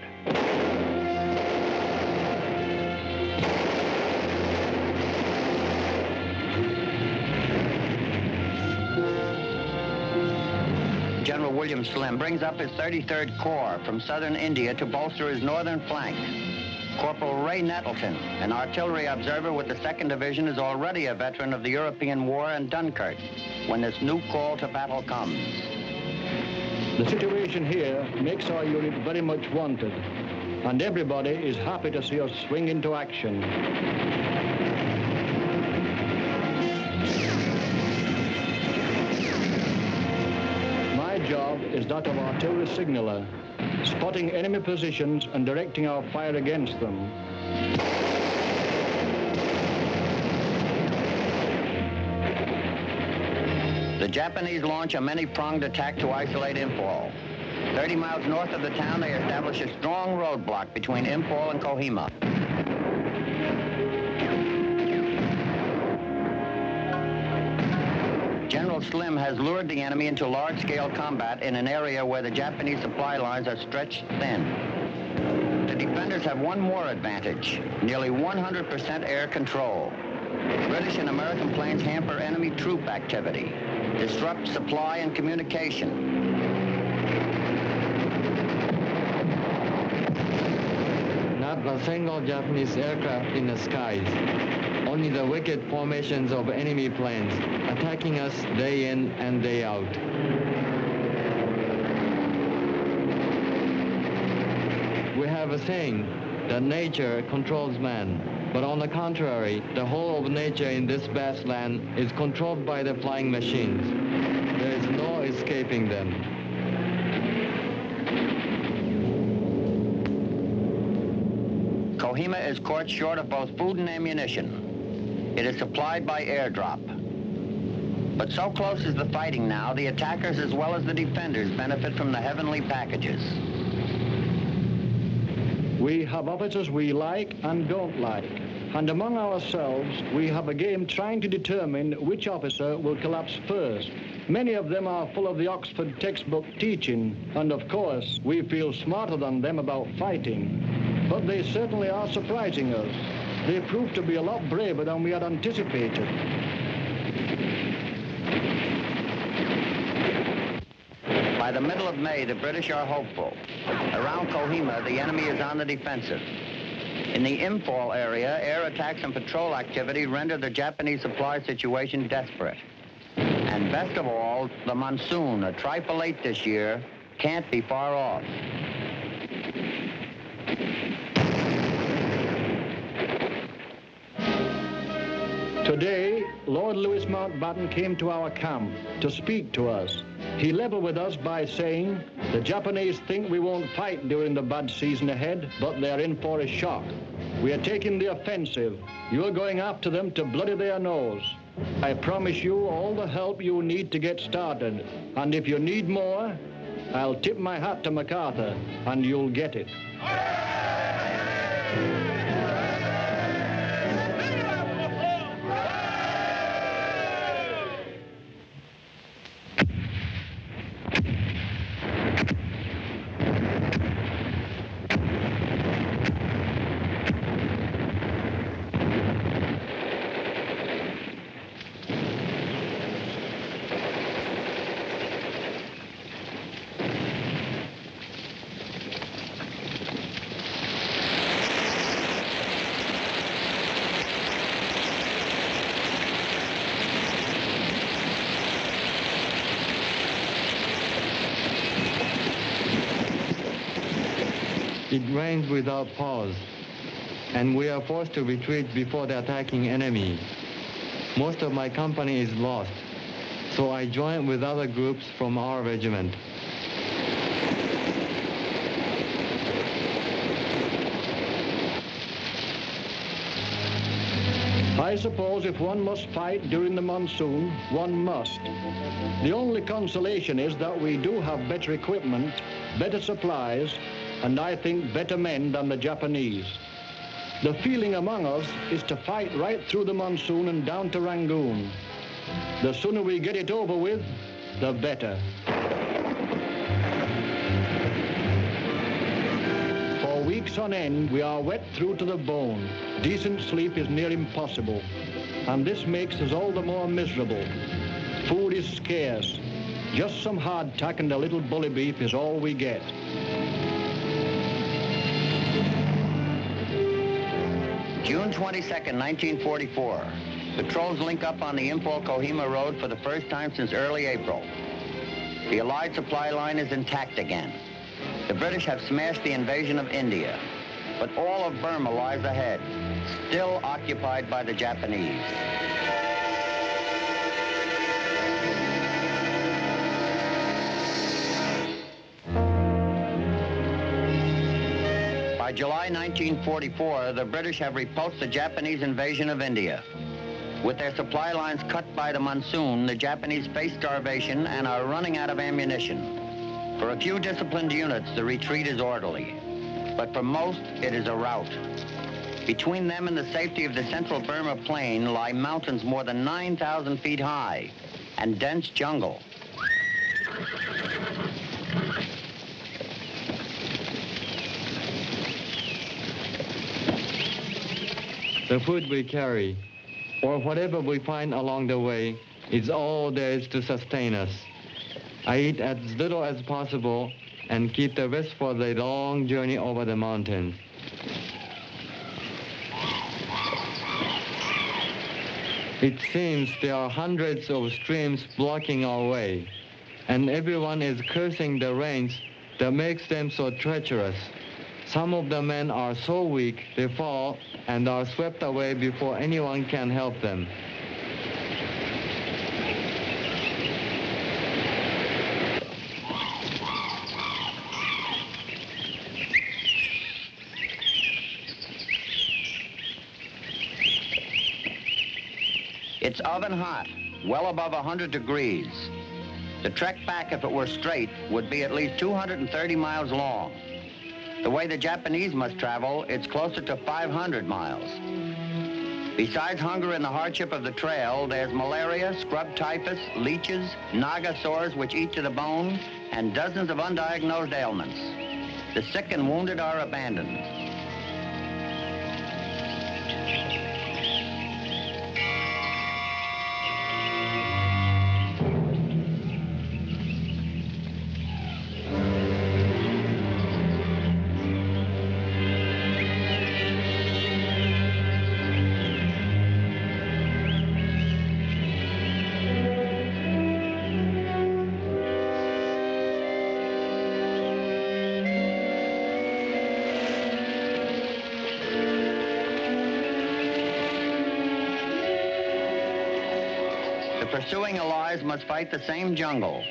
G: General William Slim brings up his 33rd Corps from southern India to bolster his northern flank. Corporal Ray Nettleton, an artillery observer with the 2nd Division, is already a veteran of the European War and Dunkirk when this new call to battle comes.
S: The situation here makes our unit very much wanted, and everybody is happy to see us swing into action. My job is that of artillery signaller, spotting enemy positions and directing our fire against them.
G: The Japanese launch a many-pronged attack to isolate Imphal. 30 miles north of the town, they establish a strong roadblock between Imphal and Kohima. General Slim has lured the enemy into large-scale combat in an area where the Japanese supply lines are stretched thin. The defenders have one more advantage, nearly 100% air control. British and American planes hamper enemy troop activity, disrupt supply and communication.
I: not a single Japanese aircraft in the skies. Only the wicked formations of enemy planes attacking us day in and day out. We have a saying that nature controls man, but on the contrary, the whole of nature in this vast land is controlled by the flying machines. There is no escaping them.
G: Kohima is caught short of both food and ammunition. It is supplied by airdrop. But so close is the fighting now, the attackers as well as the defenders benefit from the heavenly packages.
S: We have officers we like and don't like. And among ourselves, we have a game trying to determine which officer will collapse first. Many of them are full of the Oxford textbook teaching, and of course, we feel smarter than them about fighting. But they certainly are surprising us. They prove to be a lot braver than we had anticipated.
G: By the middle of May, the British are hopeful. Around Kohima, the enemy is on the defensive. In the Imphal area, air attacks and patrol activity render the Japanese supply situation desperate. And best of all, the monsoon, a trifle late this year, can't be far off.
S: Today, Lord Louis Mountbatten came to our camp to speak to us. He leveled with us by saying, the Japanese think we won't fight during the bad season ahead, but they're in for a shock. We are taking the offensive. You're going after them to bloody their nose. I promise you all the help you need to get started. And if you need more, I'll tip my hat to MacArthur, and you'll get it.
I: It rains without pause, and we are forced to retreat before the attacking enemy. Most of my company is lost, so I joined with other groups from our regiment.
S: I suppose if one must fight during the monsoon, one must. The only consolation is that we do have better equipment, better supplies, and I think better men than the Japanese. The feeling among us is to fight right through the monsoon and down to Rangoon. The sooner we get it over with, the better. For weeks on end, we are wet through to the bone. Decent sleep is near impossible, and this makes us all the more miserable. Food is scarce. Just some hardtack and a little bully beef is all we get.
G: June 22nd, 1944. Patrols link up on the Imphal-Kohima road for the first time since early April. The Allied supply line is intact again. The British have smashed the invasion of India, but all of Burma lies ahead, still occupied by the Japanese. By July 1944, the British have repulsed the Japanese invasion of India. With their supply lines cut by the monsoon, the Japanese face starvation and are running out of ammunition. For a few disciplined units, the retreat is orderly, but for most, it is a rout. Between them and the safety of the central Burma plain lie mountains more than 9,000 feet high and dense jungle.
I: The food we carry, or whatever we find along the way, is all there is to sustain us. I eat as little as possible and keep the rest for the long journey over the mountains. It seems there are hundreds of streams blocking our way, and everyone is cursing the rains that makes them so treacherous. Some of the men are so weak they fall and are swept away before anyone can help them.
G: It's oven hot, well above 100 degrees. The trek back, if it were straight, would be at least 230 miles long. The way the Japanese must travel, it's closer to 500 miles. Besides hunger and the hardship of the trail, there's malaria, scrub typhus, leeches, naga sores which eat to the bone, and dozens of undiagnosed ailments. The sick and wounded are abandoned. The pursuing Allies must fight the same jungle,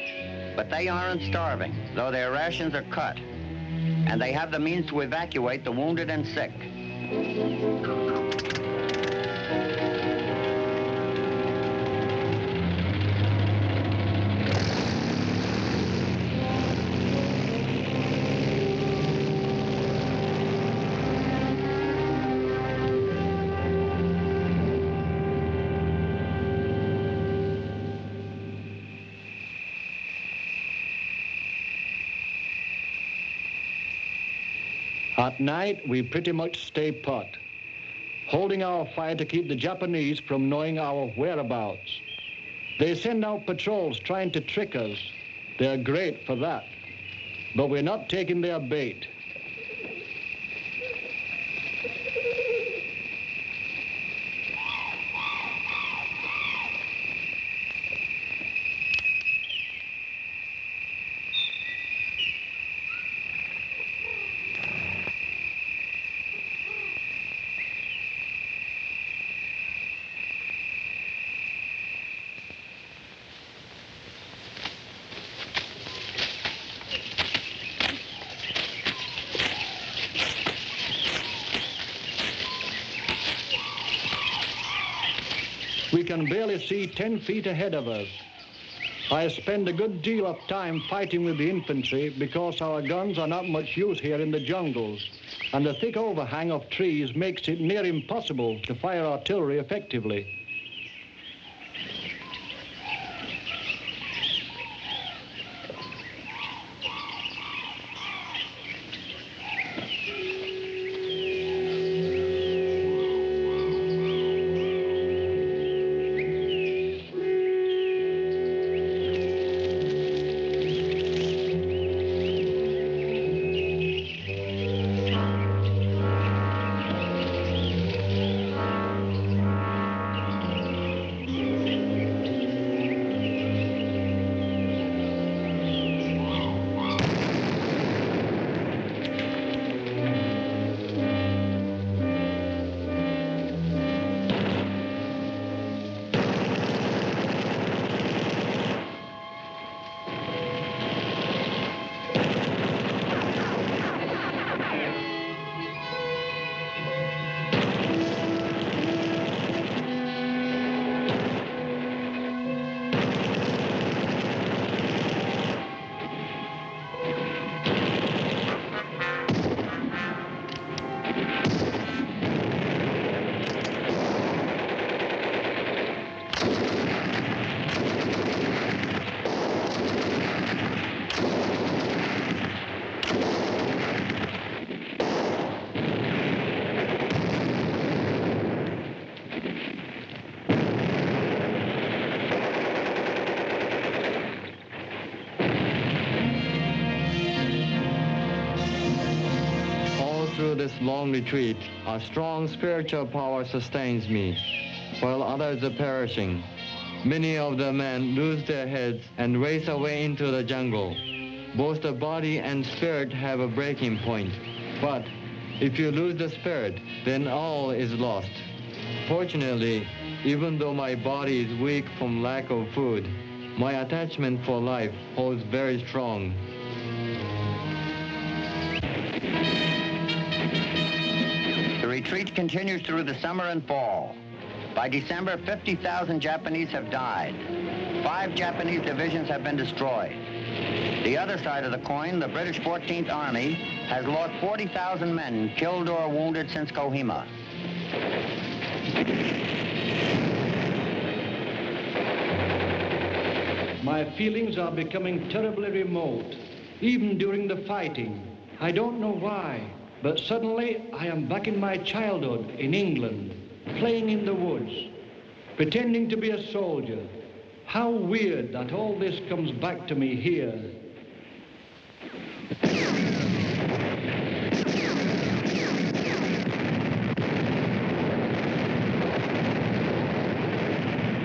G: but they aren't starving, though their rations are cut, and they have the means to evacuate the wounded and sick.
S: At night, we pretty much stay put, holding our fire to keep the Japanese from knowing our whereabouts. They send out patrols trying to trick us. They're great for that, but we're not taking their bait. We can barely see 10 feet ahead of us. I spend a good deal of time fighting with the infantry because our guns are not much use here in the jungles, and the thick overhang of trees makes it near impossible to fire artillery effectively.
I: Through this long retreat, a strong spiritual power sustains me. while others are perishing. Many of the men lose their heads and race away into the jungle. Both the body and spirit have a breaking point. But if you lose the spirit, then all is lost. Fortunately, even though my body is weak from lack of food, my attachment for life holds very strong.
G: The retreat continues through the summer and fall. By December, 50,000 Japanese have died. 5 Japanese divisions have been destroyed. The other side of the coin, the British 14th Army, has lost 40,000 men killed or wounded since Kohima.
S: My feelings are becoming terribly remote, even during the fighting. I don't know why, but suddenly I am back in my childhood in England, playing in the woods, pretending to be a soldier. How weird that all this comes back to me here.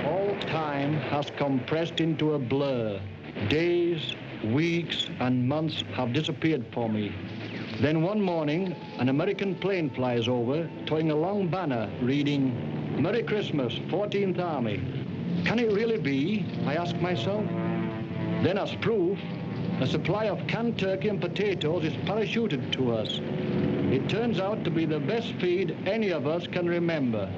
S: All time has compressed into a blur. Days, weeks, and months have disappeared for me. Then one morning, an American plane flies over, towing a long banner reading, "Merry Christmas, 14th Army." Can it really be? I ask myself. Then as proof, a supply of canned turkey and potatoes is parachuted to us. It turns out to be the best feed any of us can remember.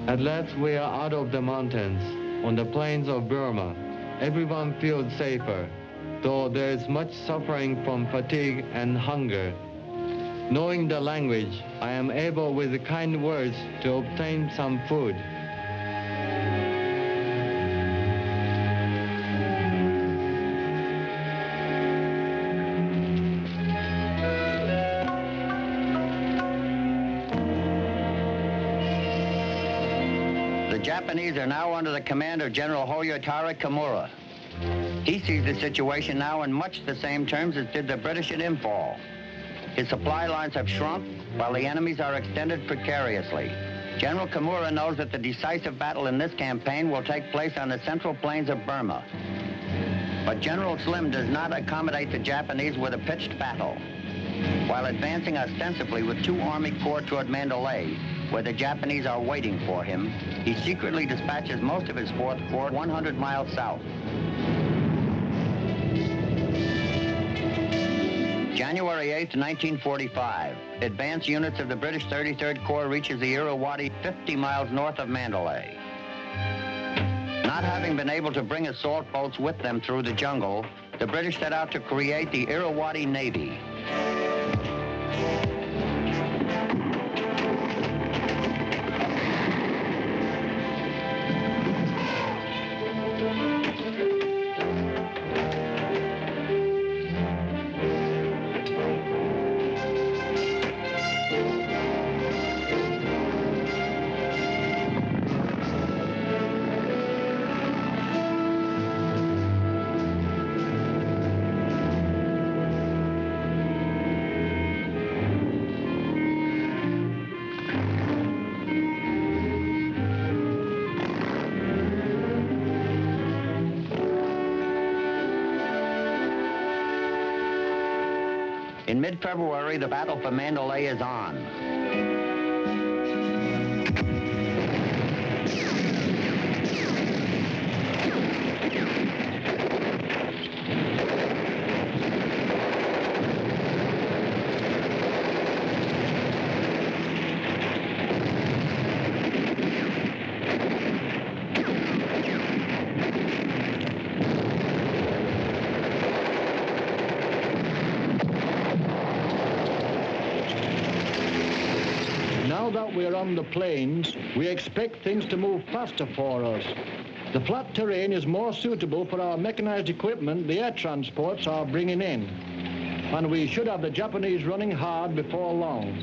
I: At last we are out of the mountains, on the plains of Burma. Everyone feels safer, though there is much suffering from fatigue and hunger. Knowing the language, I am able with kind words to obtain some food.
G: The Japanese are now under the command of General Hoyotara Kimura. He sees the situation now in much the same terms as did the British at Imphal. His supply lines have shrunk, while the enemy's are extended precariously. General Kimura knows that the decisive battle in this campaign will take place on the central plains of Burma. But General Slim does not accommodate the Japanese with a pitched battle. While advancing ostensibly with 2 Army Corps toward Mandalay, where the Japanese are waiting for him, he secretly dispatches most of his 4th Corps 100 miles south. January 8, 1945, advance units of the British 33rd Corps reaches the Irrawaddy 50 miles north of Mandalay. Not having been able to bring assault boats with them through the jungle, the British set out to create the Irrawaddy Navy. In mid-February, the battle for Mandalay is on.
S: Now that we're on the plains, we expect things to move faster for us. The flat terrain is more suitable for our mechanized equipment the air transports are bringing in. And we should have the Japanese running hard before long.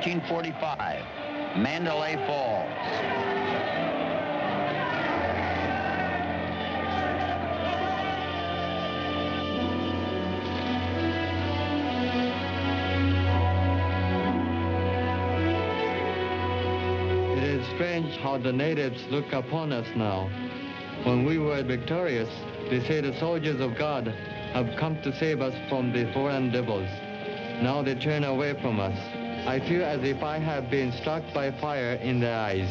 G: 1945, Mandalay Falls.
I: It is strange how the natives look upon us now. When we were victorious, they say the soldiers of God have come to save us from the foreign devils. Now they turn away from us. I feel as if I have been struck by fire in their eyes.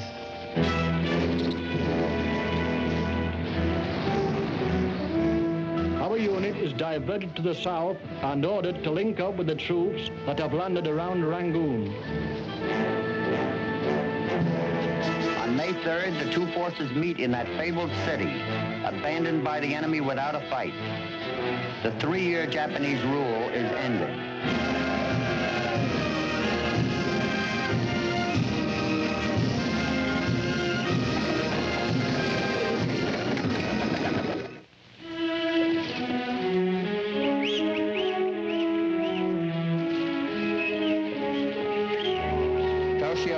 S: Our unit is diverted to the south and ordered to link up with the troops that have landed around Rangoon.
G: On May 3rd, the two forces meet in that fabled city, abandoned by the enemy without a fight. The 3-year Japanese rule is ended.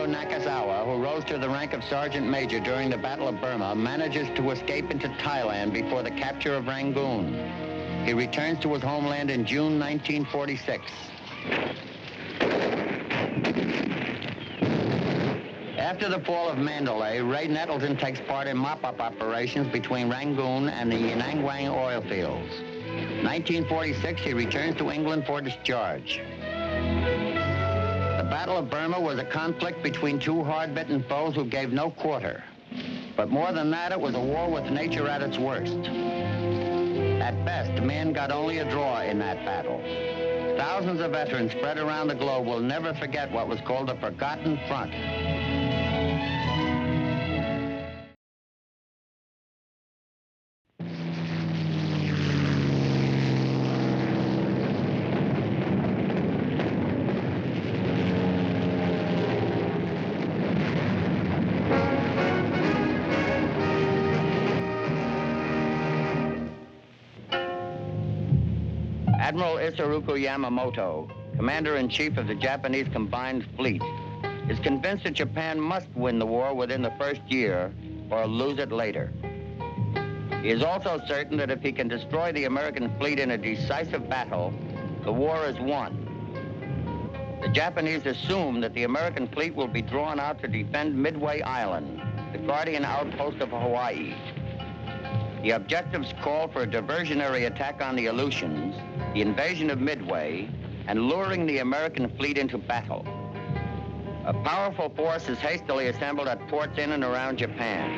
G: Nakazawa, who rose to the rank of Sergeant Major during the Battle of Burma, manages to escape into Thailand before the capture of Rangoon. He returns to his homeland in June 1946. After the fall of Mandalay, Ray Nettleton takes part in mop-up operations between Rangoon and the Yanangwang oil fields. 1946, he returns to England for discharge. The Battle of Burma was a conflict between two hard-bitten foes who gave no quarter. But more than that, it was a war with nature at its worst. At best, men got only a draw in that battle. Thousands of veterans spread around the globe will never forget what was called the Forgotten Front. Admiral Isoroku Yamamoto, Commander-in-Chief of the Japanese Combined Fleet, is convinced that Japan must win the war within the first year or lose it later. He is also certain that if he can destroy the American fleet in a decisive battle, the war is won. The Japanese assume that the American fleet will be drawn out to defend Midway Island, the guardian outpost of Hawaii. The objectives call for a diversionary attack on the Aleutians, the invasion of Midway, and luring the American fleet into battle. A powerful force is hastily assembled at ports in and around Japan.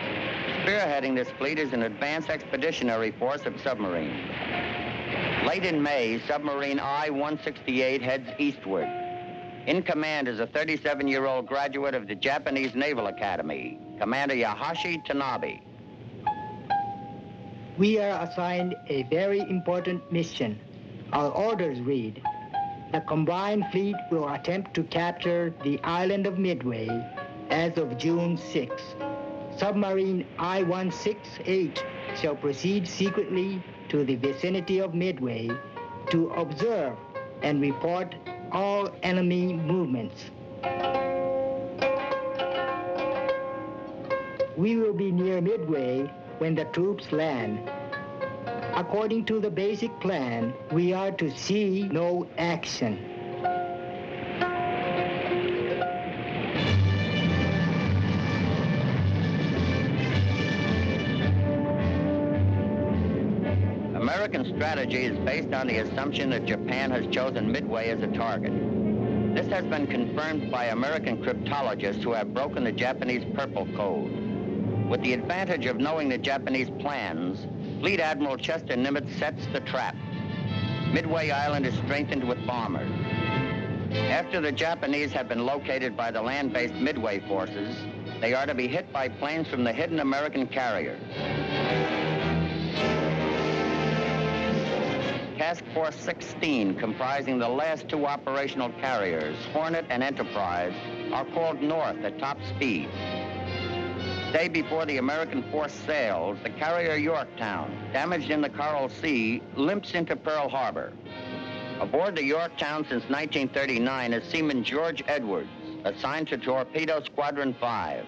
G: Spearheading this fleet is an advanced expeditionary force of submarines. Late in May, submarine I-168 heads eastward. In command is a 37-year-old graduate of the Japanese Naval Academy, Commander Yahashi Tanabe.
T: We are assigned a very important mission. Our orders read, the combined fleet will attempt to capture the island of Midway as of June 6. Submarine I-168 shall proceed secretly to the vicinity of Midway to observe and report all enemy movements. We will be near Midway when the troops land. According to the basic plan, we are to see no action.
G: American strategy is based on the assumption that Japan has chosen Midway as a target. This has been confirmed by American cryptologists who have broken the Japanese Purple Code. With the advantage of knowing the Japanese plans, Fleet Admiral Chester Nimitz sets the trap. Midway Island is strengthened with bombers. After the Japanese have been located by the land-based Midway forces, they are to be hit by planes from the hidden American carriers. Task Force 16, comprising the last two operational carriers, Hornet and Enterprise, are called north at top speed. The day before the American force sails, the carrier Yorktown, damaged in the Coral Sea, limps into Pearl Harbor. Aboard the Yorktown since 1939 is seaman George Edwards, assigned to Torpedo Squadron 5.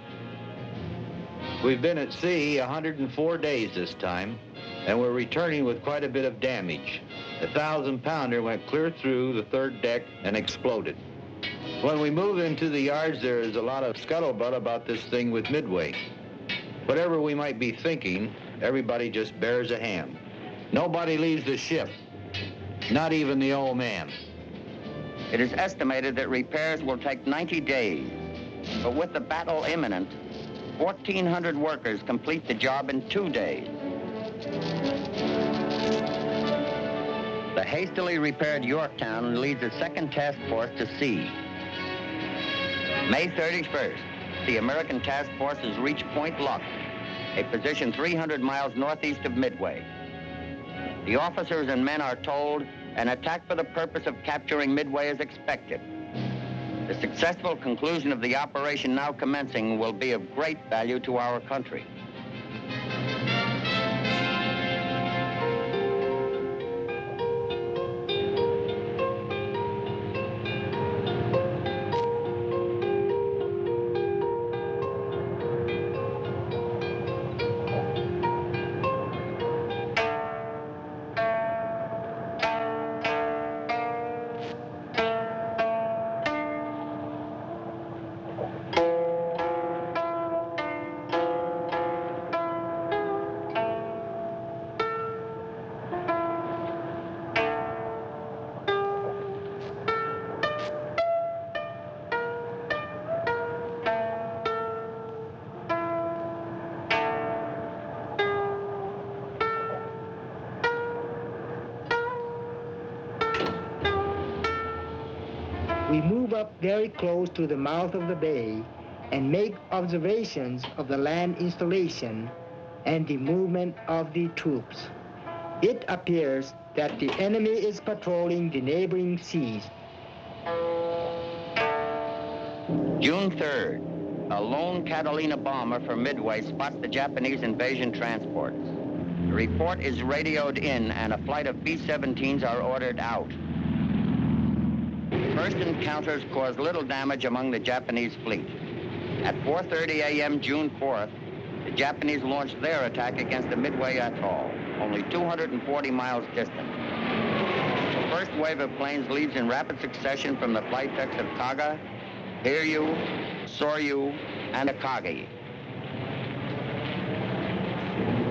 U: We've been at sea 104 days this time, and we're returning with quite a bit of damage. The 1,000-pounder went clear through the third deck and exploded. When we move into the yards, there is a lot of scuttlebutt about this thing with Midway. Whatever we might be thinking, everybody just bears a hand. Nobody leaves the ship, not even the old man.
G: It is estimated that repairs will take 90 days, but with the battle imminent, 1,400 workers complete the job in 2 days. The hastily repaired Yorktown leads a second task force to sea. May 31st, the American task forces reach Point Luck, a position 300 miles northeast of Midway. The officers and men are told an attack for the purpose of capturing Midway is expected. The successful conclusion of the operation now commencing will be of great value to our country.
T: We move up very close to the mouth of the bay and make observations of the land installation and the movement of the troops. It appears that the enemy is patrolling the neighboring seas.
G: June 3rd, a lone Catalina bomber from Midway spots the Japanese invasion transports. The report is radioed in and a flight of B-17s are ordered out. First encounters caused little damage among the Japanese fleet. At 4:30 a.m. June 4th, the Japanese launched their attack against the Midway Atoll, only 240 miles distant. The first wave of planes leaves in rapid succession from the flight decks of Kaga, Hiryu, Soryu, and Akagi.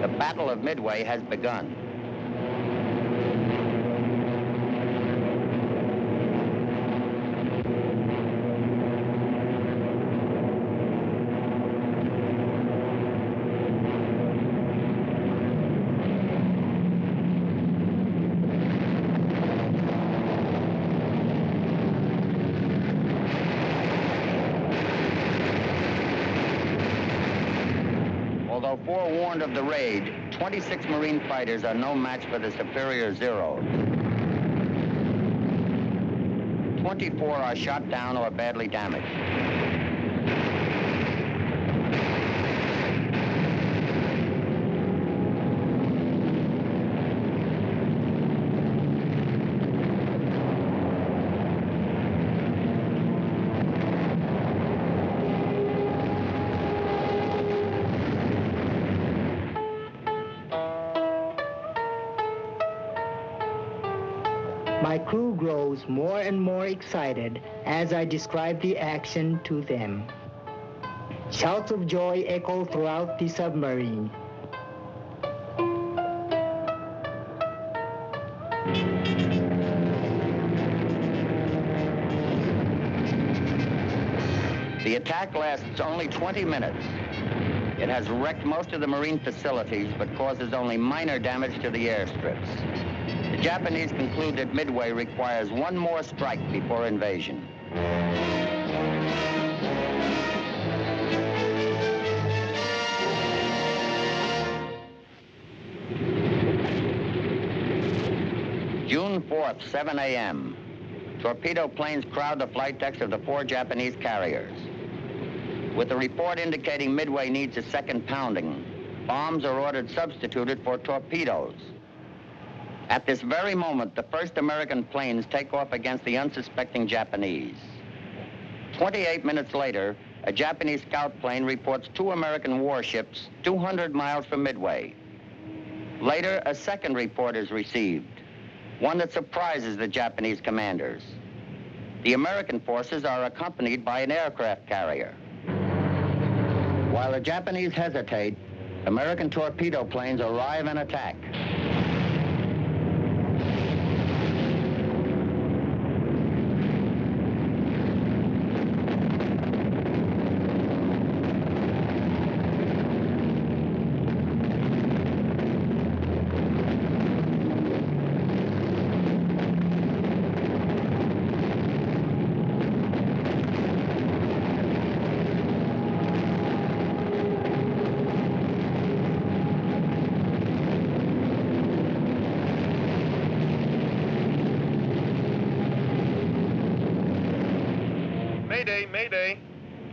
G: The Battle of Midway has begun. Although forewarned of the raid, 26 Marine fighters are no match for the superior Zeros. 24 are shot down or badly damaged.
T: My crew grows more and more excited as I describe the action to them. Shouts of joy echo throughout the submarine.
G: The attack lasts only 20 minutes. It has wrecked most of the Marine facilities, but causes only minor damage to the airstrips. The Japanese conclude that Midway requires one more strike before invasion. June 4th, 7 a.m. Torpedo planes crowd the flight decks of the 4 Japanese carriers. With the report indicating Midway needs a second pounding, bombs are ordered substituted for torpedoes. At this very moment, the first American planes take off against the unsuspecting Japanese. 28 minutes later, a Japanese scout plane reports 2 American warships 200 miles from Midway. Later, a second report is received, one that surprises the Japanese commanders. The American forces are accompanied by an aircraft carrier. While the Japanese hesitate, American torpedo planes arrive and attack.
B: Mayday, mayday.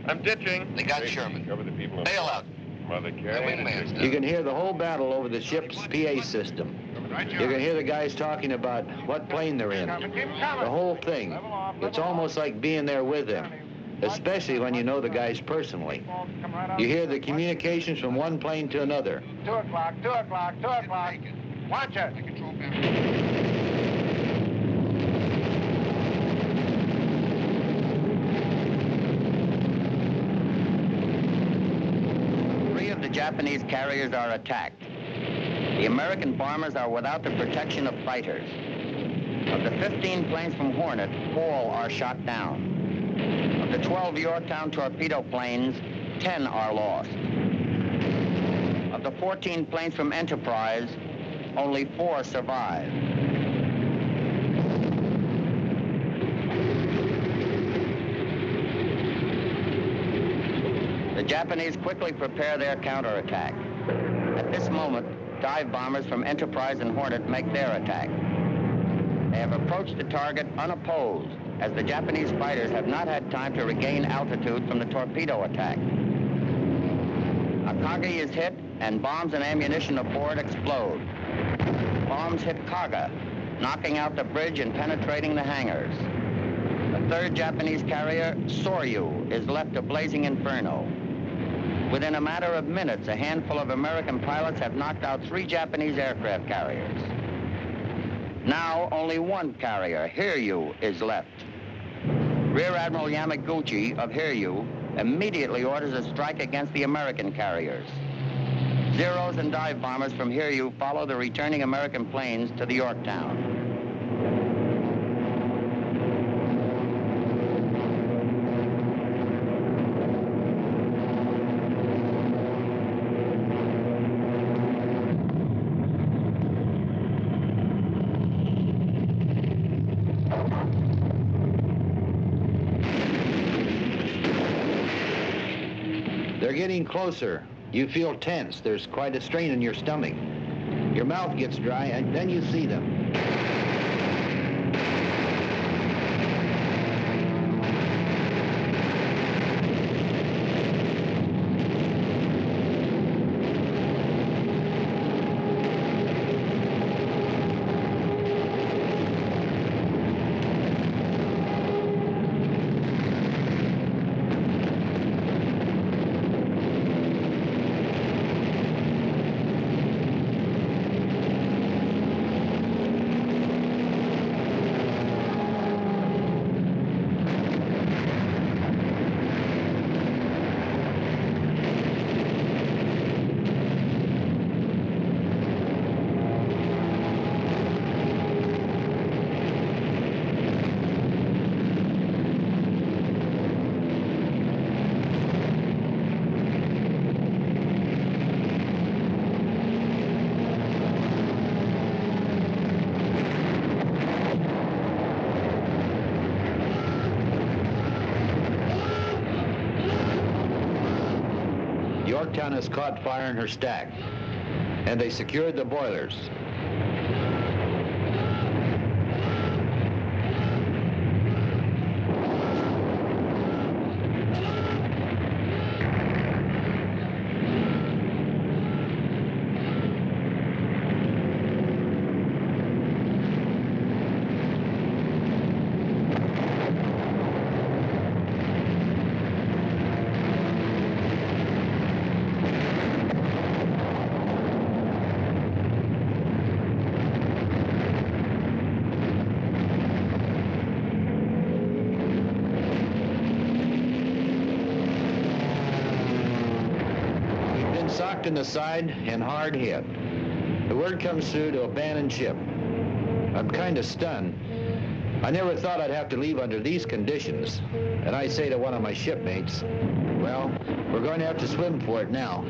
B: I'm ditching.
U: They got Sherman.
B: Cover the people.
U: Bail out.
B: Well, they carry
U: You can hear the whole battle over the ship's PA system. You can hear the guys talking about what plane they're in. The whole thing. It's almost like being there with them, especially when you know the guys personally. You hear the communications from one plane to another.
M: 2 o'clock, 2 o'clock, 2 o'clock. Watch it.
G: The Japanese carriers are attacked. The American bombers are without the protection of fighters. Of the 15 planes from Hornet, all are shot down. Of the 12 Yorktown torpedo planes, 10 are lost. Of the 14 planes from Enterprise, only 4 survive. The Japanese quickly prepare their counterattack. At this moment, dive bombers from Enterprise and Hornet make their attack. They have approached the target unopposed, as the Japanese fighters have not had time to regain altitude from the torpedo attack. Akagi is hit, and bombs and ammunition aboard explode. Bombs hit Kaga, knocking out the bridge and penetrating the hangars. The third Japanese carrier, Soryu, is left a blazing inferno. Within a matter of minutes, a handful of American pilots have knocked out 3 Japanese aircraft carriers. Now, only one carrier, Hiryu, is left. Rear Admiral Yamaguchi of Hiryu immediately orders a strike against the American carriers. Zeros and dive bombers from Hiryu follow the returning American planes to the Yorktown.
U: They're getting closer. You feel tense. There's quite a strain in your stomach. Your mouth gets dry, and then you see them. Yorktown has caught fire in her stack, and they secured the boilers. in the side and hard hit. The word comes through to abandon ship. I'm kind of stunned. I never thought I'd have to leave under these conditions. And I say to one of my shipmates, well, we're going to have to swim for it now.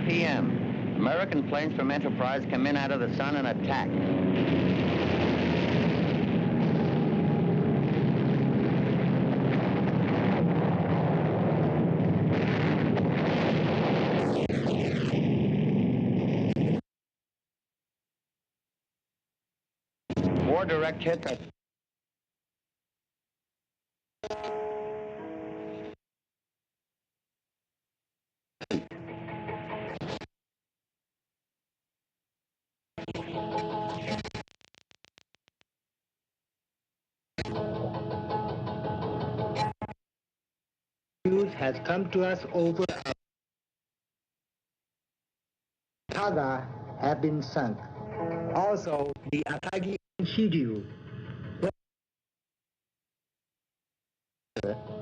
G: p.m. American planes from Enterprise come in out of the sun and attack. Four direct hits.
T: News has come to us over Taga have been sunk. Also, the Akagi Shidu.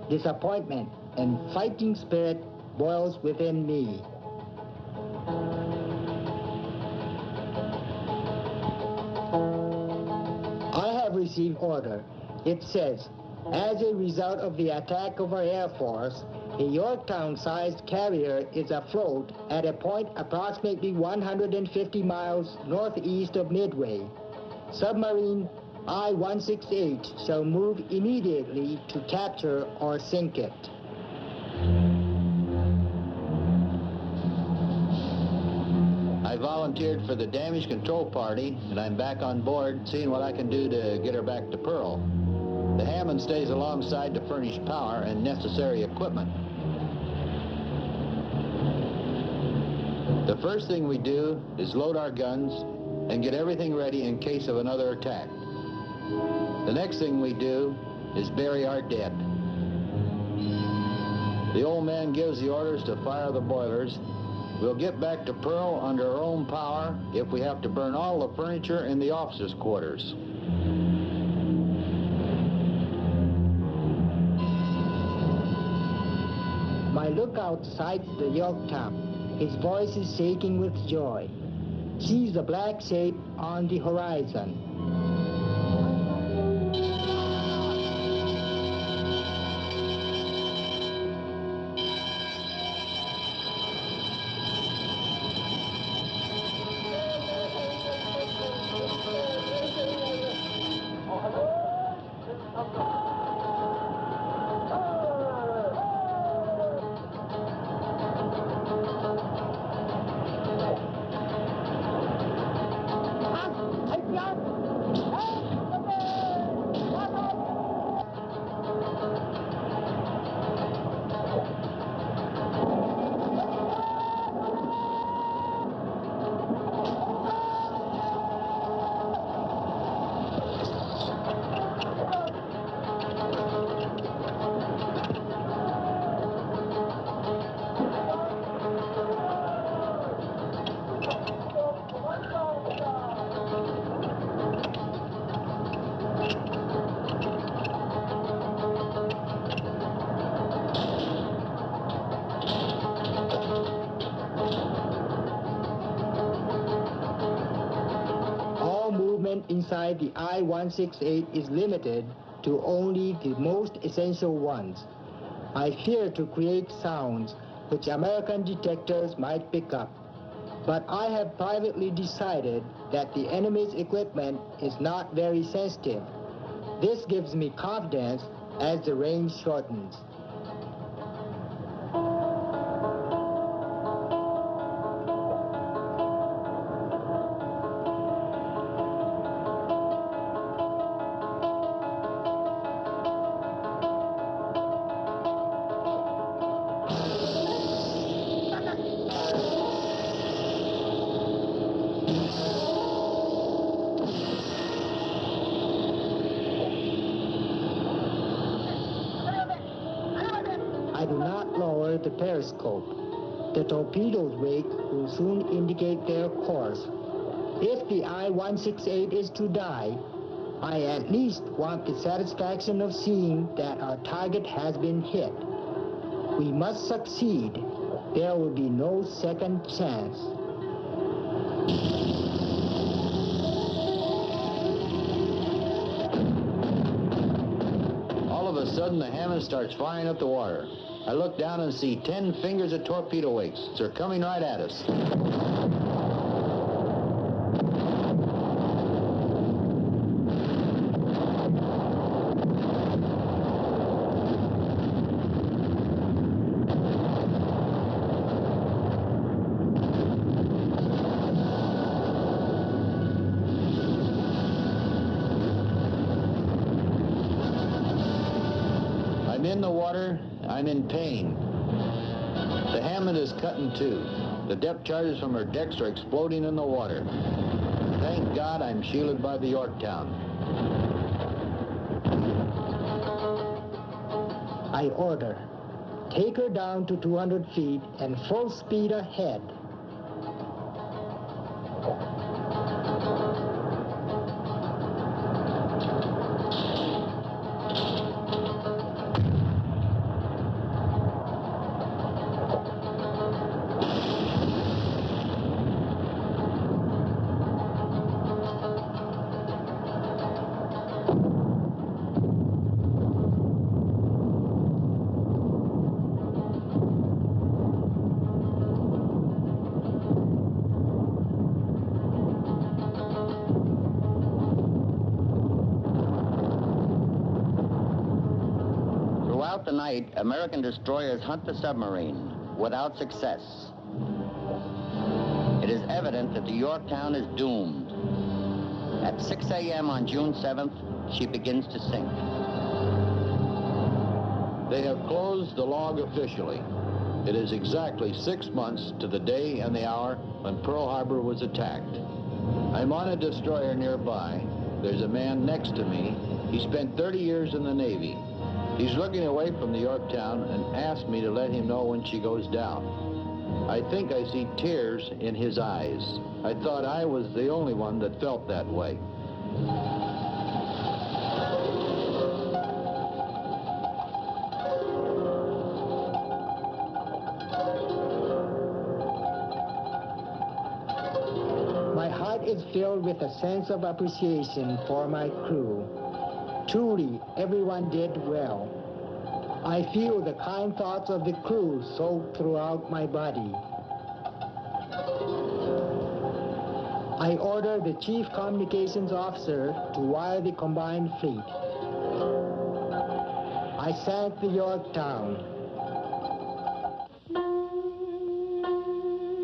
T: Disappointment and fighting spirit boils within me. I have received order. It says, as a result of the attack of our Air Force, a Yorktown-sized carrier is afloat at a point approximately 150 miles northeast of Midway. Submarine I-168 shall move immediately to capture or sink it.
U: I volunteered for the damage control party, and I'm back on board seeing what I can do to get her back to Pearl. The Hammond stays alongside to furnish power and necessary equipment. The first thing we do is load our guns and get everything ready in case of another attack. The next thing we do is bury our dead. The old man gives the orders to fire the boilers. We'll get back to Pearl under our own power if we have to burn all the furniture in the officers' quarters.
T: My lookout sights the Yorktown. His voice is shaking with joy. Sees a black shape on the horizon. Inside the I-168 is limited to only the most essential ones. I fear to create sounds which American detectors might pick up. But I have privately decided that the enemy's equipment is not very sensitive. This gives me confidence as the range shortens. the periscope. The torpedo's wake will soon indicate their course. If the I-168 is to die, I at least want the satisfaction of seeing that our target has been hit. We must succeed. There will be no second chance.
U: All of a sudden, the Hammond starts flying up the water. I look down and see 10 fingers of torpedo wakes. They're coming right at us. I'm in the water. I'm in pain. The Hammond is cut in two. The depth charges from her decks are exploding in the water. Thank God I'm shielded by the Yorktown.
T: I order, take her down to 200 feet and full speed ahead.
G: Throughout the night, American destroyers hunt the submarine without success. It is evident that the Yorktown is doomed. At 6 a.m. on June 7th, she begins to sink.
U: They have closed the log officially. It is exactly 6 months to the day and the hour when Pearl Harbor was attacked. I'm on a destroyer nearby. There's a man next to me. He spent 30 years in the Navy. He's looking away from the Yorktown and asked me to let him know when she goes down. I think I see tears in his eyes. I thought I was the only one that felt that way.
T: My heart is filled with a sense of appreciation for my crew. Truly, everyone did well. I feel the kind thoughts of the crew soaked throughout my body. I order the Chief Communications Officer to wire the combined fleet. I sank the Yorktown.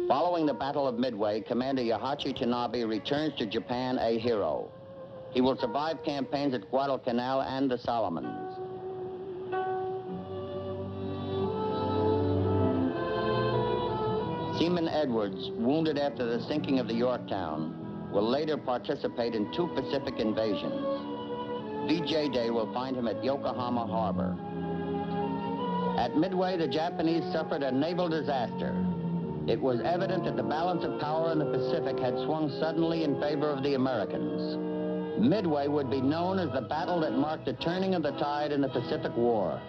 G: Following the Battle of Midway, Commander Yahachi Tanabe returns to Japan a hero. He will survive campaigns at Guadalcanal and the Solomons. Seaman Edwards, wounded after the sinking of the Yorktown, will later participate in 2 Pacific invasions. VJ Day will find him at Yokohama Harbor. At Midway, the Japanese suffered a naval disaster. It was evident that the balance of power in the Pacific had swung suddenly in favor of the Americans. Midway would be known as the battle that marked the turning of the tide in the Pacific War.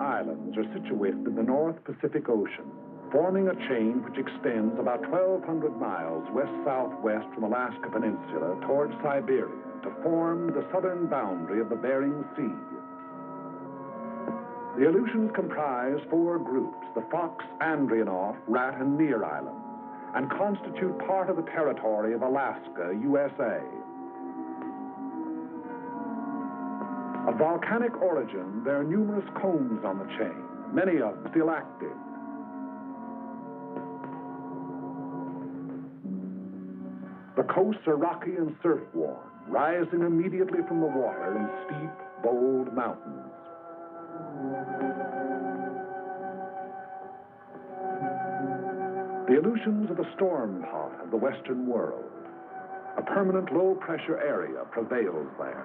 C: Islands are situated in the North Pacific Ocean, forming a chain which extends about 1,200 miles west-southwest from Alaska Peninsula towards Siberia to form the southern boundary of the Bering Sea. The Aleutians comprise 4 groups, the Fox, Andreanoff, Rat, and Near Islands, and constitute part of the territory of Alaska, USA. Of volcanic origin, there are numerous combs on the chain, many of them still active. The coasts are rocky and surf-worn, rising immediately from the water in steep, bold mountains. The illusions of the storm pot of the Western world. A permanent low-pressure area prevails there.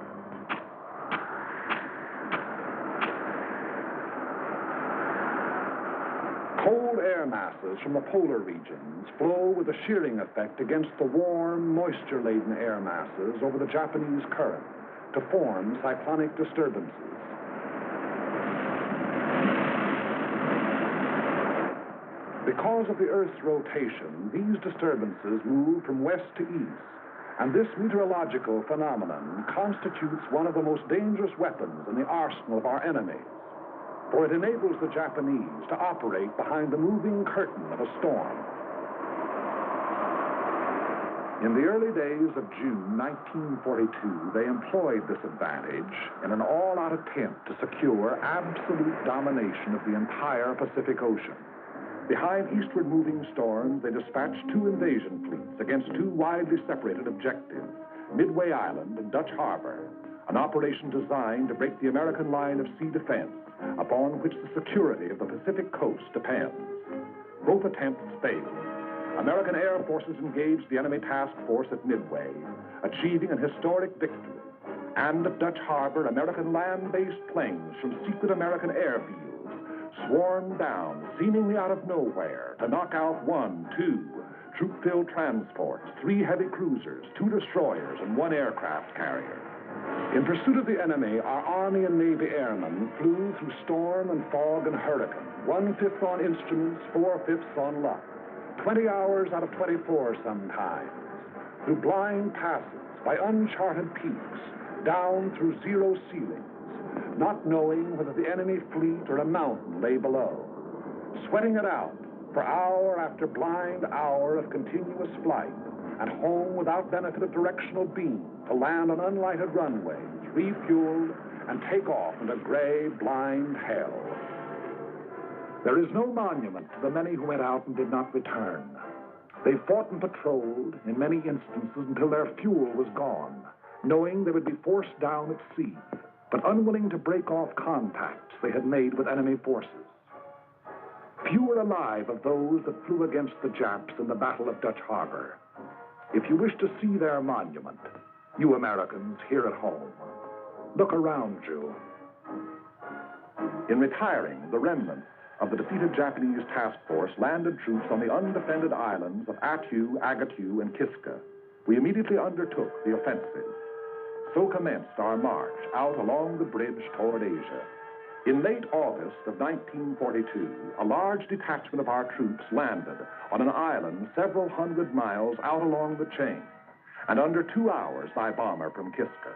C: Cold air masses from the polar regions flow with a shearing effect against the warm, moisture-laden air masses over the Japanese current to form cyclonic disturbances. Because of the Earth's rotation, these disturbances move from west to east, and this meteorological phenomenon constitutes one of the most dangerous weapons in the arsenal of our enemies, for it enables the Japanese to operate behind the moving curtain of a storm. In the early days of June 1942, they employed this advantage in an all-out attempt to secure absolute domination of the entire Pacific Ocean. Behind eastward moving storms, they dispatched 2 invasion fleets against 2 widely separated objectives, Midway Island and Dutch Harbor, an operation designed to break the American line of sea defense upon which the security of the Pacific coast depends. Both attempts failed. American air forces engaged the enemy task force at Midway, achieving an historic victory. And at Dutch Harbor, American land-based planes from secret American airfields swarmed down, seemingly out of nowhere, to knock out 1, 2 troop-filled transports, 3 heavy cruisers, 2 destroyers, and 1 aircraft carrier. In pursuit of the enemy, our Army and Navy airmen flew through storm and fog and hurricane, 1/5 on instruments, 4/5 on luck, 20 hours out of 24 sometimes, through blind passes, by uncharted peaks, down through zero ceilings, not knowing whether the enemy fleet or a mountain lay below, sweating it out for hour after blind hour of continuous flight, and home without benefit of directional beam to land on unlighted runways, refueled, and take off into gray, blind hell. There is no monument to the many who went out and did not return. They fought and patrolled, in many instances, until their fuel was gone, knowing they would be forced down at sea, but unwilling to break off contacts they had made with enemy forces. Few were alive of those that flew against the Japs in the Battle of Dutch Harbor. If you wish to see their monument, you Americans here at home, look around you. In retiring, the remnants of the defeated Japanese task force landed troops on the undefended islands of Attu, Agatu, and Kiska. We immediately undertook the offensive. So commenced our march out along the bridge toward Asia. In late August of 1942, a large detachment of our troops landed on an island several hundred miles out along the chain, and under 2 hours by bomber from Kiska.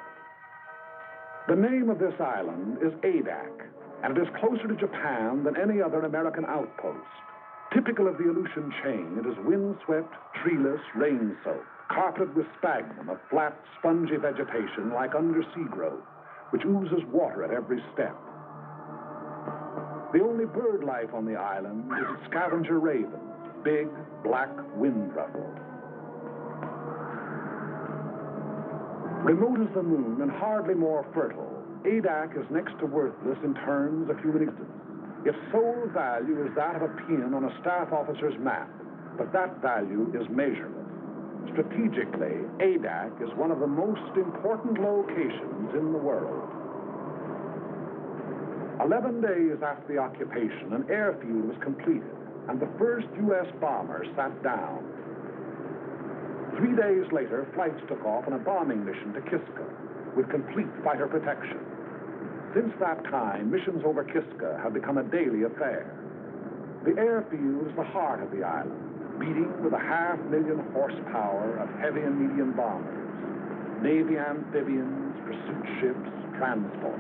C: The name of this island is Adak, and it is closer to Japan than any other American outpost. Typical of the Aleutian chain, it is windswept, treeless, rain-soaked, carpeted with sphagnum, a flat, spongy vegetation like undersea growth, which oozes water at every step. The only bird life on the island is a scavenger raven, big, black, wind-ruffled. Remote as the moon and hardly more fertile, Adak is next to worthless in terms of human existence. Its sole value is that of a pin on a staff officer's map, but that value is measureless. Strategically, Adak is one of the most important locations in the world. 11 days after the occupation, an airfield was completed, and the first U.S. bomber sat down. 3 days later, flights took off on a bombing mission to Kiska, with complete fighter protection. Since that time, missions over Kiska have become a daily affair. The airfield is the heart of the island, beating with 500,000 horsepower of heavy and medium bombers, Navy amphibians, pursuit ships, transports.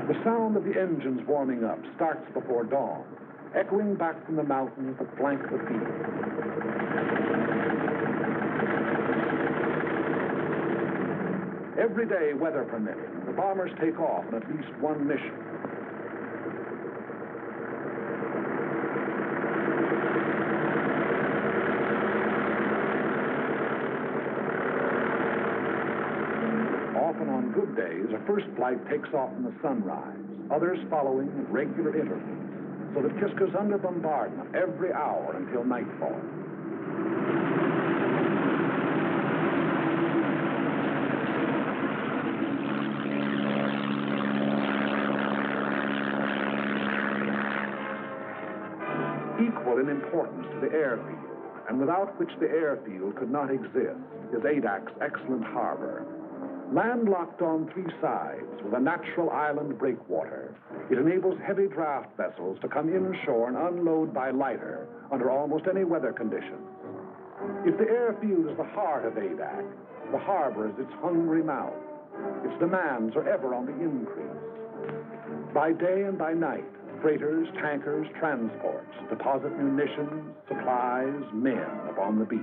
C: The sound of the engines warming up starts before dawn, echoing back from the mountains that flank the field. Every day, weather permitting, the bombers take off on at least one mission. good days, a first flight takes off in the sunrise, others following at regular intervals, so that Kiska's under bombardment every hour until nightfall. Equal in importance to the airfield, and without which the airfield could not exist, is Adak's excellent harbor. Landlocked on three sides with a natural island breakwater, it enables heavy draft vessels to come inshore and unload by lighter under almost any weather conditions. If the airfield is the heart of Adak, the harbor is its hungry mouth. Its demands are ever on the increase. By day and by night, freighters, tankers, transports deposit munitions, supplies, men upon the beach.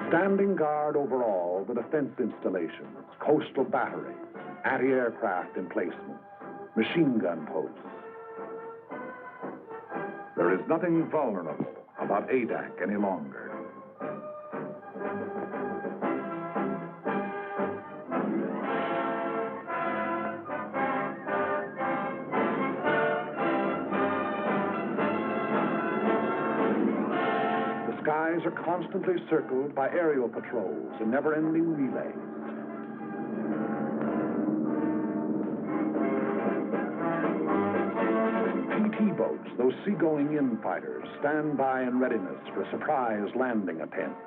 C: Standing guard over all the defense installations, coastal batteries, anti-aircraft emplacements, machine gun posts. There is nothing vulnerable about Adak any longer. The skies are constantly circled by aerial patrols and never-ending relays. PT boats, those seagoing-in fighters, stand by in readiness for a surprise landing attempt.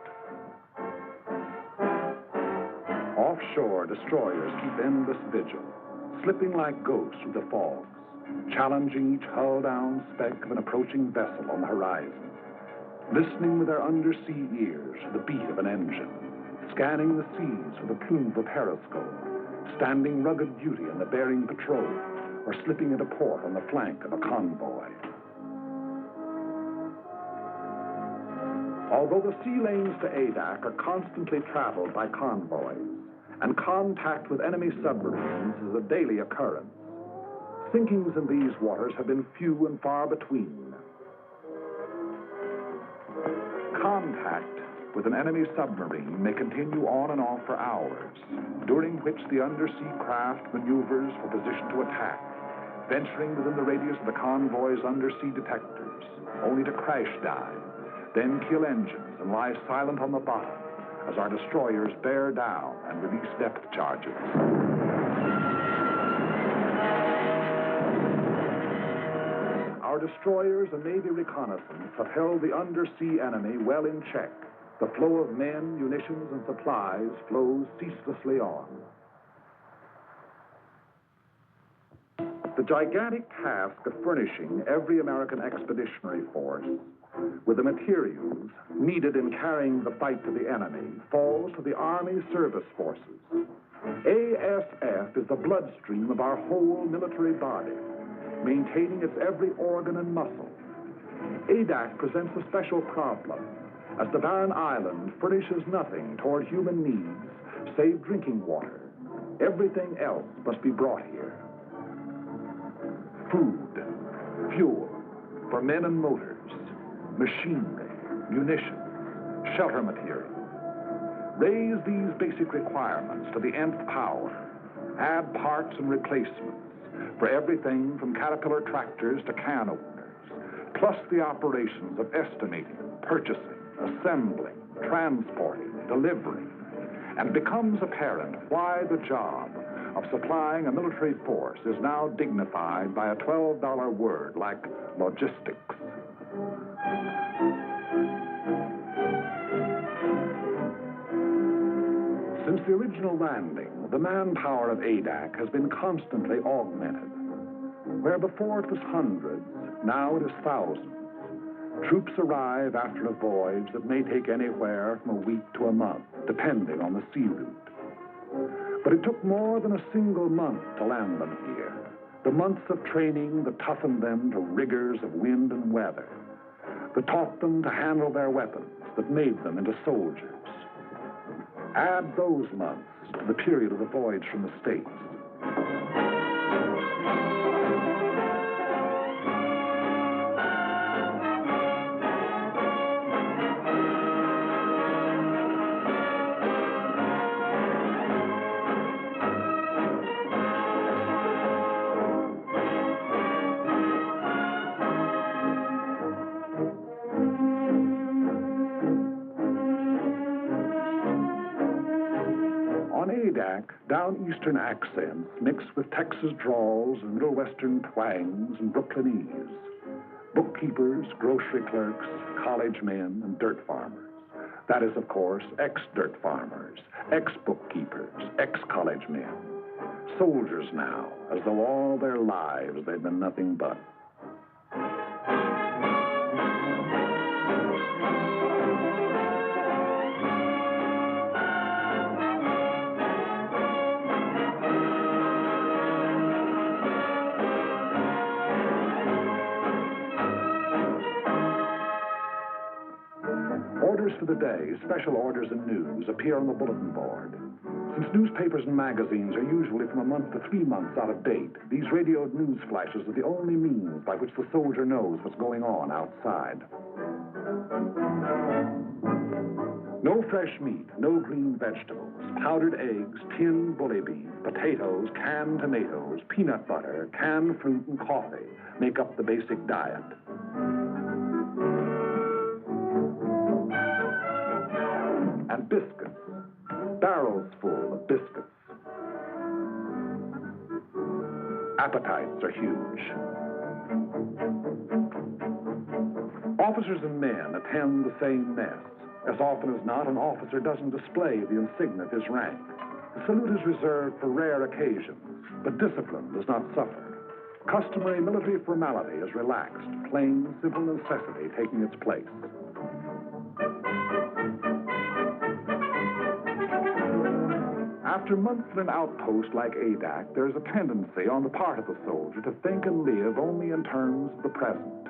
C: Offshore, destroyers keep endless vigil, slipping like ghosts through the fogs, challenging each hull-down speck of an approaching vessel on the horizon, listening with their undersea ears to the beat of an engine, scanning the seas with a plume of a periscope, standing rugged duty in the Bering Patrol, or slipping into port on the flank of a convoy. Although the sea lanes to Adak are constantly traveled by convoys, and contact with enemy submarines is a daily occurrence, sinkings in these waters have been few and far between. Contact with an enemy submarine may continue on and off for hours, during which the undersea craft maneuvers for position to attack, venturing within the radius of the convoy's undersea detectors, only to crash dive, then kill engines and lie silent on the bottom as our destroyers bear down and release depth charges. Our destroyers and Navy reconnaissance have held the undersea enemy well in check. The flow of men, munitions, and supplies flows ceaselessly on. The gigantic task of furnishing every American expeditionary force with the materials needed in carrying the fight to the enemy falls to the Army Service Forces. ASF is the bloodstream of our whole military body, maintaining its every organ and muscle. Adak presents a special problem, as the barren island furnishes nothing toward human needs save drinking water. Everything else must be brought here. Food, fuel for men and motors, machinery, munitions, shelter material. Raise these basic requirements to the nth power. Add parts and replacements for everything from Caterpillar tractors to can openers, plus the operations of estimating, purchasing, assembling, transporting, delivering, and becomes apparent why the job of supplying a military force is now dignified by a $12 word like logistics. Since the original landing, the manpower of Adak has been constantly augmented. Where before it was hundreds, now it is thousands. Troops arrive after a voyage that may take anywhere from a week to a month, depending on the sea route. But it took more than a single month to land them here. The months of training that toughened them to rigors of wind and weather, that taught them to handle their weapons, that made them into soldiers. Add those months to the period of the voyage from the States. Down-Eastern accents mixed with Texas drawls and Middle Western twangs and Brooklynese. Bookkeepers, grocery clerks, college men, and dirt farmers. That is, of course, ex-dirt farmers, ex-bookkeepers, ex-college men. Soldiers now, as though all their lives they'd been nothing but. Orders for the day, special orders and news, appear on the bulletin board. Since newspapers and magazines are usually from a month to 3 months out of date, these radioed news flashes are the only means by which the soldier knows what's going on outside. No fresh meat, no green vegetables, powdered eggs, tinned bully beef, potatoes, canned tomatoes, peanut butter, canned fruit, and coffee make up the basic diet. And biscuits, barrels full of biscuits. Appetites are huge. Officers and men attend the same mess. As often as not, an officer doesn't display the insignia of his rank. The salute is reserved for rare occasions, but discipline does not suffer. Customary military formality is relaxed, plain, simple necessity taking its place. After months in an outpost like Adak, there is a tendency on the part of the soldier to think and live only in terms of the present.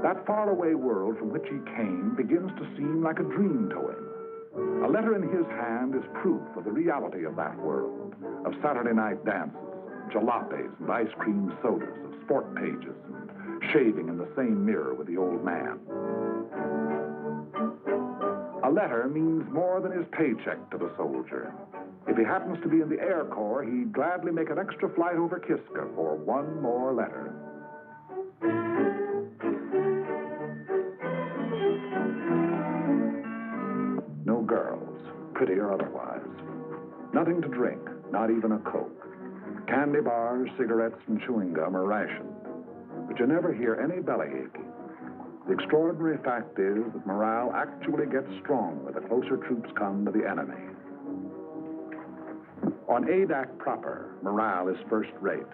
C: That faraway world from which he came begins to seem like a dream to him. A letter in his hand is proof of the reality of that world, of Saturday night dances, jalopies and ice cream sodas, of sport pages and shaving in the same mirror with the old man. A letter means more than his paycheck to the soldier. If he happens to be in the Air Corps, he'd gladly make an extra flight over Kiska for one more letter. No girls, pretty or otherwise. Nothing to drink, not even a Coke. Candy bars, cigarettes, and chewing gum are rationed. But you never hear any belly aching. The extraordinary fact is that morale actually gets stronger the closer troops come to the enemy. On Adak proper, morale is first rate.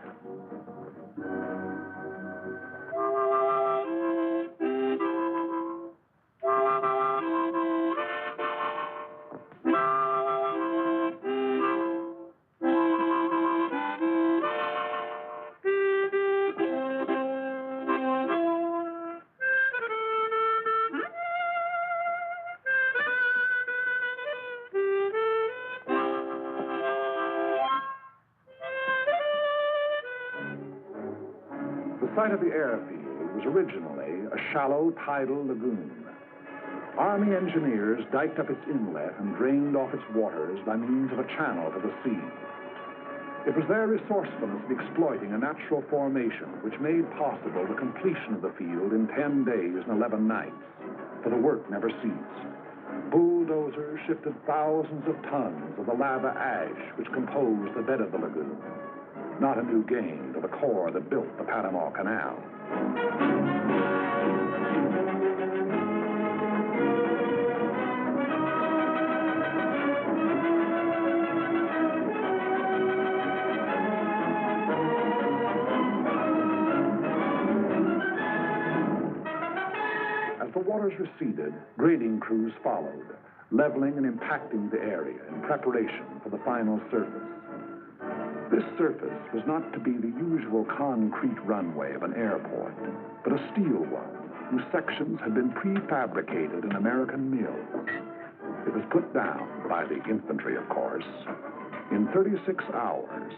C: The site of the airfield was originally a shallow tidal lagoon. Army engineers diked up its inlet and drained off its waters by means of a channel to the sea. It was their resourcefulness in exploiting a natural formation which made possible the completion of the field in 10 days and 11 nights, for the work never ceased. Bulldozers shifted thousands of tons of the lava ash which composed the bed of the lagoon. Not a new gain to the Corps that built the Panama Canal. As the waters receded, grading crews followed, leveling and impacting the area in preparation for the final surface. This surface was not to be the usual concrete runway of an airport, but a steel one, whose sections had been prefabricated in American mills. It was put down by the infantry, of course, in 36 hours.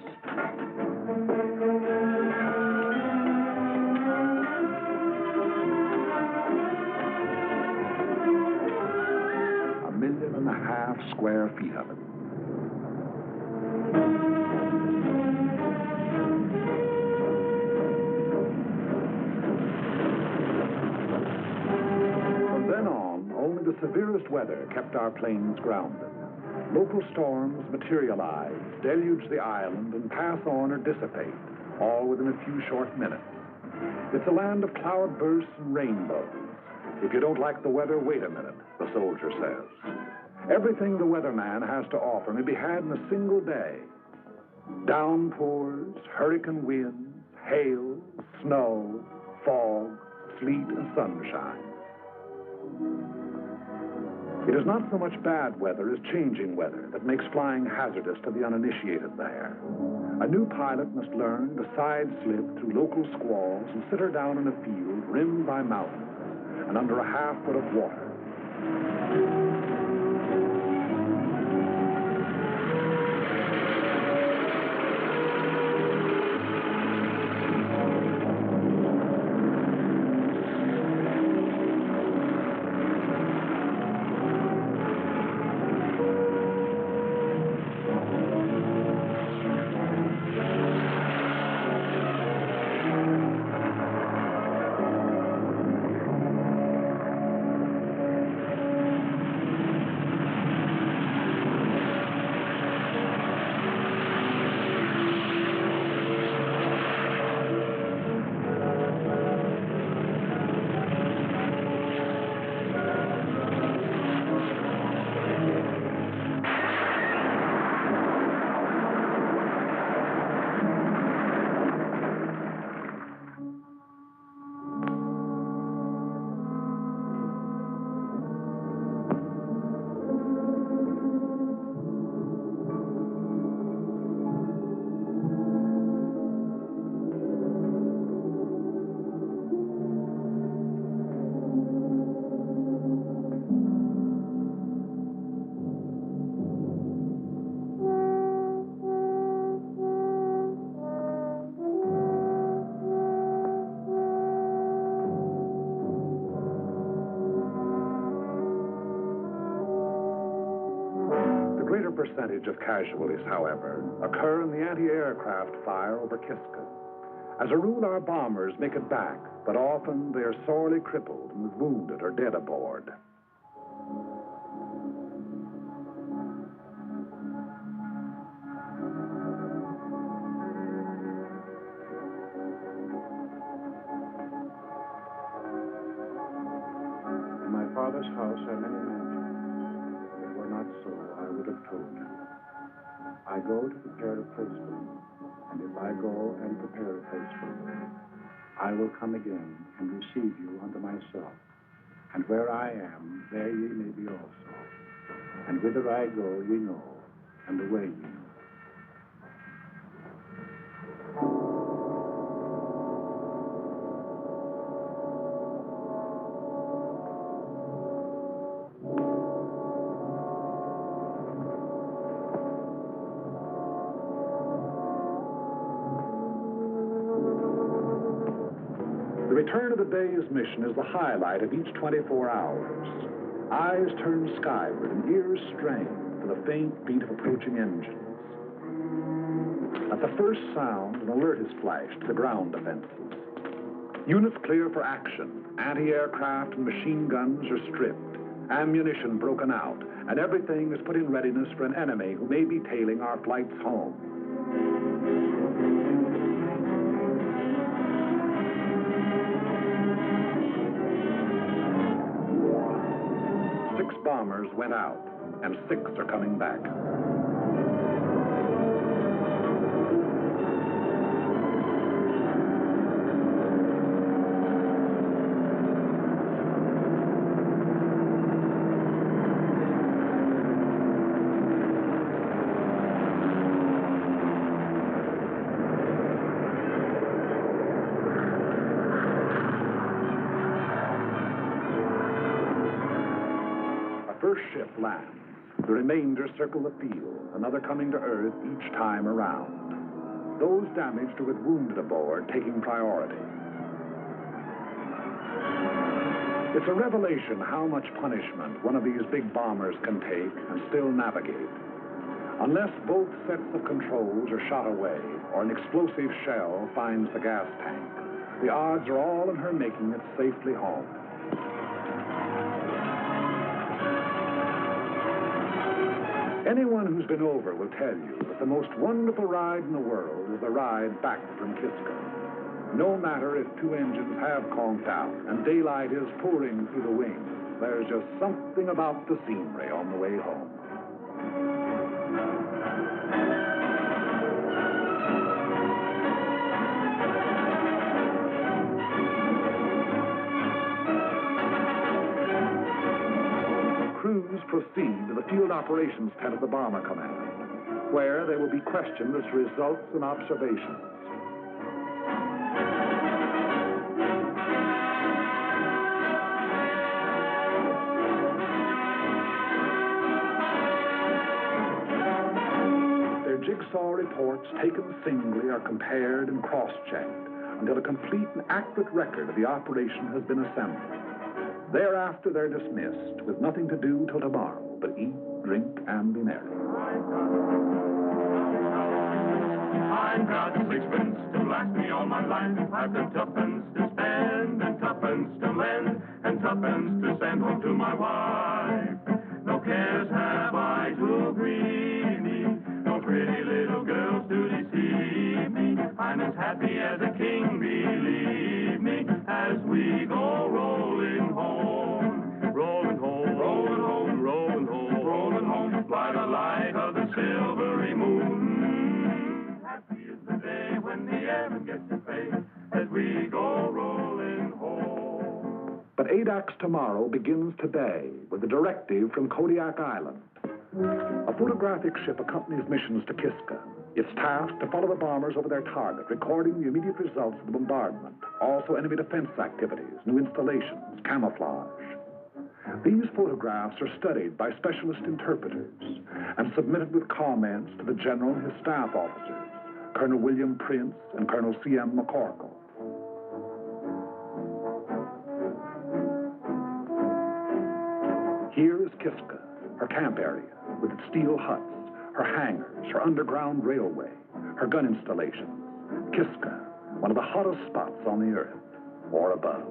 C: $1.5 million square feet of it. The severest weather kept our planes grounded. Local storms materialize, deluge the island, and pass on or dissipate, all within a few short minutes. It's a land of cloudbursts and rainbows. If you don't like the weather, wait a minute, the soldier says. Everything the weatherman has to offer may be had in a single day. Downpours, hurricane winds, hail, snow, fog, sleet, and sunshine. It is not so much bad weather as changing weather that makes flying hazardous to the uninitiated there. A new pilot must learn to side slip through local squalls and sit her down in a field rimmed by mountains and under a half foot of water. Percentage of casualties, however, occur in the anti-aircraft fire over Kiska. As a rule, our bombers make it back, but often they are sorely crippled and wounded or dead aboard.
A: In my father's house are many mansions. If it were not so, I would have told you. I go to prepare a place for you, and if I go and prepare a place for you, I will come again and receive you unto myself. And where I am, there ye may be also. And whither I go, ye know, and the way ye know.
C: The return of the day's mission is the highlight of each 24 hours. Eyes turn skyward and ears strain for the faint beat of approaching engines. At the first sound, an alert is flashed to the ground defenses. Units clear for action. Anti-aircraft and machine guns are stripped, ammunition broken out, and everything is put in readiness for an enemy who may be tailing our flights home. Bombers went out, and 6 are coming back. First ship lands. The remainder circle the field, another coming to Earth each time around. Those damaged or with wounded aboard taking priority. It's a revelation how much punishment one of these big bombers can take and still navigate. Unless both sets of controls are shot away or an explosive shell finds the gas tank, the odds are all in her making it safely home. Anyone who's been over will tell you that the most wonderful ride in the world is the ride back from Kiska. No matter if two engines have conked out and daylight is pouring through the wings, there's just something about the scenery on the way home. Crews proceed to the field operations tent of the Bomber Command, where they will be questioned as to results and observations. Their jigsaw reports, taken singly, are compared and cross-checked until a complete and accurate record of the operation has been assembled. Thereafter, they're dismissed, with nothing to do till tomorrow but eat, drink, and be merry.
F: I've got sixpence to last me all my life. I've got tuppence to spend, and tuppence to lend, and tuppence to send home to my wife. No cares have I to grieve me, no pretty little girls to deceive me. I'm as happy as a king, believe me, as we go rolling home. Rolling home, rolling home, rolling home, rolling home, by the light of the silvery moon. Happy is the day when the airman gets his pay, as we go rolling home.
C: But ADAC's tomorrow begins today with a directive from Kodiak Island. A photographic ship accompanies missions to Kiska. It's tasked to follow the bombers over their target, recording the immediate results of the bombardment, also enemy defense activities, new installations, camouflage. These photographs are studied by specialist interpreters and submitted with comments to the General and his staff officers, Colonel William Prince and Colonel C.M. McCorkle. Here is Kiska, her camp area, with its steel huts, her hangars, her underground railway, her gun installations. Kiska, one of the hottest spots on the earth, or above.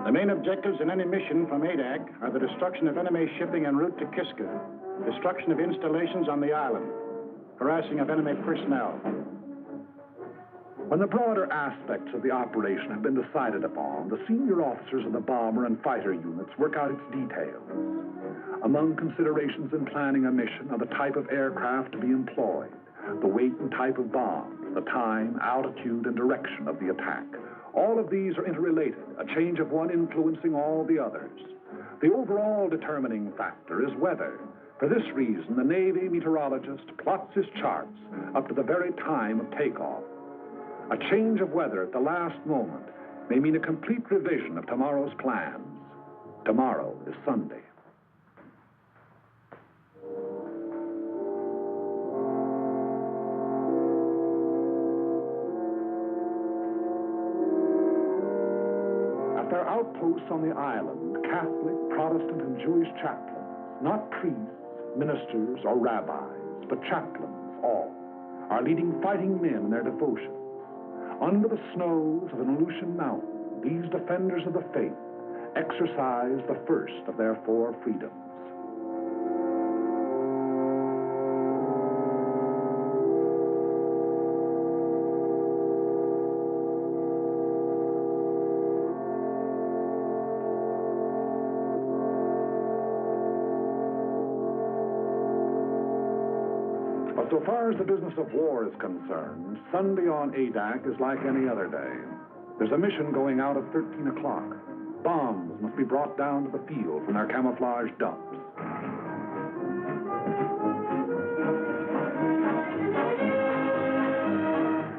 J: The main objectives in any mission from ADAC are the destruction of enemy shipping en route to Kiska, destruction of installations on the island, harassing of enemy personnel.
C: When the broader aspects of the operation have been decided upon, the senior officers of the bomber and fighter units work out its details. Among considerations in planning a mission are the type of aircraft to be employed, the weight and type of bombs, the time, altitude, and direction of the attack. All of these are interrelated, a change of one influencing all the others. The overall determining factor is weather. For this reason, the Navy meteorologist plots his charts up to the very time of takeoff. A change of weather at the last moment may mean a complete revision of tomorrow's plans. Tomorrow is Sunday. At their outposts on the island, Catholic, Protestant, and Jewish chaplains, not priests, ministers, or rabbis, but chaplains, all, are leading fighting men in their devotion. Under the snows of an Aleutian mountain, these defenders of the faith exercise the first of their four freedoms. But so far as the business of war is concerned, Sunday on ADAC is like any other day. There's a mission going out at 13 o'clock. Bombs must be brought down to the field from their camouflage dumps.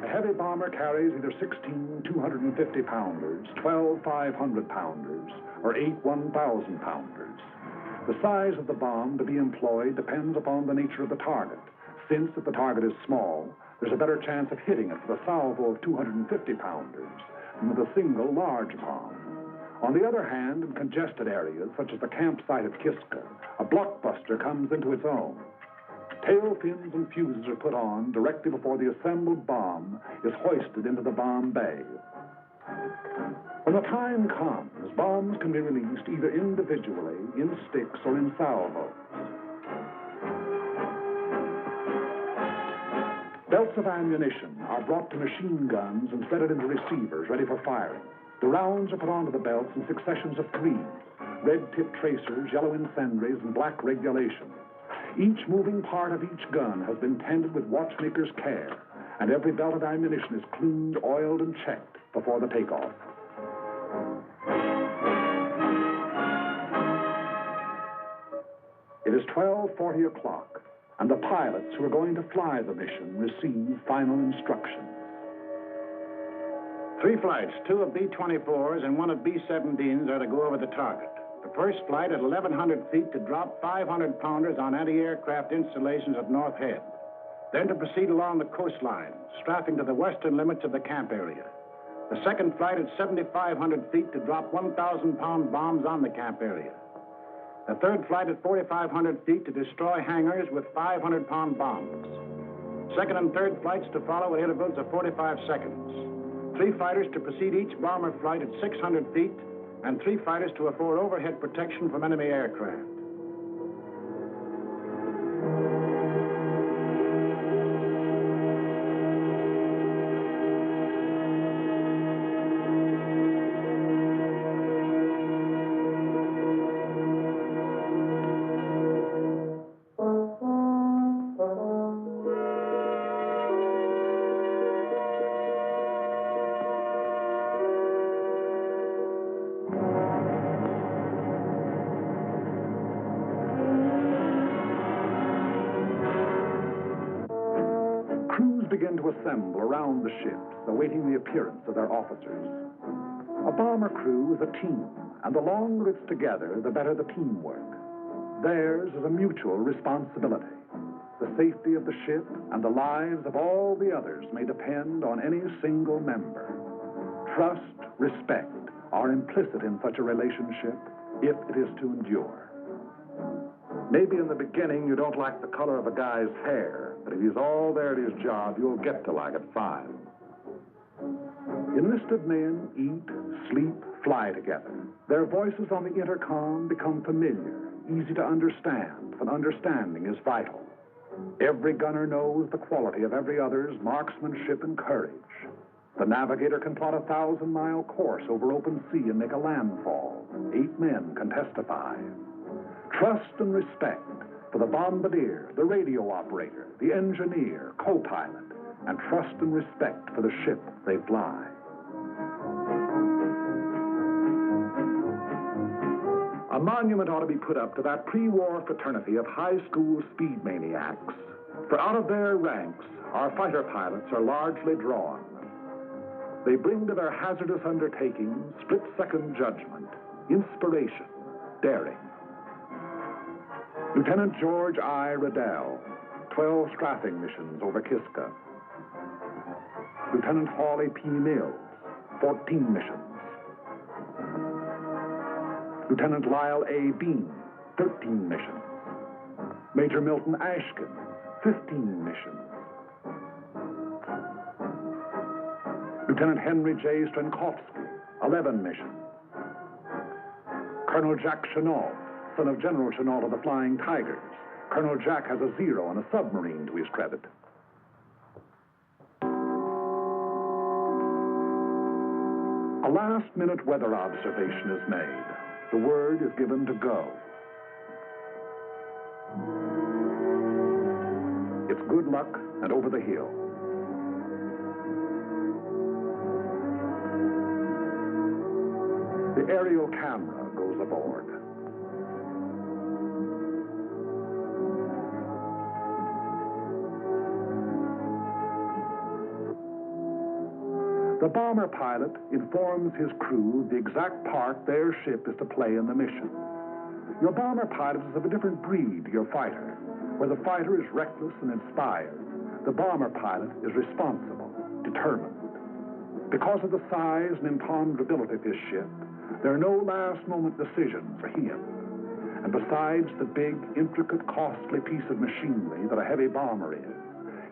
C: A heavy bomber carries either 16 250-pounders, 12 500-pounders, or 8 1,000-pounders. The size of the bomb to be employed depends upon the nature of the target. Since if the target is small, there's a better chance of hitting it with a salvo of 250-pounders than with a single large bomb. On the other hand, in congested areas, such as the campsite at Kiska, a blockbuster comes into its own. Tail fins and fuses are put on directly before the assembled bomb is hoisted into the bomb bay. When the time comes, bombs can be released either individually, in sticks, or in salvos. Belts of ammunition are brought to machine guns and threaded into receivers ready for firing. The rounds are put onto the belts in successions of 3, red-tipped tracers, yellow incendiaries, and black regulations. Each moving part of each gun has been tended with watchmaker's care, and every belt of ammunition is cleaned, oiled, and checked before the takeoff. It is 12:40 o'clock, and the pilots who are going to fly the mission receive final instructions.
H: 3 flights, 2 of B-24s and 1 of B-17s are to go over the target. The first flight at 1,100 feet to drop 500-pounders on anti-aircraft installations at North Head. Then to proceed along the coastline, strapping to the western limits of the camp area. The second flight at 7,500 feet to drop 1,000-pound bombs on the camp area. The third flight at 4,500 feet to destroy hangars with 500-pound bombs. Second and third flights to follow at intervals of 45 seconds. 3 fighters to precede each bomber flight at 600 feet, and 3 fighters to afford overhead protection from enemy aircraft.
C: Begin to assemble around the ships, awaiting the appearance of their officers. A bomber crew is a team, and the longer it's together, the better the teamwork. Theirs is a mutual responsibility. The safety of the ship and the lives of all the others may depend on any single member. Trust, respect are implicit in such a relationship if it is to endure. Maybe in the beginning you don't like the color of a guy's hair, but if he's all there at his job, you'll get to like it fine. Enlisted men eat, sleep, fly together. Their voices on the intercom become familiar, easy to understand, and understanding is vital. Every gunner knows the quality of every other's marksmanship and courage. The navigator can plot a 1,000-mile course over open sea and make a landfall. 8 men can testify. Trust and respect for the bombardier, the radio operator, the engineer, co-pilot, and trust and respect for the ship they fly. A monument ought to be put up to that pre-war fraternity of high school speed maniacs, for out of their ranks, our fighter pilots are largely drawn. They bring to their hazardous undertakings split-second judgment, inspiration, daring. Lieutenant George I. Riddell, 12 strafing missions over Kiska. Lieutenant Hawley P. Mills, 14 missions. Lieutenant Lyle A. Bean, 13 missions. Major Milton Ashkin, 15 missions. Lieutenant Henry J. Strankowski, 11 missions. Colonel Jack Chenault, son of General Chenault of the Flying Tigers. Colonel Jack has a 0 on a submarine to his credit. A last-minute weather observation is made. The word is given to go. It's good luck and over the hill. The aerial camera goes aboard. The bomber pilot informs his crew the exact part their ship is to play in the mission. Your bomber pilot is of a different breed to your fighter. Where the fighter is reckless and inspired, the bomber pilot is responsible, determined. Because of the size and imponderability of his ship, there are no last-moment decisions for him. And besides the big, intricate, costly piece of machinery that a heavy bomber is,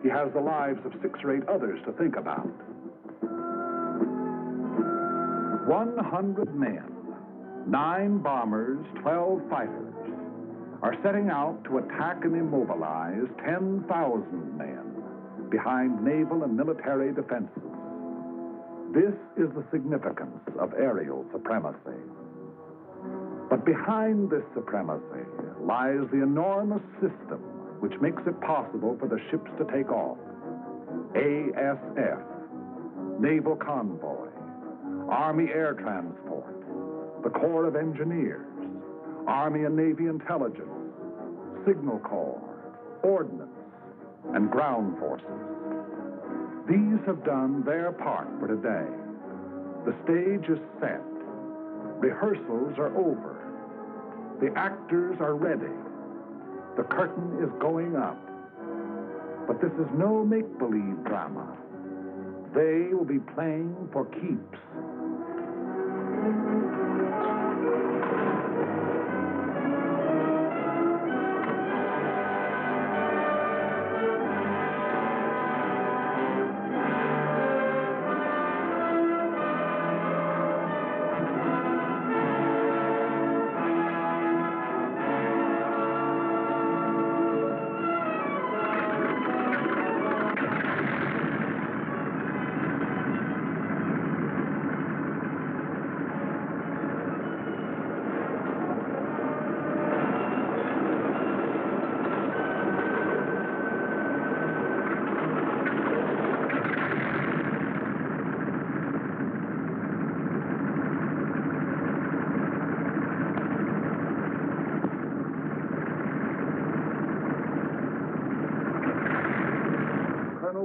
C: he has the lives of 6 or 8 others to think about. 100 men, 9 bombers, 12 fighters, are setting out to attack and immobilize 10,000 men behind naval and military defenses. This is the significance of aerial supremacy. But behind this supremacy lies the enormous system which makes it possible for the ships to take off. ASF, Naval Convoy, Army Air Transport, the Corps of Engineers, Army and Navy Intelligence, Signal Corps, Ordnance, and Ground Forces. These have done their part for today. The stage is set. Rehearsals are over. The actors are ready. The curtain is going up. But this is no make-believe drama. They will be playing for keeps.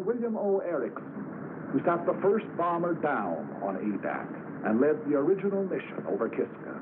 C: William O. Erickson, who sat the first bomber down on Adak and led the original mission over Kiska.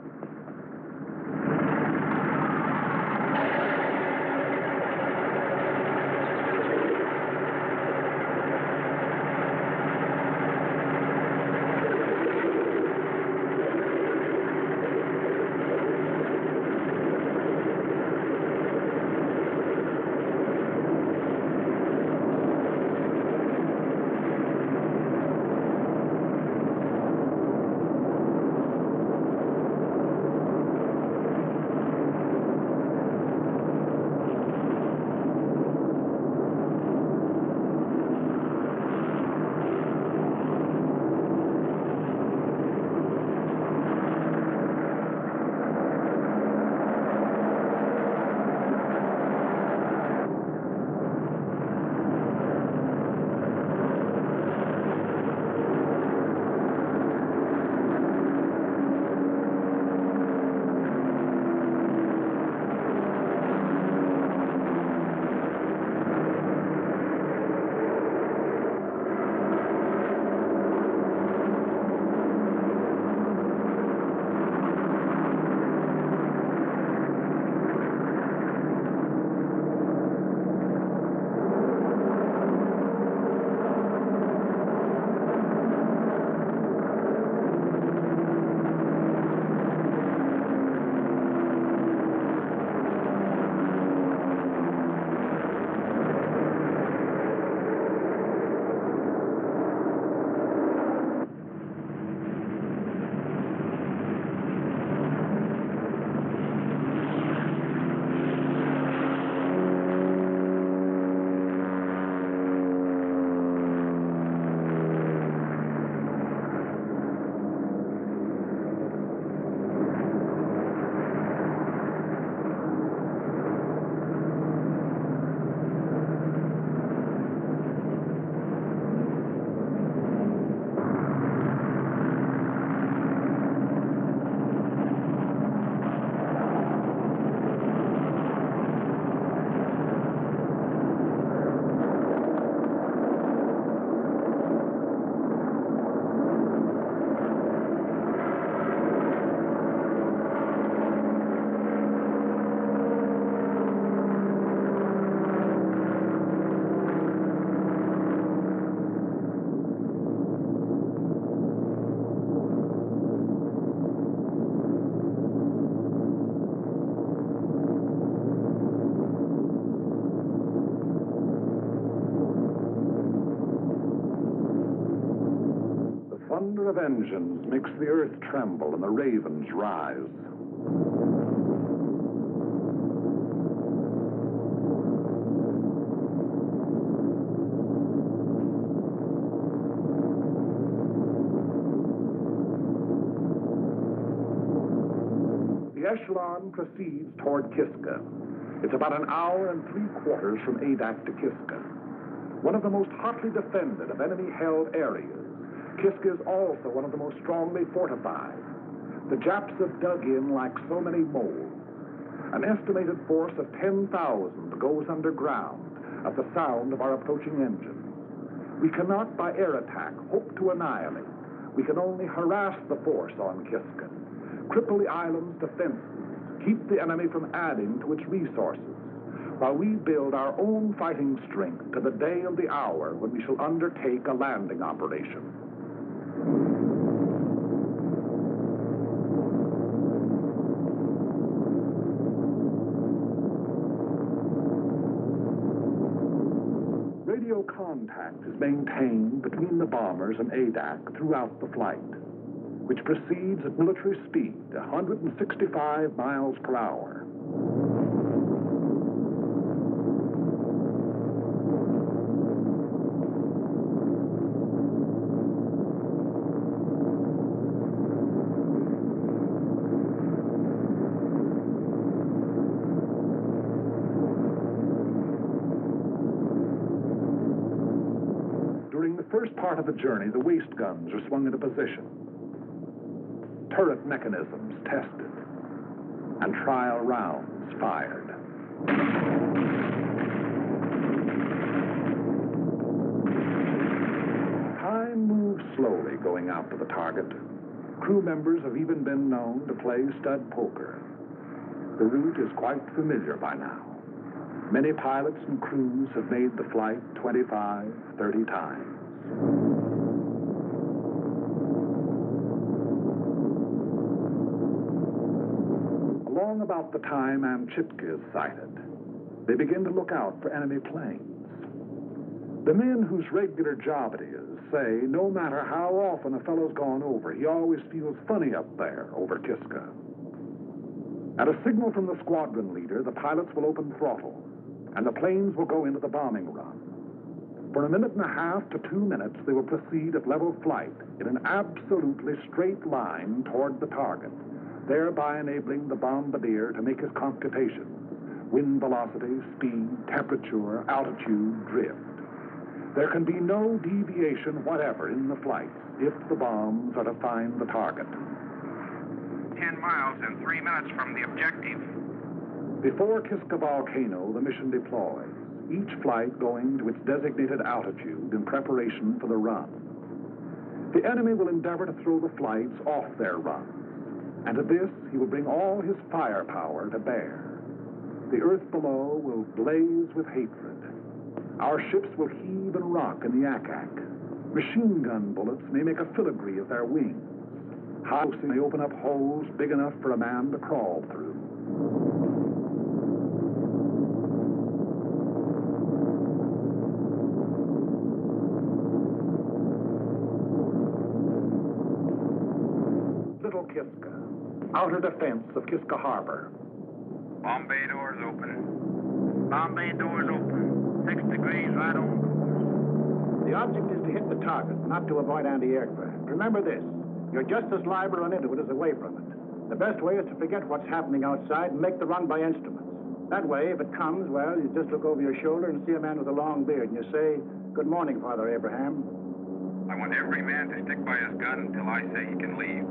C: thunder of engines makes the earth tremble and the ravens rise. The echelon proceeds toward Kiska. It's about an hour and 3/4 from Adak to Kiska. One of the most hotly defended of enemy-held areas, Kiska is also one of the most strongly fortified. The Japs have dug in like so many moles. An estimated force of 10,000 goes underground at the sound of our approaching engines. We cannot, by air attack, hope to annihilate. We can only harass the force on Kiska, cripple the island's defenses, keep the enemy from adding to its resources, while we build our own fighting strength to the day of the hour when we shall undertake a landing operation. Radio contact is maintained between the bombers and Adak throughout the flight, which proceeds at military speed, 165 miles per hour. During the first part of the journey, the waist guns are swung into position, turret mechanisms tested, and trial rounds fired. Time moves slowly going out to the target. Crew members have even been known to play stud poker. The route is quite familiar by now. Many pilots and crews have made the flight 25, 30 times. Along about the time Amchitka is sighted, they begin to look out for enemy planes. The men whose regular job it is say no matter how often a fellow's gone over, he always feels funny up there over Kiska. At a signal from the squadron leader, the pilots will open throttle, and the planes will go into the bombing run. For a minute and a half to 2 minutes, they will proceed at level flight in an absolutely straight line toward the target, thereby enabling the bombardier to make his computations: wind velocity, speed, temperature, altitude, drift. There can be no deviation whatever in the flight if the bombs are to find the target.
M: 10 miles in 3 minutes from the objective.
C: Before Kiska Volcano, the mission deploys, each flight going to its designated altitude in preparation for the run. The enemy will endeavor to throw the flights off their runs, and to this he will bring all his firepower to bear. The earth below will blaze with hatred. Our ships will heave and rock in the ack-ack. Machine gun bullets may make a filigree of their wings. Houses may open up holes big enough for a man to crawl through. Little Kiska, outer defense of Kiska Harbor.
M: Bomb bay doors open. Bomb bay doors open. 6 degrees right on course.
H: The object is to hit the target, not to avoid anti-aircraft. Remember this, you're just as liable to run into it as away from it. The best way is to forget what's happening outside and make the run by instruments. That way, if it comes, well, you just look over your shoulder and see a man with a long beard, and you say, "Good morning, Father Abraham."
M: I want every man to stick by his gun until I say he can leave.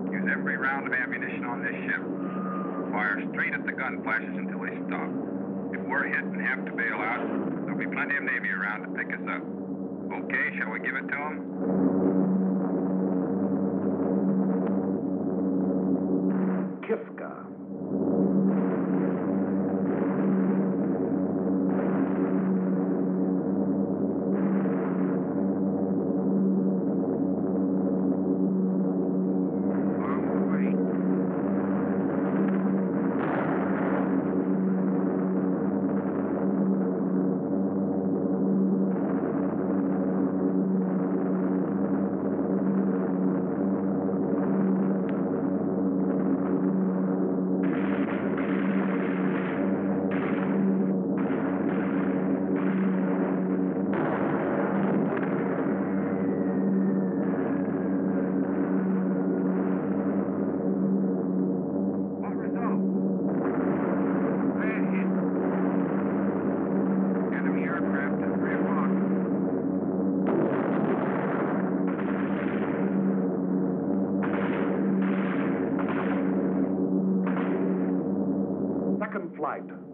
M: Use every round of ammunition on this ship. Fire straight at the gun flashes until they stop. If we're hit and have to bail out, there'll be plenty of Navy around to pick us up. Okay, shall we give it to them?
C: Kiska.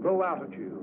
C: low altitude.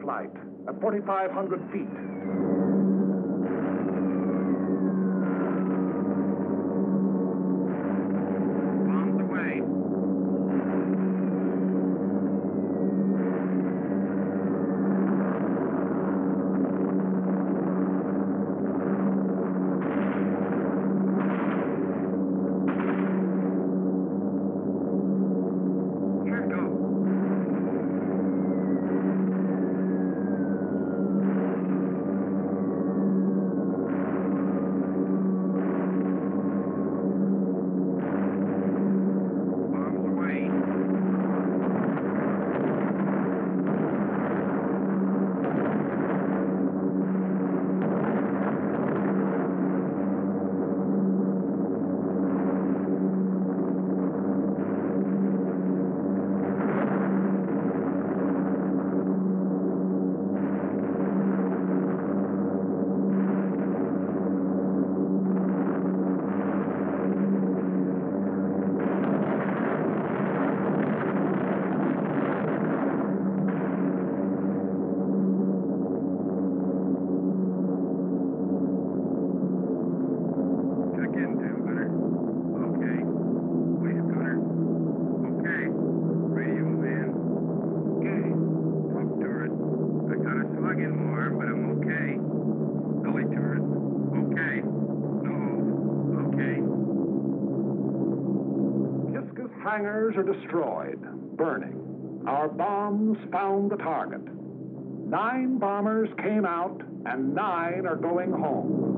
C: Flight at 4,500 feet.
M: Bombs away. Here it goes.
C: Hangars are destroyed, burning. Our bombs found the target. 9 bombers came out, and 9 are going home.